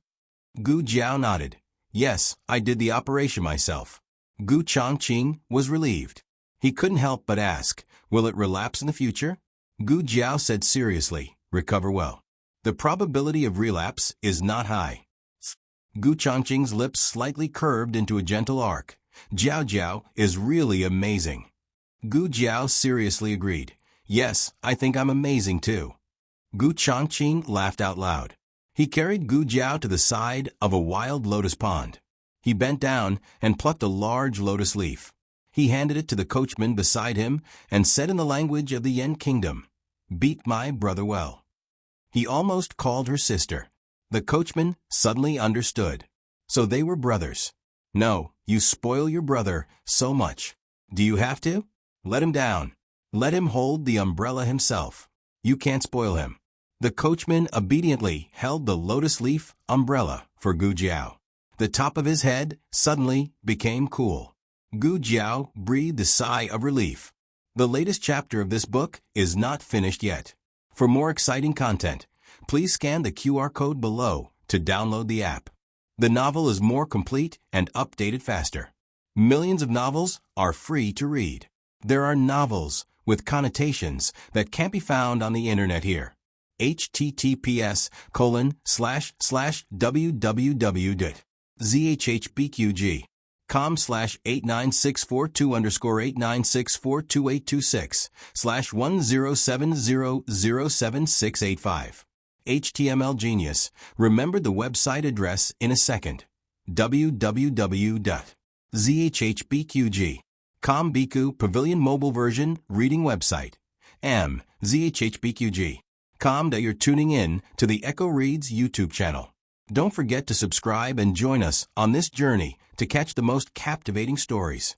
Gu Jiao nodded. Yes, I did the operation myself. Gu Chongqing was relieved. He couldn't help but ask, will it relapse in the future? Gu Jiao said seriously, recover well. The probability of relapse is not high. Gu Chongqing's lips slightly curved into a gentle arc. Jiao Jiao is really amazing. Gu Jiao seriously agreed. Yes, I think I'm amazing too. Gu Chongqing laughed out loud. He carried Gu Jiao to the side of a wild lotus pond. He bent down and plucked a large lotus leaf. He handed it to the coachman beside him and said in the language of the Yen Kingdom, "Beat my brother well." He almost called her sister. The coachman suddenly understood. So they were brothers. No, you spoil your brother so much. Do you have to? Let him down. Let him hold the umbrella himself. You can't spoil him. The coachman obediently held the lotus leaf umbrella for Gu Jiao. The top of his head suddenly became cool. Gu Jiao breathed a sigh of relief. The latest chapter of this book is not finished yet. For more exciting content, please scan the QR code below to download the app. The novel is more complete and updated faster. Millions of novels are free to read. There are novels with connotations that can't be found on the internet here. https://www.zhbqg.com/89642_89642826/107007685. HTML Genius remembered the website address in a second. www.zhbqg.com Biku Pavilion Mobile Version Reading Website. zhbqg.com. You're tuning in to the Echo Reads YouTube channel. Don't forget to subscribe and join us on this journey to catch the most captivating stories.